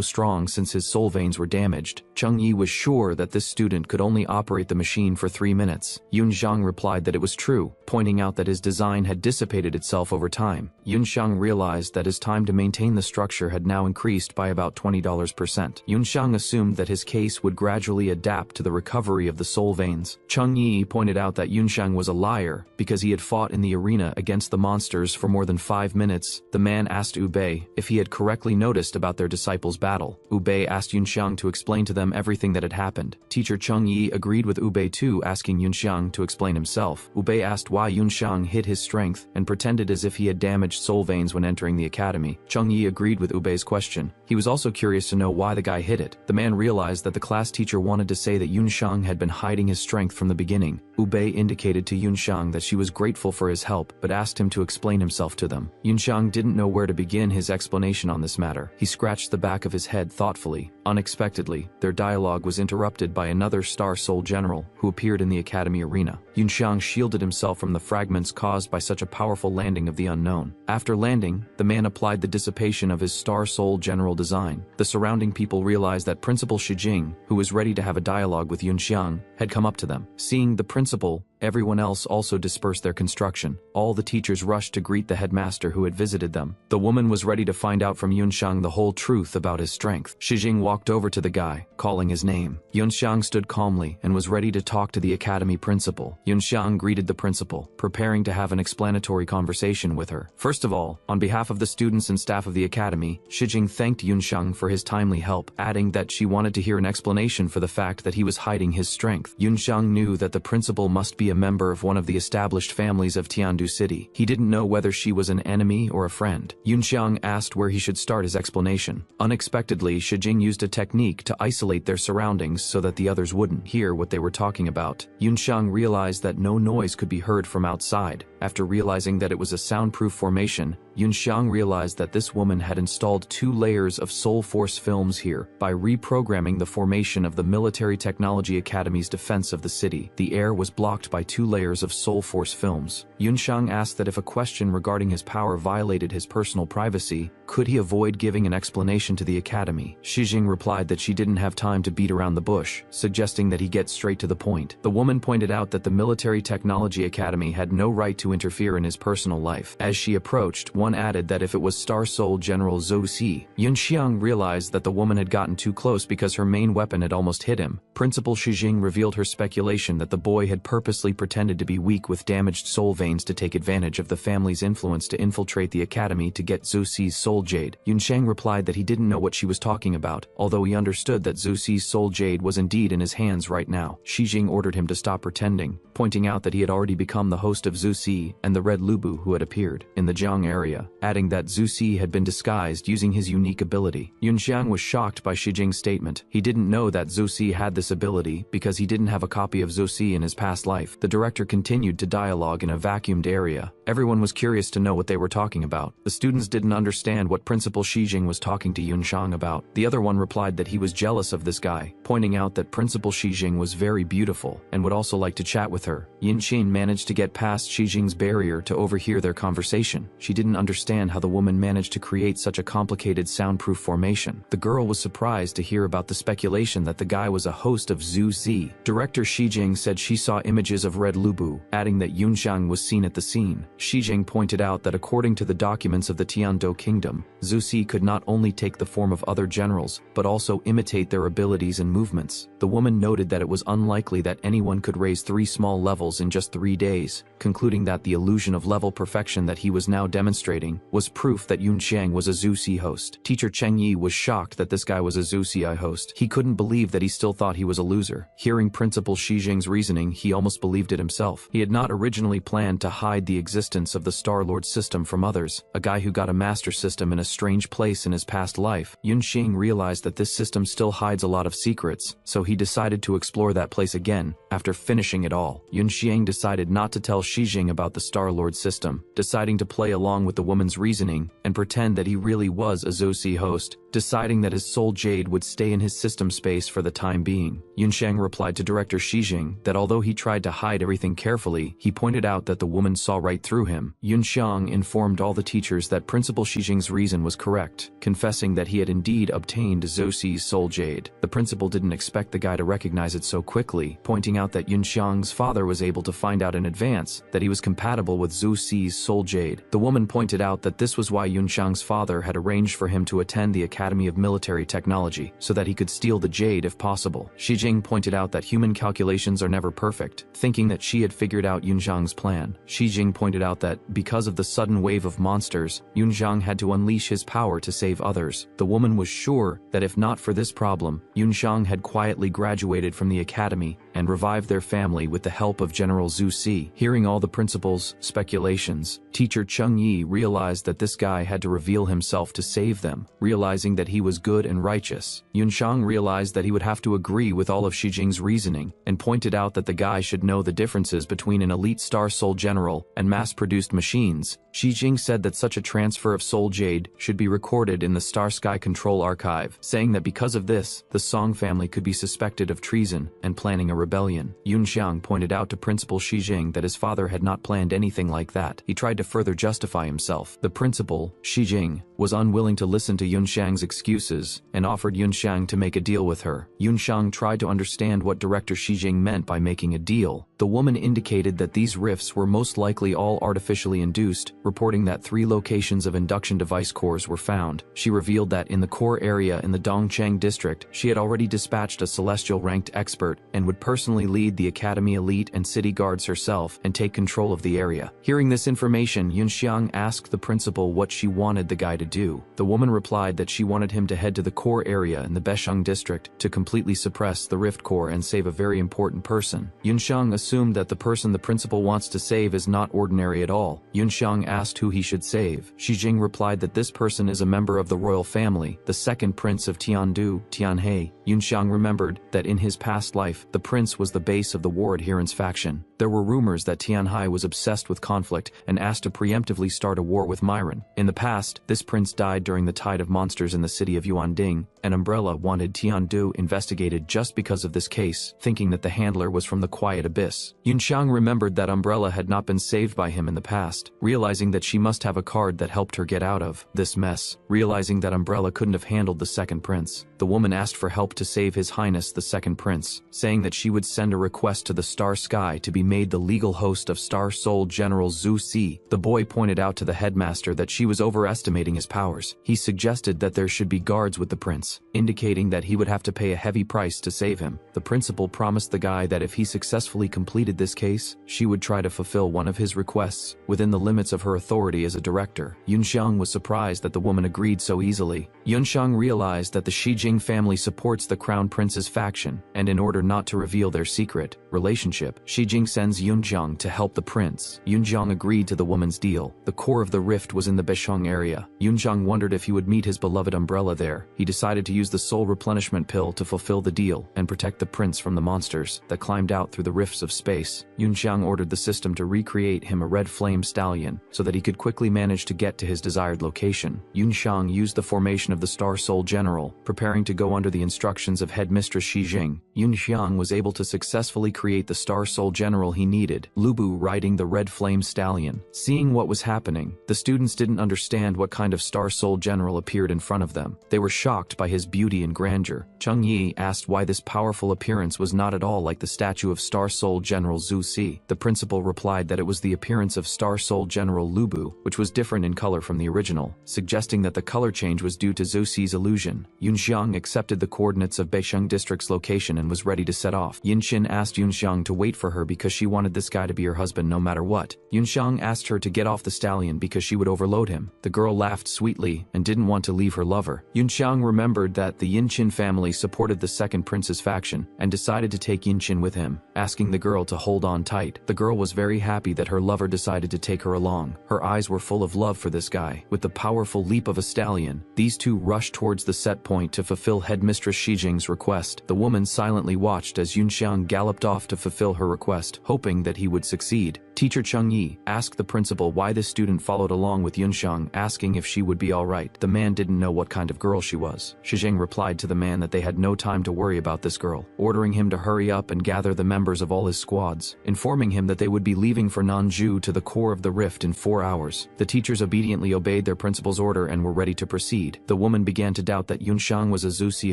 strong since his soul veins were damaged. Changyi was sure that this student could only operate the machine for 3 minutes. Yunxiang replied that it was true, pointing out that his design had dissipated itself over time. Yunxiang realized that his time to maintain the structure had now increased by about about $20%. Yunxiang assumed that his case would gradually adapt to the recovery of the soul veins. Cheng Yi pointed out that Yunxiang was a liar because he had fought in the arena against the monsters for more than 5 minutes. The man asked Bei if he had correctly noticed about their disciples' battle. Bei asked Yunxiang to explain to them everything that had happened. Teacher Cheng Yi agreed with Bei too, asking Yunxiang to explain himself. Bei asked why Yunxiang hid his strength and pretended as if he had damaged soul veins when entering the academy. Cheng Yi agreed with Bei's question. He was also curious to know why the guy hid it. The man realized that the class teacher wanted to say that Yunxiang had been hiding his strength from the beginning. Bei indicated to Yunxiang that she was grateful for his help, but asked him to explain himself to them. Yunxiang didn't know where to begin his explanation on this matter. He scratched the back of his head thoughtfully. Unexpectedly, their dialogue was interrupted by another Star Soul General who appeared in the academy arena. Yunxiang shielded himself from the fragments caused by such a powerful landing of the unknown. After landing, the man applied the dissipation of his Star Soul General design. The surrounding people realized that Principal Shijing, who was ready to have a dialogue with Yunxiang, had come up to them. Seeing the principal, everyone else also dispersed their construction. All the teachers rushed to greet the headmaster who had visited them. The woman was ready to find out from Yunxiang the whole truth about his strength. Shijing walked over to the guy, calling his name. Yunxiang stood calmly and was ready to talk to the academy principal. Yunxiang greeted the principal, preparing to have an explanatory conversation with her. First of all, on behalf of the students and staff of the academy, Shijing thanked Yunxiang for his timely help, adding that she wanted to hear an explanation for the fact that he was hiding his strength. Yunxiang knew that the principal must be a member of one of the established families of Tiandu City. He didn't know whether she was an enemy or a friend. Yunxiang asked where he should start his explanation. Unexpectedly, Shijing used a technique to isolate their surroundings so that the others wouldn't hear what they were talking about. Yunxiang realized that no noise could be heard from outside. After realizing that it was a soundproof formation, Yunxiang realized that this woman had installed 2 layers of Soul Force films here. By reprogramming the formation of the Military Technology Academy's defense of the city, the air was blocked by 2 layers of Soul Force films. Yunxiang asked that if a question regarding his power violated his personal privacy, could he avoid giving an explanation to the academy? Shijing replied that she didn't have time to beat around the bush, suggesting that he get straight to the point. The woman pointed out that the Military Technology Academy had no right to interfere in his personal life. As she approached, one added that if it was Star Soul General Zhou Si. Yunxiang realized that the woman had gotten too close because her main weapon had almost hit him. Principal Shijing revealed her speculation that the boy had purposely pretended to be weak with damaged soul veins to take advantage of the family's influence to infiltrate the academy to get Zhou Si's soul jade. Yunxiang replied that he didn't know what she was talking about, although he understood that Zhou Si's soul jade was indeed in his hands right now. Shijing ordered him to stop pretending, pointing out that he had already become the host of Zhou Si and the Red Lubu who had appeared in the Jiang area, adding that Zhou Si had been disguised using his unique ability. Yunxiang was shocked by Shijing's statement. He didn't know that Zhou Si had this ability because he didn't have a copy of Zhou Si in his past life. The director continued to dialogue in a vacuumed area. Everyone was curious to know what they were talking about. The students didn't understand what Principal Shijing was talking to Yunxiang about. The other one replied that he was jealous of this guy, pointing out that Principal Shijing was very beautiful and would also like to chat with her. Yunxiang managed to get past Shijing's barrier to overhear their conversation. She didn't understand how the woman managed to create such a complicated soundproof formation. The girl was surprised to hear about the speculation that the guy was a host of Zhou Si. Director Shijing said she saw images of Red Lubu, adding that Yunxiang was seen at the scene. Shijing pointed out that according to the documents of the Tiando Kingdom, Zhou Si could not only take the form of other generals, but also imitate their abilities and movements. The woman noted that it was unlikely that anyone could raise 3 small levels in just 3 days, concluding that the illusion of level perfection that he was now demonstrating was proof that Yunxiang was a Zhou Si host. Teacher Cheng Yi was shocked that this guy was a Zhou Si host. He couldn't believe that he still thought he was a loser. Hearing Principal Shijing's reasoning, he almost believed it himself. He had not originally planned to hide the existence of the Star-Lord system from others, a guy who got a master system in a strange place in his past life. Yunxiang realized that this system still hides a lot of secrets, so he decided to explore that place again. After finishing it all, Yunxiang decided not to tell Shijing about the Star-Lord system, deciding to play along with the woman's reasoning and pretend that he really was a Zhou Si host, deciding that his soul jade would stay in his system space for the time being. Yunxiang replied to Director Shijing that although he tried to hide everything carefully, he pointed out that the woman saw right through him. Yunxiang informed all the teachers that Principal Shijing's reason was correct, confessing that he had indeed obtained Zhou Si's soul jade. The principal didn't expect the guy to recognize it so quickly, pointing out that Yunxiang's father was able to find out in advance that he was compatible with Zhou Si's soul jade. The woman pointed out that this was why Yunxiang's father had arranged for him to attend the academy Academy of Military Technology so that he could steal the jade if possible. Shi Jing pointed out that human calculations are never perfect, thinking that she had figured out Yunxiang's plan. Shi Jing pointed out that, because of the sudden wave of monsters, Yunxiang had to unleash his power to save others. The woman was sure that if not for this problem, Yunxiang had quietly graduated from the academy and revived their family with the help of General Zhu Si. Hearing all the principal's speculations, teacher Cheng Yi realized that this guy had to reveal himself to save them. Realizing that he was good and righteous, Yunxiang realized that he would have to agree with all of Shi Jing's reasoning and pointed out that the guy should know the differences between an elite star soul general and mass-produced machines. Shi Jing said that such a transfer of soul jade should be recorded in the Star Sky Control Archive, saying that because of this, the Song family could be suspected of treason and planning a rebellion. Yunxiang pointed out to Principal Shi Jing that his father had not planned anything like that. He tried to further justify himself. The principal, Shi Jing, was unwilling to listen to Yunxiang's excuses and offered Yunxiang to make a deal with her. Yunxiang tried to understand what Director Shi Jing meant by making a deal. The woman indicated that these rifts were most likely all artificially induced, reporting that 3 locations of induction device cores were found. She revealed that in the core area in the Dongcheng district, she had already dispatched a celestial-ranked expert and would personally lead the academy elite and city guards herself and take control of the area. Hearing this information, Yunxiang asked the principal what she wanted the guy to do. The woman replied that she wanted him to head to the core area in the Besheng district to completely suppress the rift core and save a very important person. Yunxiang assumed that the person the principal wants to save is not ordinary at all. Yunxiang asked who he should save. Shi Jing replied that this person is a member of the royal family, the second prince of Tiandu, Tianhe. Yunxiang remembered that in his past life, the prince was the base of the war adherence faction. There were rumors that Tianhai was obsessed with conflict and asked to preemptively start a war with Myron. In the past, this prince died during the tide of monsters in the city of Yuanding, and Umbrella wanted Tiandu investigated just because of this case, thinking that the handler was from the Quiet Abyss. Yunxiang remembered that Umbrella had not been saved by him in the past, realizing that she must have a card that helped her get out of this mess. Realizing that Umbrella couldn't have handled the second prince, the woman asked for help to save His Highness the second prince, saying that she would send a request to the Star Sky to be made the legal host of Star Soul General Zhu Si. The boy pointed out to the headmaster that she was overestimating his powers. He suggested that there should be guards with the prince, indicating that he would have to pay a heavy price to save him. The principal promised the guy that if he successfully completed this case, she would try to fulfill one of his requests within the limits of her authority as a director. Yunxiang was surprised that the woman agreed so easily. Yunxiang realized that the Shi Jing family supports the Crown Prince's faction, and in order not to reveal their secret relationship, Shi Jing sends Yunxiang to help the prince. Yunxiang agreed to the woman's deal. The core of the rift was in the Besheng area. Yunxiang wondered if he would meet his beloved Umbrella there. He decided to use the soul replenishment pill to fulfill the deal and protect the prince from the monsters that climbed out through the rifts of space. Yunxiang ordered the system to recreate him a red flame stallion so that he could quickly manage to get to his desired location. Yunxiang used the formation of the Star Soul General, preparing to go under the instructions of Headmistress Shi Jing. Yunxiang was able to successfully create the Star Soul General he needed, Lubu riding the red flame stallion. Seeing what was happening, the students didn't understand what kind of Star Soul General appeared in front of them. They were shocked by his beauty and grandeur. Cheng Yi asked why this powerful appearance was not at all like the statue of Star Soul General Zhu Si. The principal replied that it was the appearance of Star Soul General Lubu, which was different in color from the original, suggesting that the color change was due to Zhu Si's illusion. Yunxiang accepted the coordinates of Besheng District's location and was ready to set off. Yinqin asked Yunxiang to wait for her because she wanted this guy to be her husband no matter what. Yunxiang asked her to get off the stallion because she would overload him. The girl laughed sweetly and didn't want to leave her lover. Yunxiang remembered that the Yinqin family supported the second prince's faction and decided to take Yinqin with him, asking the girl to hold on tight. The girl was very happy that her lover decided to take her along. Her eyes were full of love for this guy. With the powerful leap of a stallion, these two rushed towards the set point to fulfill Headmistress Shi Jing's request. The woman silently watched as Yunxiang galloped off to fulfill her request, hoping that he would succeed. Teacher Cheng Yi asked the principal why this student followed along with Yunxiang, asking if she would be alright. The man didn't know what kind of girl she was. Shi Jing replied to the man that they had no time to worry about this girl, ordering him to hurry up and gather the members of all his squads, informing him that they would be leaving for Nanju to the core of the rift in 4 hours. The teachers obediently obeyed their principal's order and were ready to proceed. The woman began to doubt that Yunxiang was a Zhu Si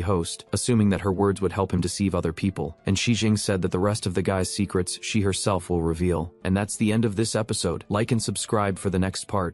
host, assuming that her words would help him deceive other people, and Shi Jing said that the rest of the guy's secrets she herself will reveal. And that's the end of this episode. Like and subscribe for the next part.